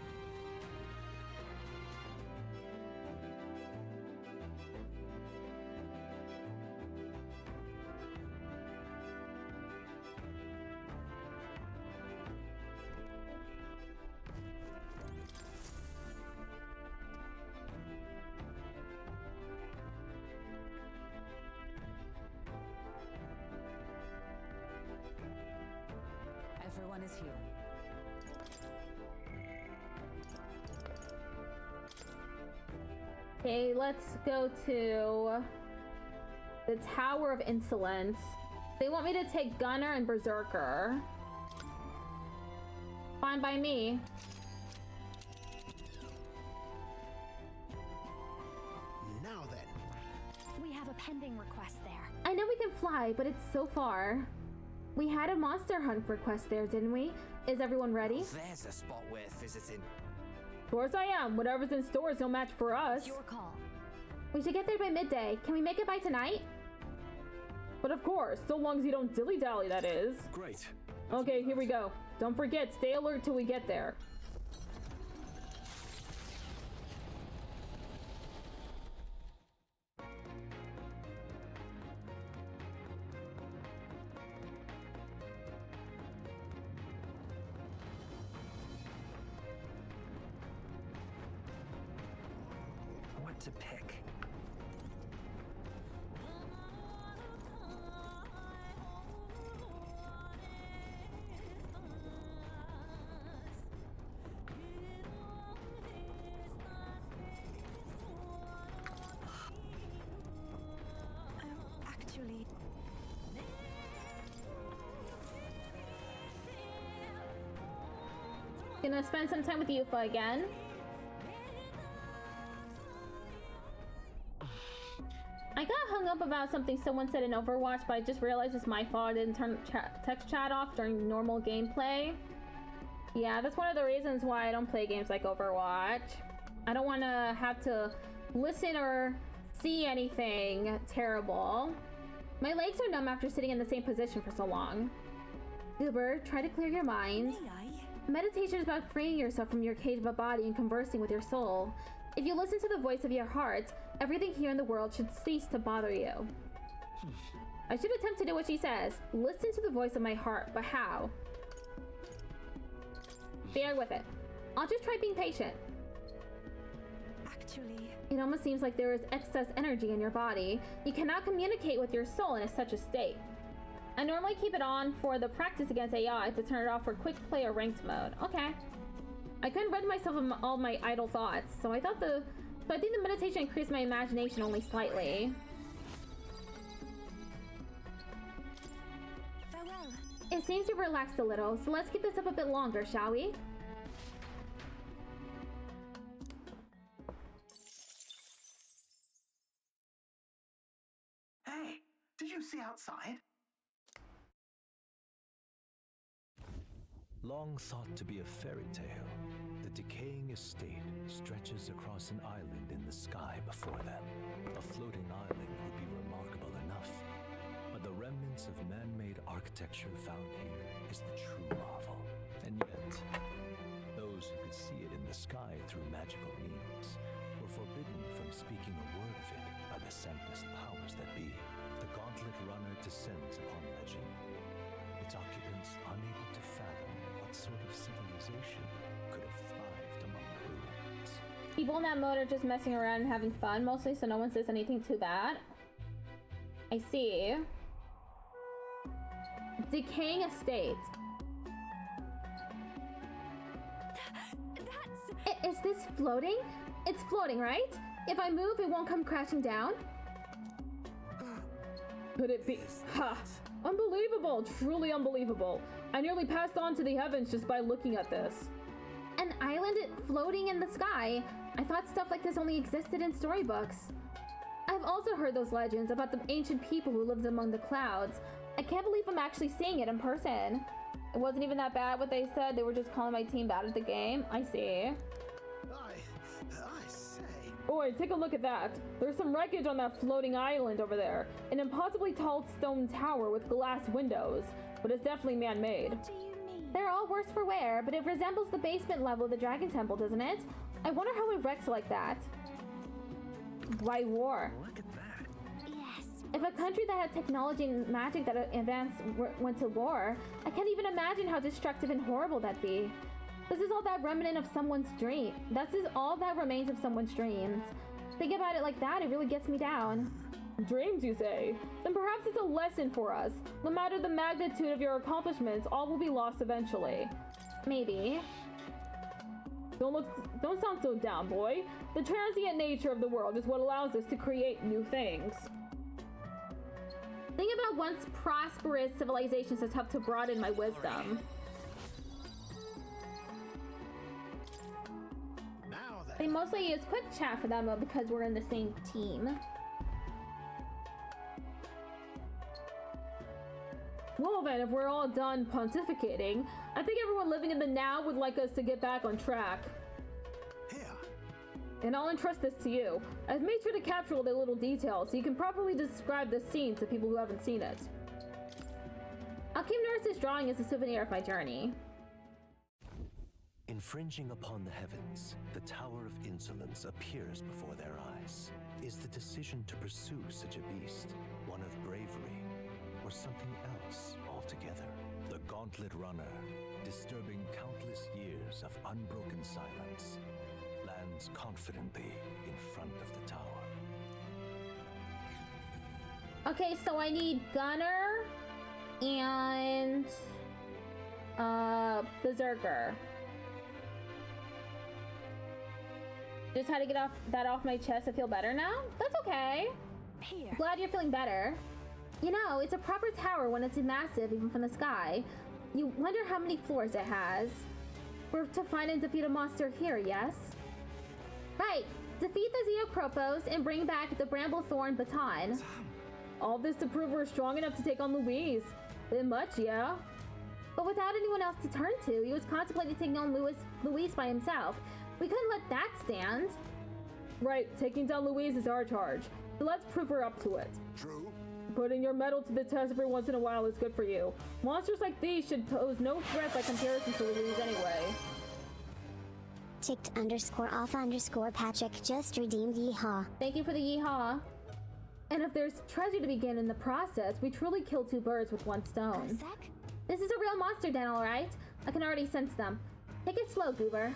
Everyone is here. Okay, let's go to the Tower of Insolence. They want me to take Gunner and Berserker. Fine by me. Now then. We have a pending request there. I know we can fly, but it's so far. We had a monster hunt request there, didn't we? Is everyone ready? There's a spot worth visiting. Of course I am. Whatever's in store is no match for us. It's your call. We should get there by midday. Can we make it by tonight? But of course, so long as you don't dilly-dally, that is. Great. Okay, here we go. Don't forget, stay alert till we get there. What to pick? Actually, Gonna spend some time with Yufa again. I got hung up about something someone said in Overwatch, but I just realized it's my fault. I didn't turn text chat off during normal gameplay. Yeah, that's one of the reasons why I don't play games like Overwatch. I don't want to have to listen or see anything terrible. My legs are numb after sitting in the same position for so long. Goober, try to clear your mind. Meditation is about freeing yourself from your cage of a body and conversing with your soul. If you listen to the voice of your heart, everything here in the world should cease to bother you. I should attempt to do what she says. Listen to the voice of my heart, but how? Bear with it. I'll just try being patient. Actually, it almost seems like there is excess energy in your body. You cannot communicate with your soul in such a state. I normally keep it on for the practice against AI, but turn it off for quick play or ranked mode. Okay. I couldn't rid myself of all my idle thoughts, so I think the meditation increased my imagination only slightly. farewell. It seems you've relaxed a little, so let's keep this up a bit longer, shall we? Hey, did you see outside? Long thought to be a fairy tale, the decaying estate stretches across an island in the sky before them. A floating island would be remarkable enough, but the remnants of man-made architecture found here is the true marvel. And yet, those who could see it in the sky through magical means were forbidden from speaking a word of it by the sanctest powers that be. The Gauntlet Runner descends upon legend, its occupants unable to fathom what sort of civilization could have thrived among the ruins. People in that mode are just messing around and having fun mostly, so no one says anything too bad. I see. Decaying estate. this floating? It's floating, right? If I move, it won't come crashing down? Could it be? Ha! Unbelievable! Truly unbelievable. I nearly passed on to the heavens just by looking at this. An island floating in the sky? I thought stuff like this only existed in storybooks. I've also heard those legends about the ancient people who lived among the clouds. I can't believe I'm actually seeing it in person. It wasn't even that bad what they said. They were just calling my team bad at the game. I see. I say. Oi, take a look at that. There's some wreckage on that floating island over there. An impossibly tall stone tower with glass windows. But it's definitely man-made. What do you mean? They're all worse for wear, but it resembles the basement level of the Dragon Temple, doesn't it? I wonder how it wrecks like that. Why war? Look at that. Yes. If a country that had technology and magic that advanced went to war, I can't even imagine how destructive and horrible that'd be. This is all that remnant of someone's dream. This is all that remains of someone's dreams. Think about it like that, it really gets me down. Dreams, you say? Then perhaps it's a lesson for us. No matter the magnitude of your accomplishments, all will be lost eventually. Maybe. Don't sound so down, boy. The transient nature of the world is what allows us to create new things. Think about once prosperous civilizations has helped to broaden my wisdom. Now then. They mostly use quick chat for that mode because we're in the same team. Well then, if we're all done pontificating, I think everyone living in the now would like us to get back on track. Here. And I'll entrust this to you. I've made sure to capture all the little details so you can properly describe the scene to people who haven't seen it. I'll keep Nurse's drawing as a souvenir of my journey. Infringing upon the heavens, the Tower of Insolence appears before their eyes. Is the decision to pursue such a beast one of bravery, or something else altogether? The Gauntlet Runner, disturbing countless years of unbroken silence, lands confidently in front of the tower. Okay, so I need Gunner and Berserker. Just had to get that off my chest. I feel better now. That's okay. Here. Glad you're feeling better. You know, it's a proper tower when it's massive, even from the sky. You wonder how many floors it has. We're to find and defeat a monster here, yes? Right. Defeat the Zeocropos and bring back the Bramblethorn baton. All this to prove we're strong enough to take on Louise. Bit much, yeah? But without anyone else to turn to, he was contemplating taking on Louise by himself. We couldn't let that stand. Right, taking down Louise is our charge. So let's prove her up to it. True. Putting your mettle to the test every once in a while is good for you. Monsters like these should pose no threat by comparison to Louise anyway. Ticked_off_Patrick just redeemed yeehaw. Thank you for the yeehaw. And if there's treasure to be gained in the process, we truly kill two birds with one stone. This is a real monster den, alright? I can already sense them. Take it slow, Goober.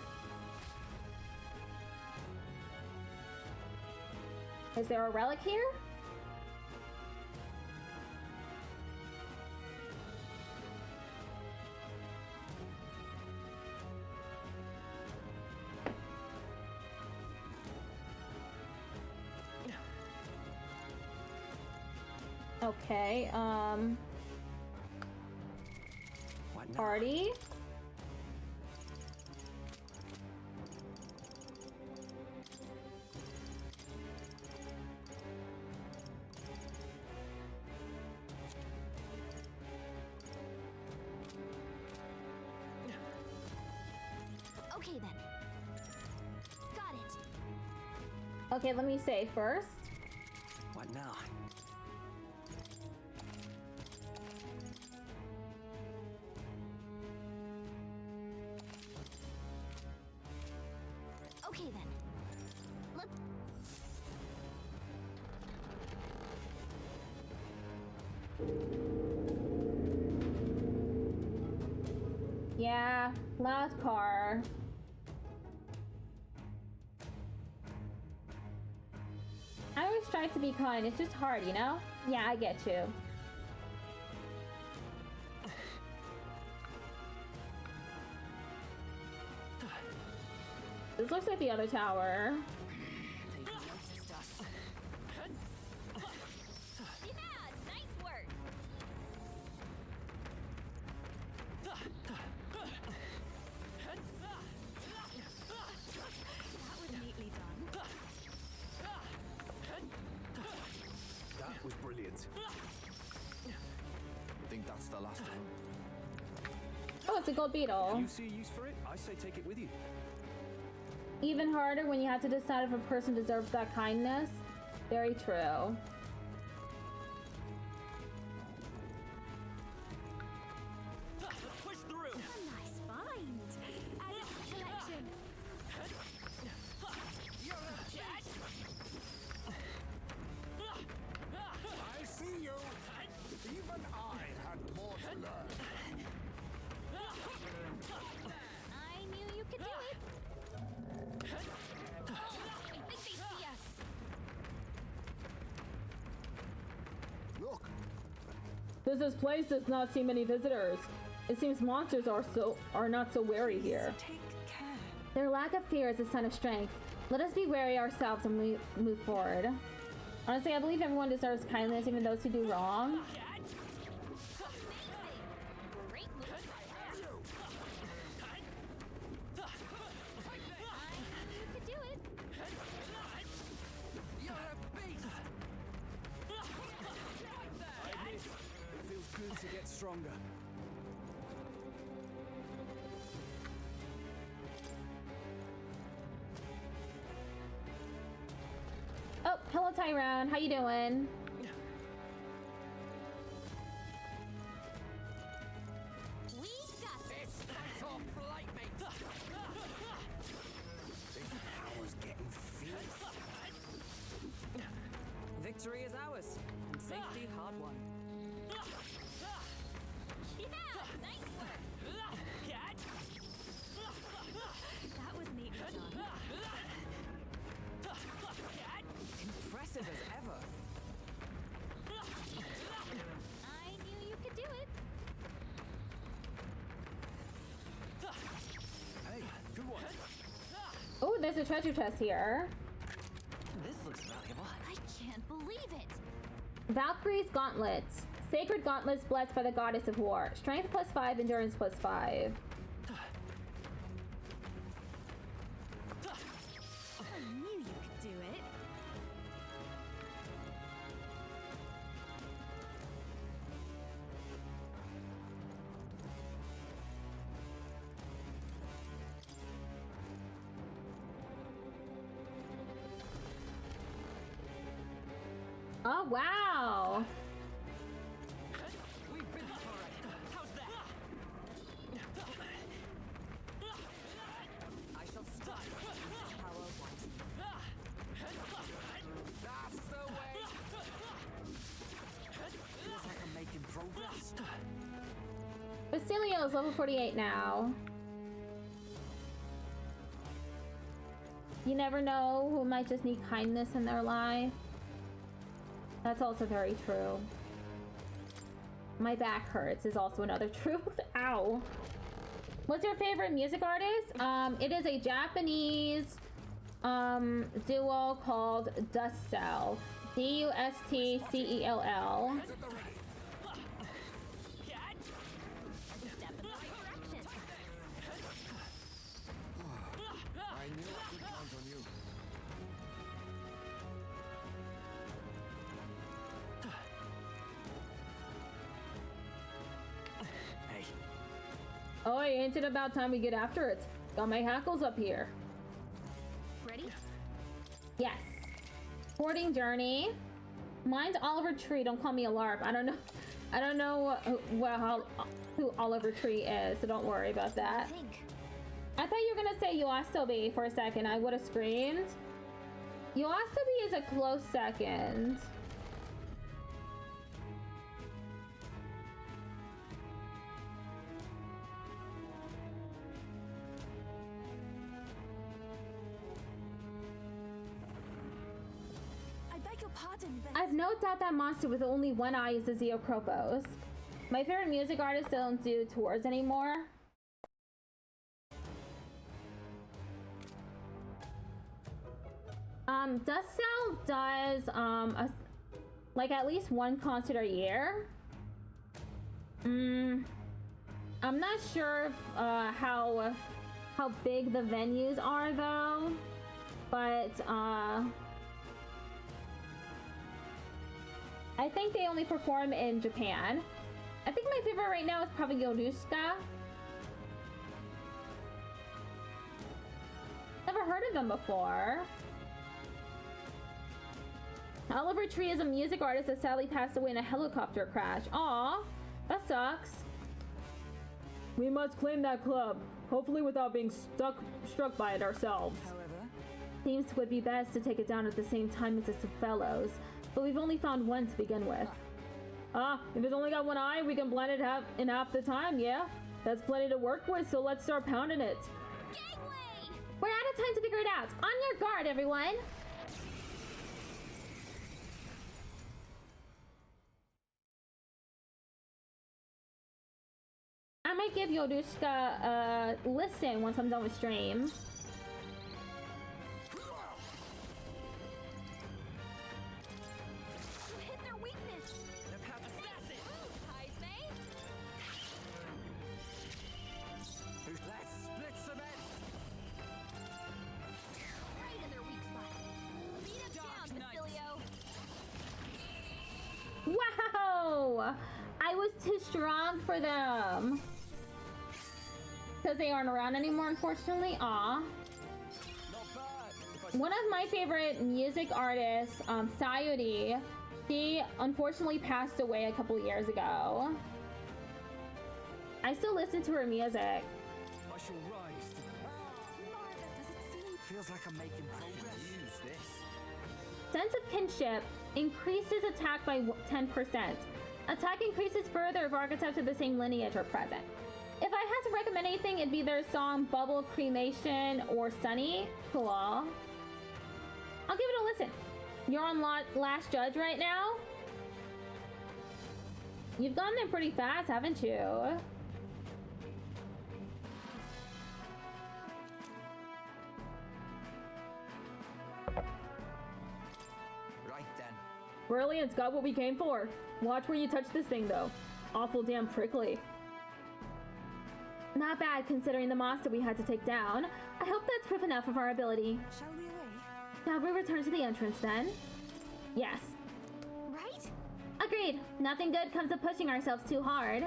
Is there a relic here? Okay, party. Okay then. Got it. Okay, let me save first. What now? Okay then. Let's... Yeah, loud car. I always strive to be kind. It's just hard, you know? Yeah, I get you. This looks like the other tower. Nice work. That was neatly done. That was brilliant. I think that's the last of them. Oh, it's a gold beetle. If you see a use for it, I say take it with you. Even harder when you have to decide if a person deserves that kindness. Very true. Push through. A nice find. Add it to the collection. I see you. Even I had more to learn. I knew you could do it. I think they see us. Look, This place does not see many visitors. It seems monsters are not so wary here. Take care. Their lack of fear is a sign of strength. Let us be wary ourselves and we move forward. Honestly, I believe everyone deserves kindness, even those who do wrong. Great move. You could do it. You're a beast! It feels good to get stronger. Oh, hello Tyrone. How you doing? We got this. That's our flight, mate! Power's getting fierce. Victory is ours, and safety hard won. Yeah, nice work. That was neatly done. Impressive as ever. I knew you could do it. Hey, good one. Oh, there's a treasure chest here. This looks valuable. I can't believe it. Valkyrie's gauntlets. Sacred gauntlets blessed by the goddess of war. Strength +5, endurance +5. I knew you could do it. Oh, wow. We've been for it. How's that? I shall strike with power once. That's the way! Feels like I'm making progress. Basilio is level 48 now. You never know who might just need kindness in their life. That's also very true. My back hurts is also another truth. Ow. What's your favorite music artist? It is a Japanese duo called Dust Cell. Dustcell. Step in the right direction. I knew I could count on you. Hey, Oh, ain't it about time we get after it? Got my hackles up here. Ready? Yes. Hoarding journey. Mine's Oliver Tree. Don't call me a LARP. I don't know. I don't know who Oliver Tree is, so don't worry about that. Think. I thought you were gonna say Yoasobi for a second. I would have screamed. Yoasobi is a close second. I beg your pardon, but I've no doubt that monster with only one eye is the Zeokropos. My favorite music artists don't do tours anymore. Dust Cell does like at least one concert a year. I'm not sure how big the venues are though, but I think they only perform in Japan. I think my favorite right now is probably Yorusuka. Never heard of them before. Oliver Tree is a music artist that sadly passed away in a helicopter crash. Aw, that sucks. We must claim that club, hopefully without being struck by it ourselves. However, Seems it would be best to take it down at the same time as its fellows, but we've only found one to begin with. If it's only got one eye, we can blind it in half the time, yeah? That's plenty to work with, so let's start pounding it. Gangway! We're out of time to figure it out. On your guard, everyone! I might give Yorusuka a listen once I'm done with stream. You hit their weakness! Assassin! Heisme? Let's split cement! Right in their weak spot. Beat us down, Basilio! Wow! I was too strong for them. Because they aren't around anymore, unfortunately. Aw. One of my favorite music artists, Sayuri, she unfortunately passed away a couple years ago. I still listen to her music. I shall rise. Feels like I'm making progress. Use this. Sense of kinship increases attack by 10%. Attack increases further if archetypes of the same lineage are present. If I had to recommend anything, it'd be their song Bubble, Cremation, or Sunny. Cool. I'll give it a listen. You're on Last Judge right now? You've gone there pretty fast, haven't you? Right then. Brilliant's got what we came for. Watch where you touch this thing, though. Awful damn prickly. Not bad, considering the monster we had to take down. I hope that's proof enough of our ability. Shall we away? Shall we return to the entrance, then? Yes. Right? Agreed. Nothing good comes of pushing ourselves too hard.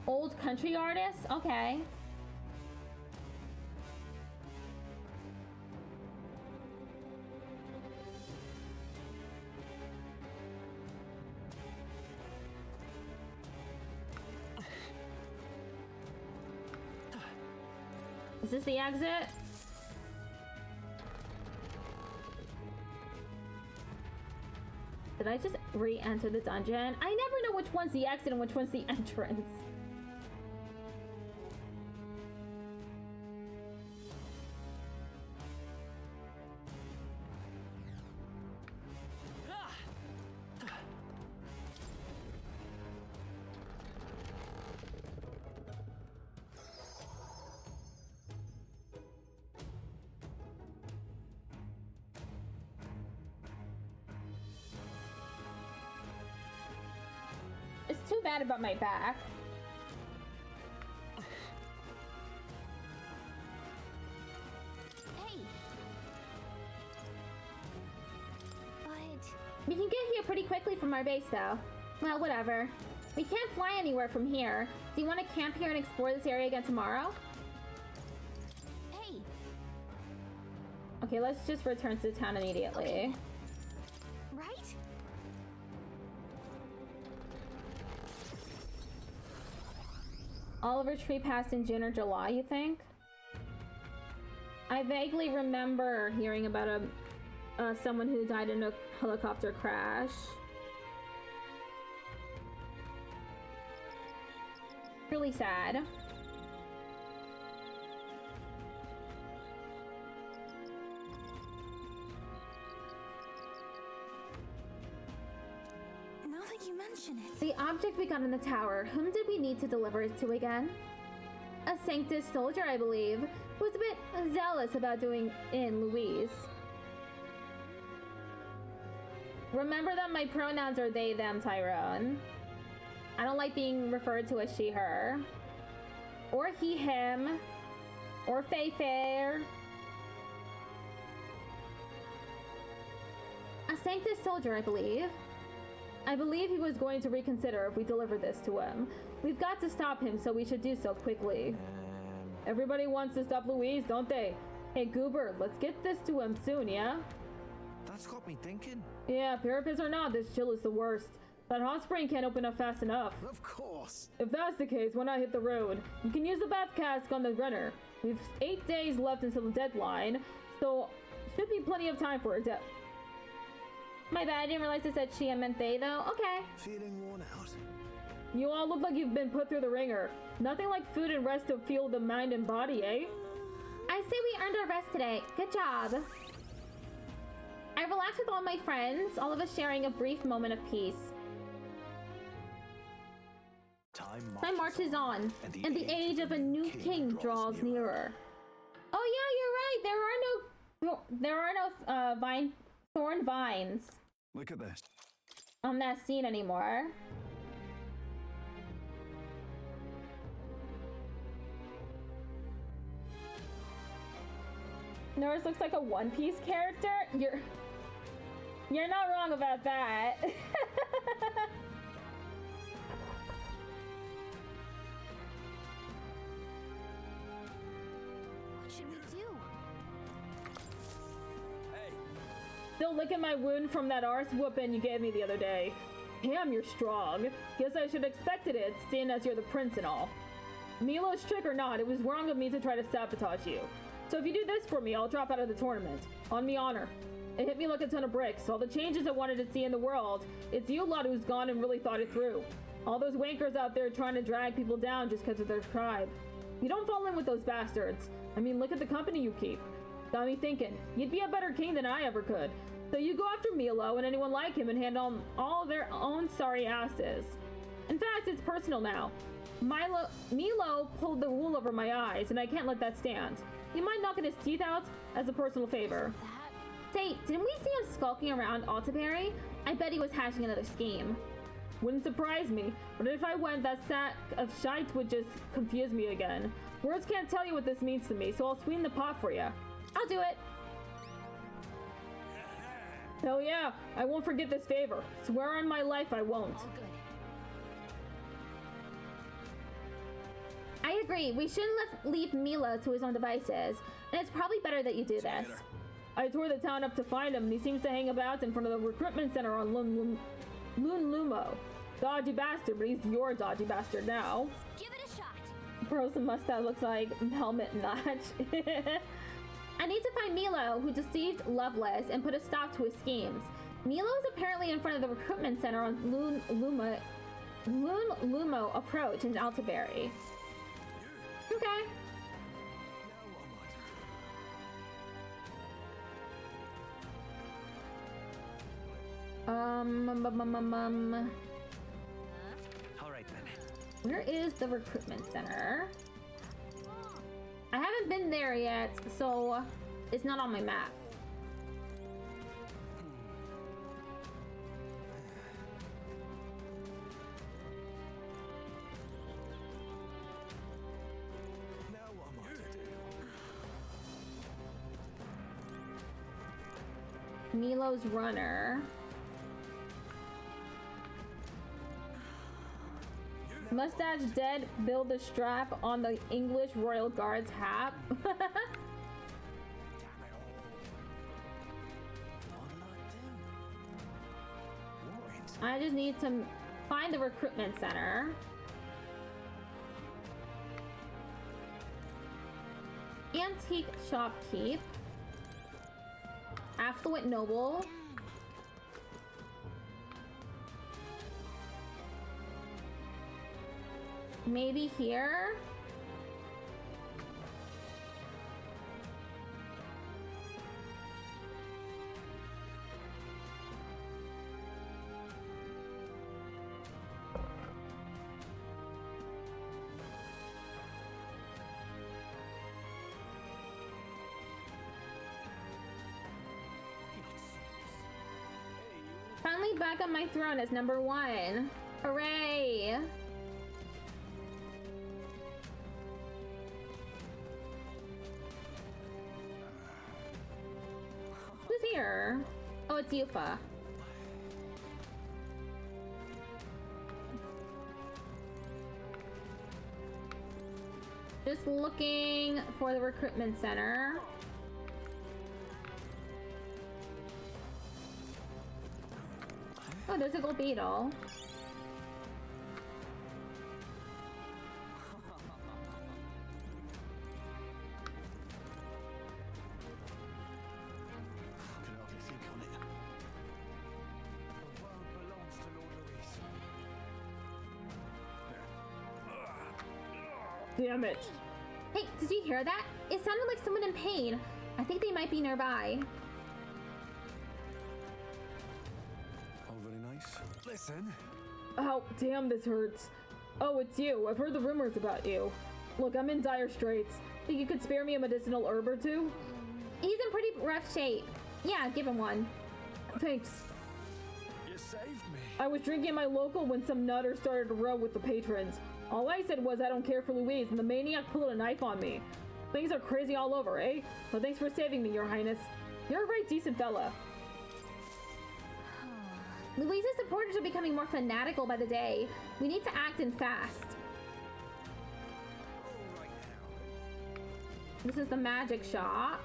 Old country artists? Okay. Is this the exit? Did I just re-enter the dungeon? I never know which one's the exit and which one's the entrance. It's too bad about my back. Hey! But... We can get here pretty quickly from our base, though. Well, whatever. We can't fly anywhere from here. Do you want to camp here and explore this area again tomorrow? Hey! Okay, let's just return to the town immediately. Okay. Right? Oliver Tree passed in June or July, you think? I vaguely remember hearing about someone who died in a helicopter crash. Really sad. Now that you mention it. The object we got in the tower, whom did we need to deliver it to again? A Sanctus soldier, I believe. was a bit zealous about doing in Louise. Remember that my pronouns are they, them, Tyrone. I don't like being referred to as she, her. Or he, him. Or fey, fair. A Sanctus soldier, I believe. I believe he was going to reconsider if we deliver this to him. We've got to stop him, so we should do so quickly. Everybody wants to stop Louise, don't they? Hey, Goober, let's get this to him soon, yeah? That's got me thinking. Yeah, parapets or not, this chill is the worst. That hot spring can't open up fast enough. Of course. If that's the case, when I hit the road, you can use the bath cask on the runner. We've 8 days left until the deadline, so should be plenty of time for a death. My bad, I didn't realize it said she, I meant they, though. Okay. Feeling worn out. You all look like you've been put through the ringer. Nothing like food and rest to fuel the mind and body, eh? I say we earned our rest today. Good job. I relaxed with all my friends, all of us sharing a brief moment of peace. Time marches on, and the age of a new king draws nearer. Oh yeah, you're right. There are no thorn vines. Look at this. On that scene anymore. Norris looks like a One Piece character. You're not wrong about that. What should we do? Hey. Still licking my wound from that arse whooping you gave me the other day. Damn, you're strong. Guess I should have expected it, seeing as you're the prince and all. Milo's trick or not, it was wrong of me to try to sabotage you. So if you do this for me, I'll drop out of the tournament. On me honor. It hit me like a ton of bricks. All the changes I wanted to see in the world, it's you lot who's gone and really thought it through. All those wankers out there trying to drag people down just because of their tribe. You don't fall in with those bastards. I mean, look at the company you keep. Got me thinking, you'd be a better king than I ever could. So you go after Milo and anyone like him and hand on all their own sorry asses. In fact, it's personal now. Milo pulled the wool over my eyes, and I can't let that stand. You mind knocking his teeth out as a personal favor. Say, didn't we see him skulking around Altaberry? I bet he was hatching another scheme. Wouldn't surprise me, but if I went, that sack of shite would just confuse me again. Words can't tell you what this means to me, so I'll sweeten the pot for you. I'll do it. Hell yeah, I won't forget this favor. Swear on my life I won't. I agree. We shouldn't leave Milo to his own devices, and it's probably better that you do this. I tore the town up to find him, and he seems to hang about in front of the recruitment center on Loon Lumo. Dodgy bastard, but he's your dodgy bastard now. Give it a shot. Bro's mustache looks like helmet notch. I need to find Milo, who deceived Loveless and put a stop to his schemes. Milo is apparently in front of the recruitment center on Loon Lumo approach in Altaberry. Okay. All right then. Where is the recruitment center? I haven't been there yet, so it's not on my map. Milo's runner. Mustache dead, build the strap on the English Royal Guard's hat. I just need to find the recruitment center. Antique shopkeep. Affluent noble. Maybe here? finally back on my throne as #1. Hooray! Who's here? Oh, it's Yufa. Just looking for the recruitment center. Oh, there's a gold beetle. Damn it. Hey, did you hear that? It sounded like someone in pain. I think they might be nearby. Oh, very nice. Listen. Oh, damn, this hurts. Oh, it's you. I've heard the rumors about you. Look, I'm in dire straits. Think you could spare me a medicinal herb or two? He's in pretty rough shape. Yeah, give him one. Thanks. You saved me. I was drinking at my local when some nutter started to row with the patrons. All I said was I don't care for Louise, and the maniac pulled a knife on me. Things are crazy all over, eh? Well, thanks for saving me, Your Highness. You're a very decent fella. Louise's supporters are becoming more fanatical by the day. We need to act and fast. This is the magic shop.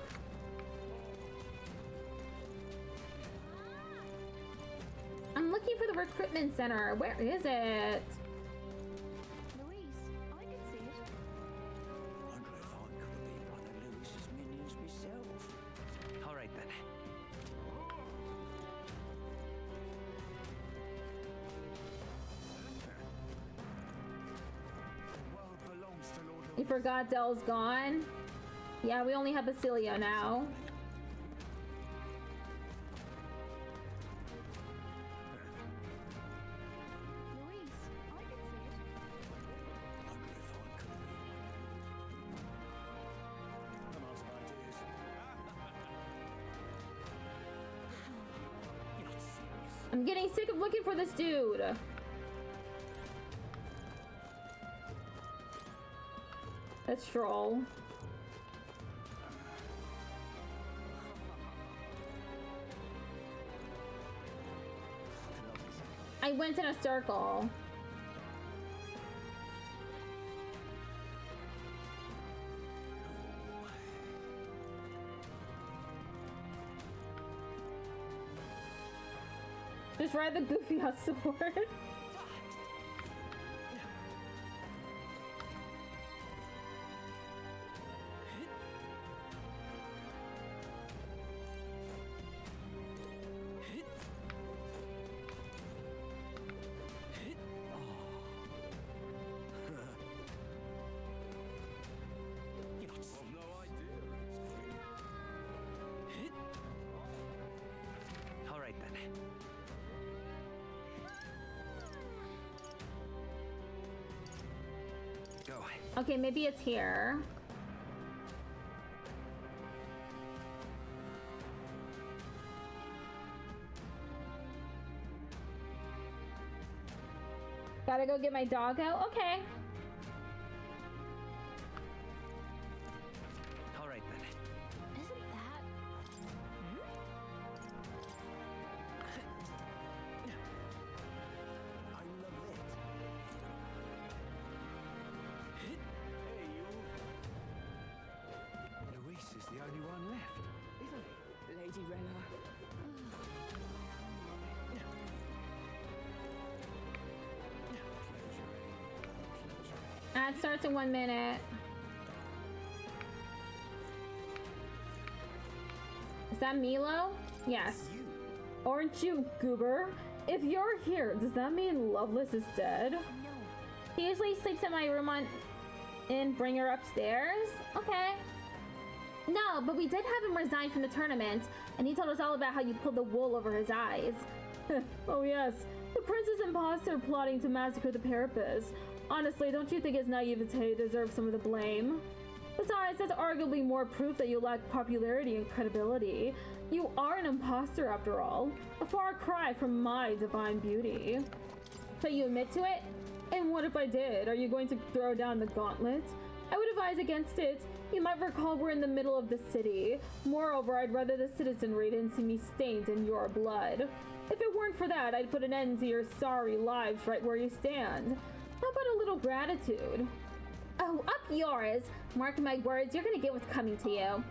I'm looking for the recruitment center. Where is it? You forgot Dell's gone? Yeah, we only have Basilio now. I'm getting sick of looking for this dude. Let's stroll. I went in a circle. Just ride the goofy ass sword. Okay, maybe it's here. Gotta go get my dog out? Okay. All right then. Isn't that... I love it. Hey, you. Luis is the only one left, isn't he? Lady Rella. Ad starts in 1 minute. Is that Milo? Yes. Aren't you, Goober? If you're here, does that mean Loveless is dead? No. He usually sleeps in my room and bring her upstairs? Okay. No, but we did have him resign from the tournament, and he told us all about how you pulled the wool over his eyes. Oh yes, the Princess Imposter plotting to massacre the Parapus. Honestly, don't you think his naivete deserves some of the blame? Besides, that's arguably more proof that you lack popularity and credibility. You are an imposter after all. A far cry from my divine beauty. So you admit to it? And what if I did? Are you going to throw down the gauntlet? I would advise against it. You might recall we're in the middle of the city. Moreover, I'd rather the citizenry didn't see me stained in your blood. If it weren't for that, I'd put an end to your sorry lives right where you stand. How about a little gratitude? Oh, up yours! Mark my words, you're gonna get what's coming to you.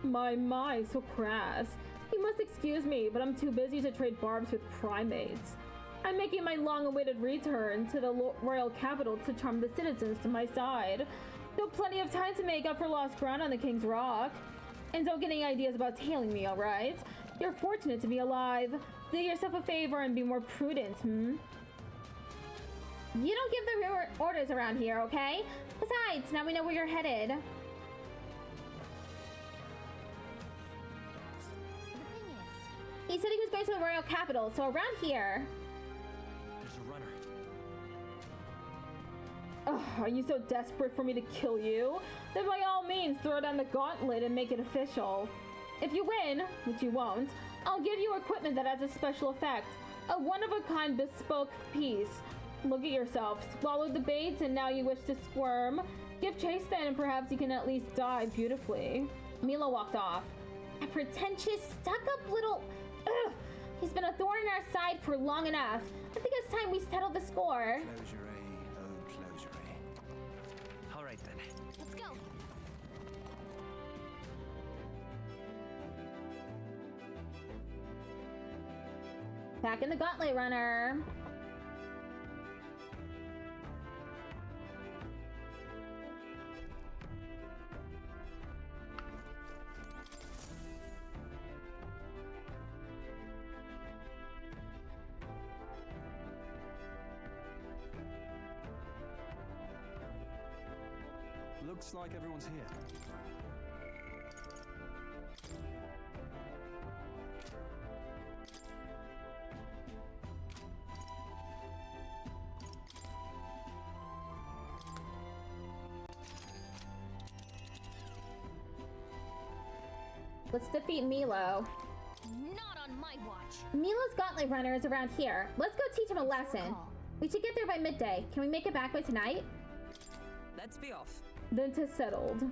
My, so crass. You must excuse me, but I'm too busy to trade barbs with primates. I'm making my long-awaited return to the royal capital to charm the citizens to my side. Still plenty of time to make up for lost ground on the King's Rock. And don't get any ideas about tailing me, alright? You're fortunate to be alive. Do yourself a favor and be more prudent, You don't give the orders around here, okay? Besides, now we know where you're headed. He said he was going to the royal capital, so around here. There's a runner. Ugh, are you so desperate for me to kill you? Then by all means, throw down the gauntlet and make it official. If you win, which you won't, I'll give you equipment that has a special effect. A one-of-a-kind bespoke piece. Look at yourself. Swallowed the bait and now you wish to squirm. Give chase then and perhaps you can at least die beautifully. Milo walked off. A pretentious, stuck-up little... Ugh! He's been a thorn in our side for long enough. I think it's time we settled the score. All right then. Let's go. Back in the gauntlet runner. Looks like everyone's here. Let's defeat Milo. Not on my watch. Milo's gauntlet runner is around here. Let's go teach him a lesson. We should get there by midday. Can we make it back by tonight? Let's be off. Then 'tis settled.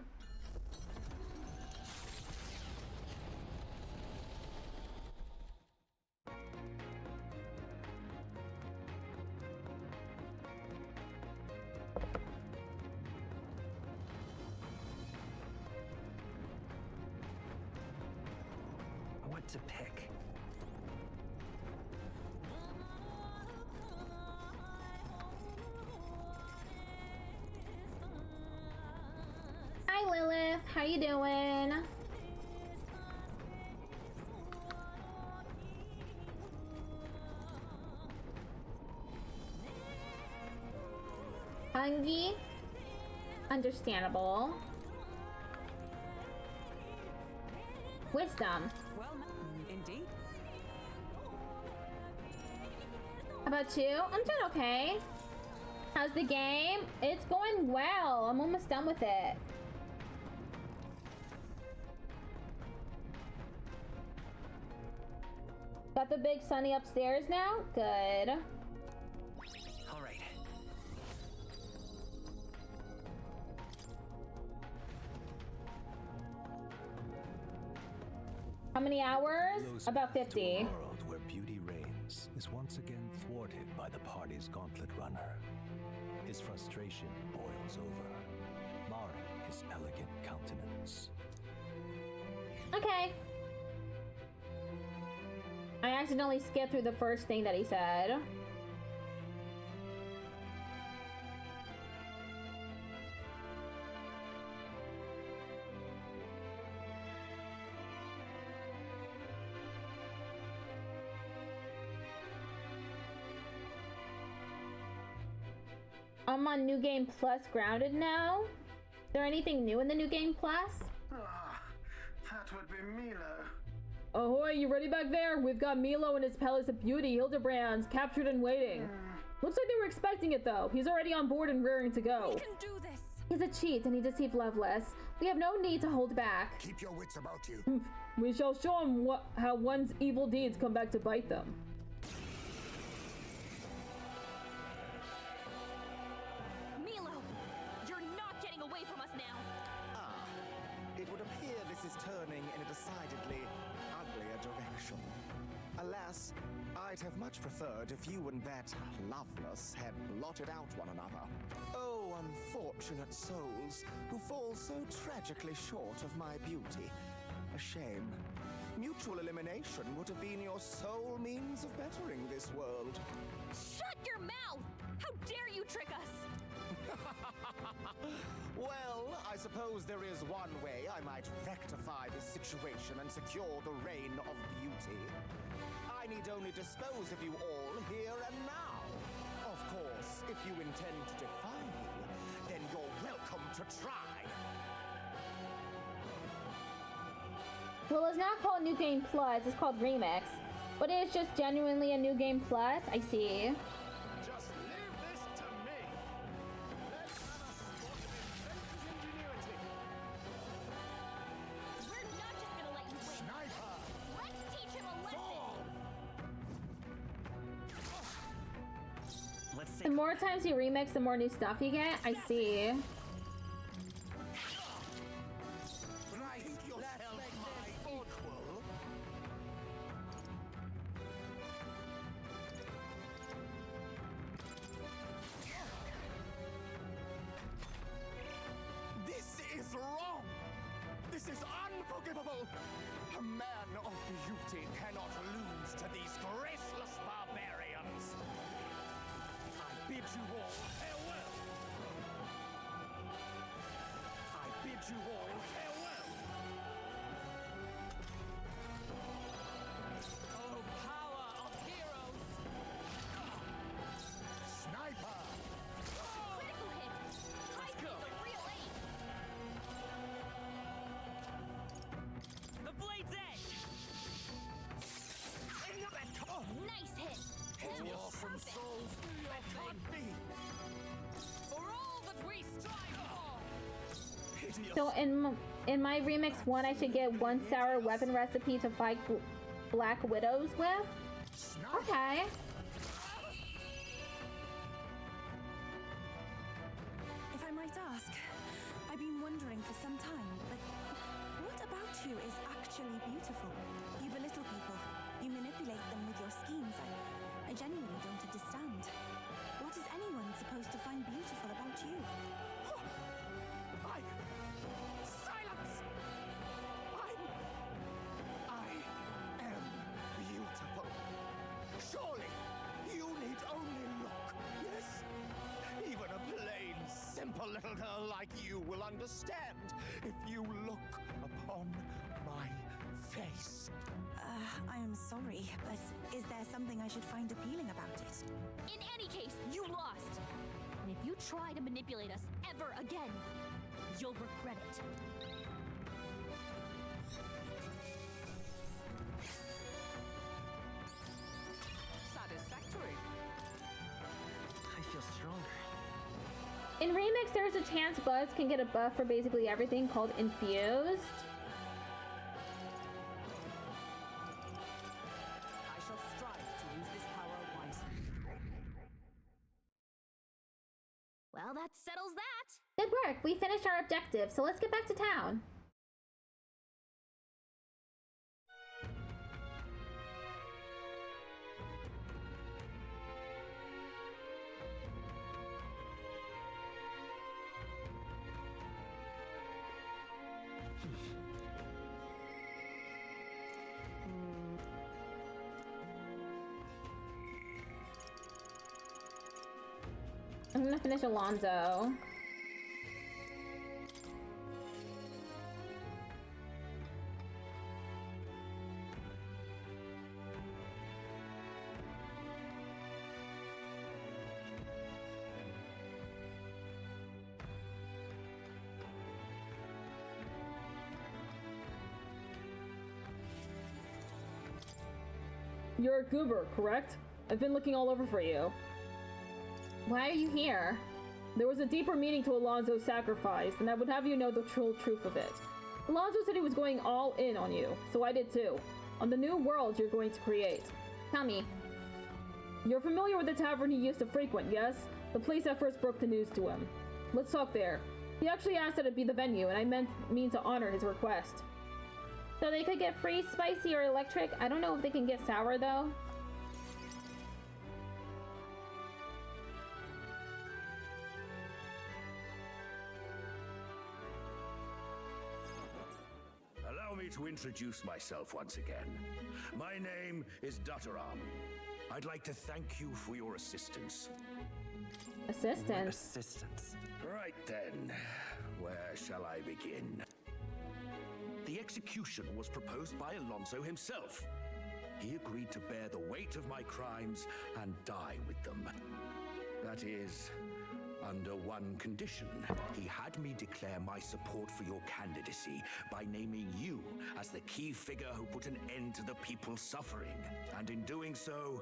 What to pick? Hi Lilith, how you doing? Hungry? Understandable. Wisdom. Well, indeed. How about you? I'm doing okay. How's the game? It's going well. I'm almost done with it. Got the big sunny upstairs now? Good. All right. How many hours? About 50. A world where beauty reigns is once again thwarted by the party's gauntlet runner. His frustration boils over, marring his elegant countenance. Okay. I accidentally skipped through the first thing that he said. I'm on New Game Plus Grounded now. Is there anything new in the New Game Plus? That would be Milo. Ahoy, you ready back there? We've got Milo and his Palace of Beauty, Hildebrands, captured and waiting. Looks like they were expecting it though. He's already on board and raring to go. We can do this. He's a cheat and he deceived Loveless. We have no need to hold back. Keep your wits about you. We shall show him how one's evil deeds come back to bite them. Milo, you're not getting away from us now. It would appear this is turning in a decidedly uglier direction. Alas, I'd have much preferred if you and that Loveless had blotted out one another. Oh, unfortunate souls who fall so tragically short of my beauty. A shame. Mutual elimination would have been your sole means of bettering this world. Shut your mouth! How dare you trick us! Well, I suppose there is one way I might rectify this situation and secure the reign of beauty. I need only dispose of you all here and now. Of course, if you intend to defy me, then you're welcome to try. Well, it's not called New Game Plus, it's called Remix. But it's just genuinely a New Game Plus? I see. Just leave this to me. Let's have a spot of adventure's ingenuity. We're not just gonna let you win. Sniper! Let's teach him a lesson! Let's The more times you remix, the more new stuff you get? I see. This is unforgivable! A man of beauty cannot lose to these graceless barbarians! I bid you all farewell! I bid you all farewell! Oh, power of heroes! Sniper! Critical hit! High speed's a real ace! The blade's edge! Oh, nice hit! That was perfect! For all that we strive for! So in my Remix 1, I should get one sour weapon recipe to fight Black Widows with? Okay. If I might ask, I've been wondering for some time, but what about you is actually beautiful? You belittle people. You manipulate them with your schemes. I genuinely don't understand. What is anyone supposed to find beautiful about you? Silence! I am beautiful. Surely, you need only look, yes? Even a plain, simple little girl like you will understand if you look upon my face. I am sorry, but is there something I should find appealing about it? In any case, you lost! And if you try to manipulate us ever again, you'll regret it. Satisfactory. I feel stronger. In Remix, there's a chance Buzz can get a buff for basically everything called Infused. I shall strive to use this power wisely. Well, that settles that! Good work, we finished our objective, so let's get back to town. I'm gonna finish Alonzo. You're a goober, correct? I've been looking all over for you. Why are you here? There was a deeper meaning to Alonso's sacrifice, and I would have you know the true truth of it. Alonso said he was going all in on you, so I did too. On the new world you're going to create. Tell me. You're familiar with the tavern he used to frequent, yes? The place that first broke the news to him. Let's talk there. He actually asked that it be the venue, and I mean to honor his request. So they could get free, spicy, or electric? I don't know if they can get sour, though. Allow me to introduce myself once again. My name is Dutteram. I'd like to thank you for your assistance. Assistance? Right then, where shall I begin? The execution was proposed by Alonso himself. He agreed to bear the weight of my crimes and die with them. That is, under one condition. He had me declare my support for your candidacy by naming you as the key figure who put an end to the people's suffering. And in doing so,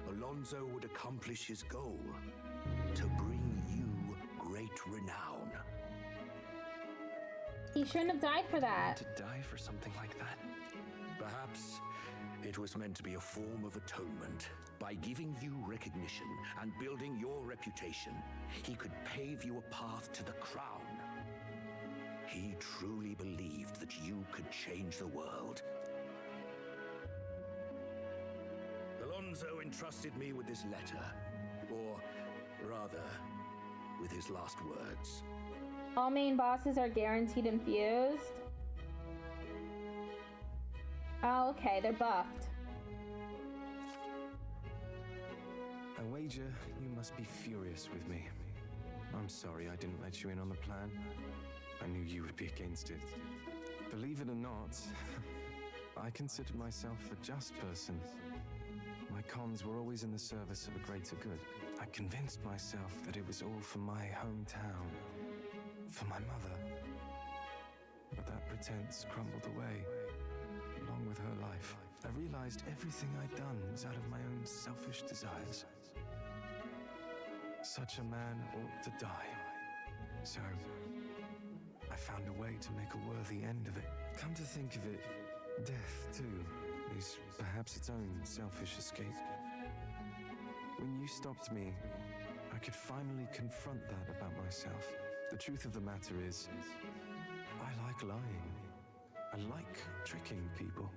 Alonso would accomplish his goal, to bring you great renown. He shouldn't have died for that. To die for something like that? Perhaps it was meant to be a form of atonement. By giving you recognition and building your reputation, he could pave you a path to the crown. He truly believed that you could change the world. Alonso entrusted me with this letter, or rather, with his last words. All main bosses are guaranteed infused. Oh, okay, they're buffed. I wager you must be furious with me. I'm sorry I didn't let you in on the plan. I knew you would be against it. Believe it or not, I considered myself a just person. My cons were always in the service of a greater good. I convinced myself that it was all for my hometown, for my mother. But that pretense crumbled away, along with her life. I realized everything I'd done was out of my own selfish desires. Such a man ought to die. So, I found a way to make a worthy end of it. Come to think of it, death, too, is perhaps its own selfish escape. When you stopped me, I could finally confront that about myself. The truth of the matter is, I like lying. I like tricking people.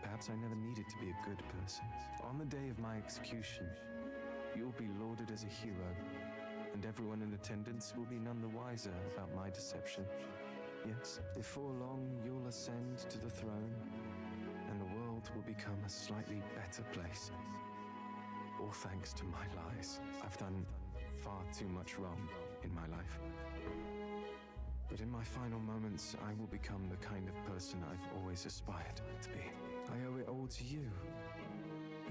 Perhaps I never needed to be a good person. On the day of my execution, you'll be lauded as a hero, and everyone in attendance will be none the wiser about my deception. Yes, before long you'll ascend to the throne, and the world will become a slightly better place. All thanks to my lies. I've done far too much wrong in my life. But in my final moments, I will become the kind of person I've always aspired to be. I owe it all to you.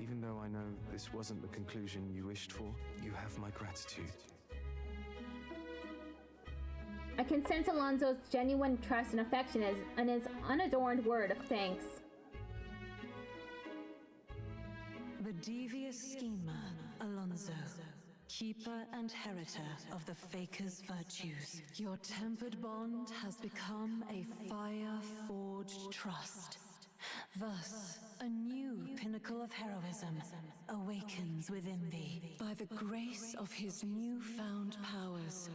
Even though I know this wasn't the conclusion you wished for, you have my gratitude. I can sense Alonso's genuine trust and affection and his unadorned word of thanks. The devious schemer, Alonso, keeper and heritor of the Faker's virtues. Your tempered bond has become a fire-forged trust. Thus, a new pinnacle of heroism awakens within thee. By the grace of his newfound powers,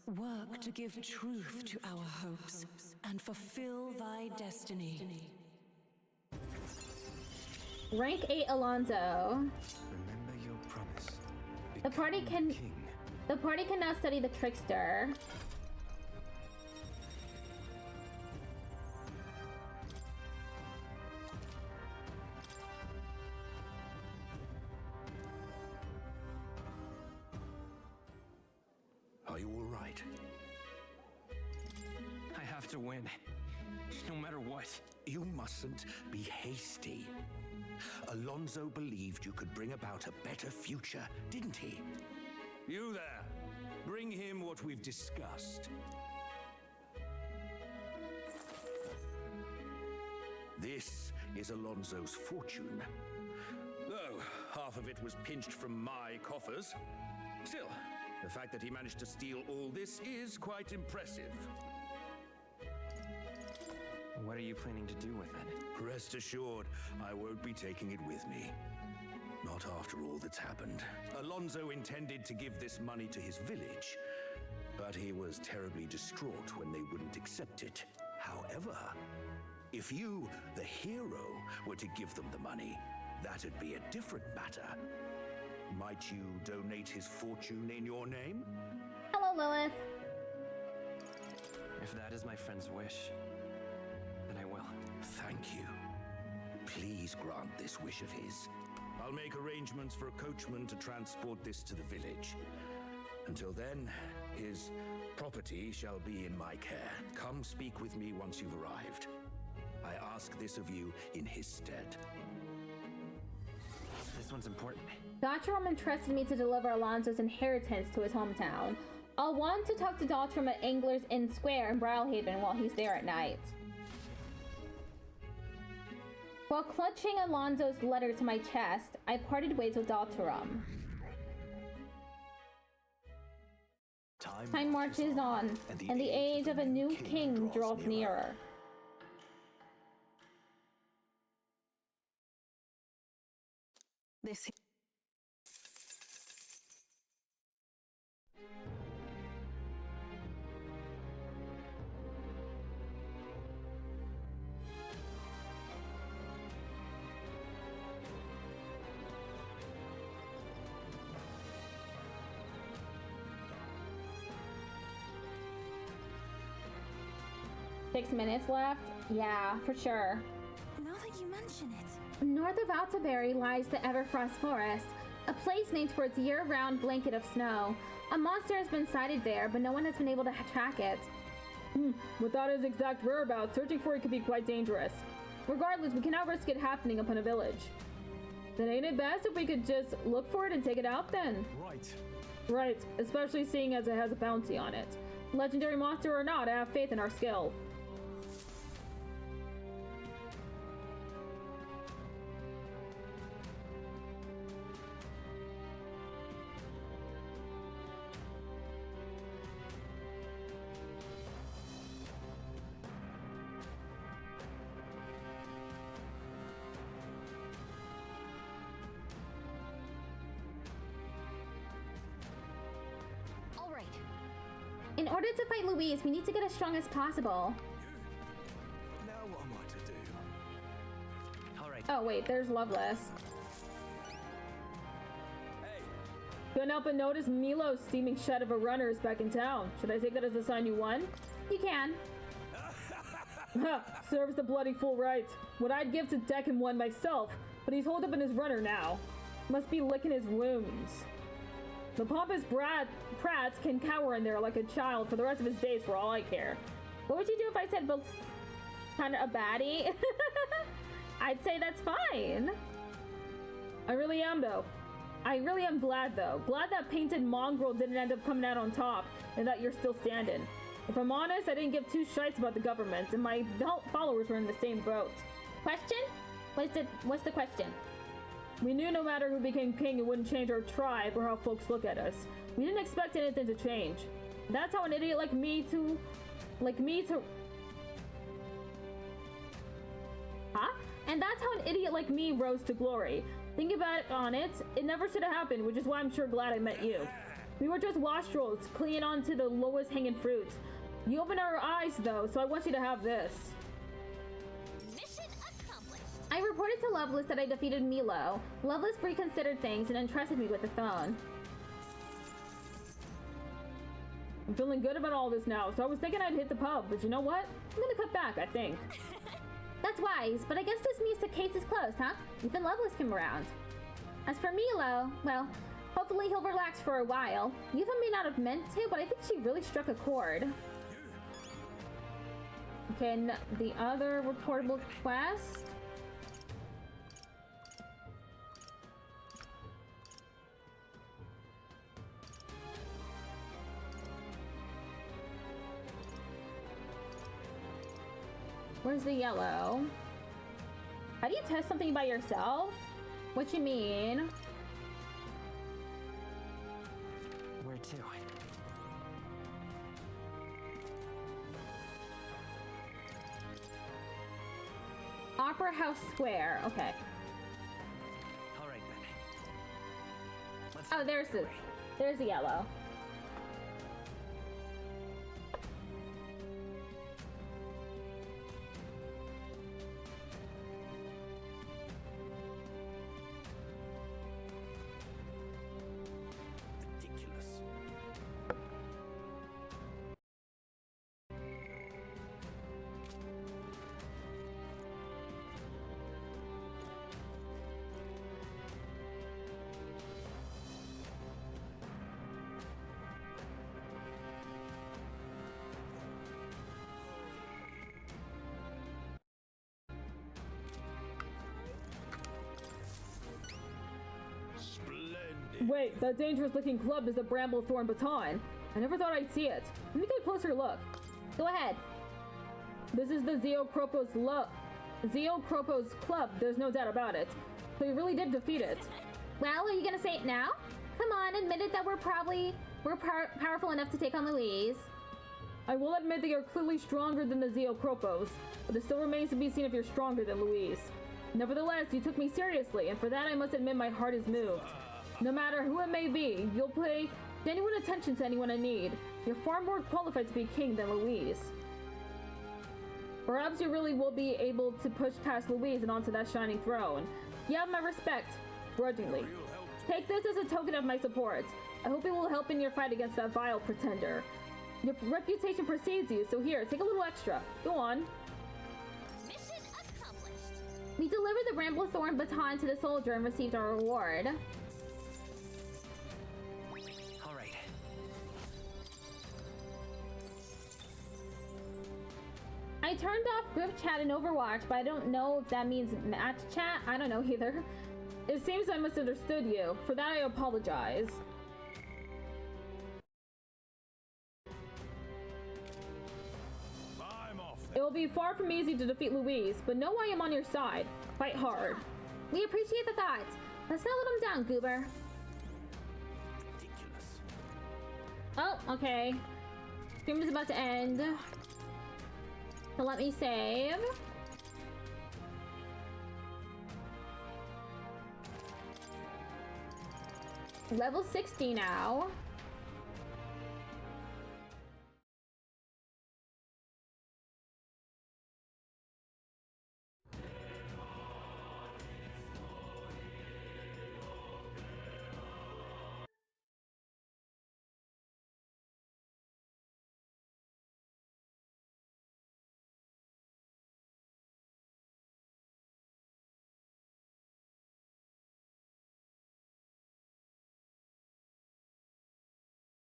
work to give truth to our hopes and fulfill thy destiny. Rank 8 Alonso. Remember your promise. The party can now study the trickster. Are you all right? I have to win, no matter what. You mustn't be hasty. Alonso believed you could bring about a better future, didn't he? You there, bring him what we've discussed. This is Alonso's fortune. Though half of it was pinched from my coffers. Still, The fact that he managed to steal all this is quite impressive. What are you planning to do with it? Rest assured, I won't be taking it with me. Not after all that's happened. Alonso intended to give this money to his village, but he was terribly distraught when they wouldn't accept it. However, if you, the hero, were to give them the money, that'd be a different matter. Might you donate his fortune in your name? Hello, Lilith. If that is my friend's wish, then I will. Thank you. Please grant this wish of his. I'll make arrangements for a coachman to transport this to the village. Until then, his property shall be in my care. Come speak with me once you've arrived. I ask this of you in his stead. This one's important. Daltrum entrusted me to deliver Alonso's inheritance to his hometown. I'll want to talk to Daltrum at Angler's Inn Square in Brawlhaven while he's there at night. While clutching Alonso's letter to my chest, I parted ways with Daltrum. Time marches on, and the age of a new king draws nearer. This. Six minutes left? Yeah, for sure. Now that you mention it. North of Altaberry lies the Everfrost Forest, a place named for its year-round blanket of snow. A monster has been sighted there, but no one has been able to track it. Without his exact whereabouts, searching for it could be quite dangerous. Regardless, we cannot risk it happening upon a village. Then ain't it best if we could just look for it and take it out then? Right, especially seeing as it has a bounty on it. Legendary monster or not, I have faith in our skill. In order to fight Louise, we need to get as strong as possible. Now what am I to do? Alright. Oh wait, there's Loveless. Couldn't help but notice Milo's steaming shed of a runner is back in town. Should I take that as a sign you won? You can. Serves the bloody fool right. What I'd give to deck him one myself, but he's holed up in his runner now. Must be licking his wounds. The pompous Pratt can cower in there like a child for the rest of his days for all I care. What would you do if I said both kind of a baddie? I'd say that's fine. I really am though. I really am glad though. Glad that painted mongrel didn't end up coming out on top and that you're still standing. If I'm honest, I didn't give two shites about the government and my followers were in the same boat. Question? What's the question? We knew no matter who became king, it wouldn't change our tribe or how folks look at us. We didn't expect anything to change. That's how an idiot like me to... Huh? And that's how an idiot like me rose to glory. Thinking back on it, it never should have happened, which is why I'm sure glad I met you. We were just wastrels, clinging on to the lowest hanging fruit. You opened our eyes though, so I want you to have this. I reported to Loveless that I defeated Milo. Loveless reconsidered things and entrusted me with the phone. I'm feeling good about all this now, so I was thinking I'd hit the pub, but you know what? I'm gonna cut back, I think. That's wise, but I guess this means the case is closed, huh? Even Loveless came around. As for Milo, well, hopefully he'll relax for a while. Eva may not have meant to, but I think she really struck a chord. Okay, the other reportable quest. Where's the yellow? How do you test something by yourself? What you mean? Where too. Opera House Square. Okay. All right then. Oh, there's the yellow. Wait, that dangerous-looking club is the Bramblethorn Baton. I never thought I'd see it. Let me get a closer look. Go ahead. This is the Zeokropos Club. There's no doubt about it. So you really did defeat it. Well, are you gonna say it now? Come on, admit it that we're powerful enough to take on Louise. I will admit that you're clearly stronger than the Zeokropos, but it still remains to be seen if you're stronger than Louise. Nevertheless, you took me seriously, and for that I must admit my heart is moved. No matter who it may be, you'll pay genuine attention to anyone in need. You're far more qualified to be king than Louise. Perhaps you really will be able to push past Louise and onto that shining throne. You have my respect, grudgingly. Take this as a token of my support. I hope it will help in your fight against that vile pretender. Your reputation precedes you, so here, take a little extra. Go on. Mission accomplished. We delivered the Bramblethorn Baton to the soldier and received our reward. I turned off group chat in Overwatch, but I don't know if that means match chat. I don't know either. It seems I misunderstood you. For that, I apologize. I'm off. It will be far from easy to defeat Louise, but know I am on your side. Fight hard. We appreciate the thought. Let's not let him down, Goober. Ridiculous. Oh, okay. Stream is about to end. So let me save. Level 60 now.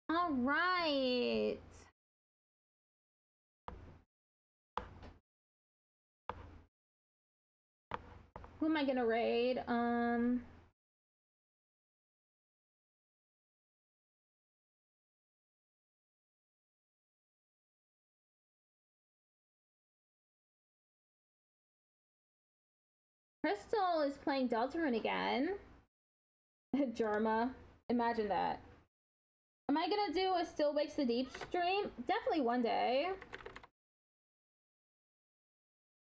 All right. Who am I gonna raid? Crystal is playing Deltarune again. Germa. Imagine that. Am I gonna do a Still Wakes the Deep stream? Definitely one day.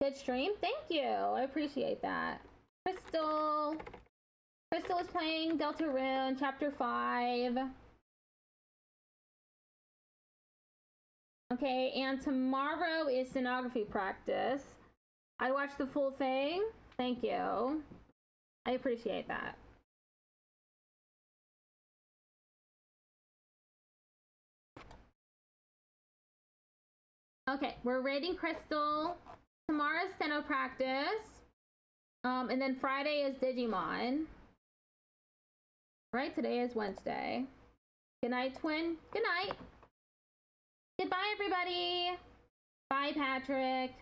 Good stream. Thank you. I appreciate that. Crystal is playing Deltarune Chapter 5. Okay, and tomorrow is stenography practice. I watched the full thing. Thank you. I appreciate that. Okay, we're raiding Crystal. Tomorrow's steno practice. And then Friday is Digimon. Right, today is Wednesday. Good night, twin. Good night. Goodbye, everybody. Bye, Patrick.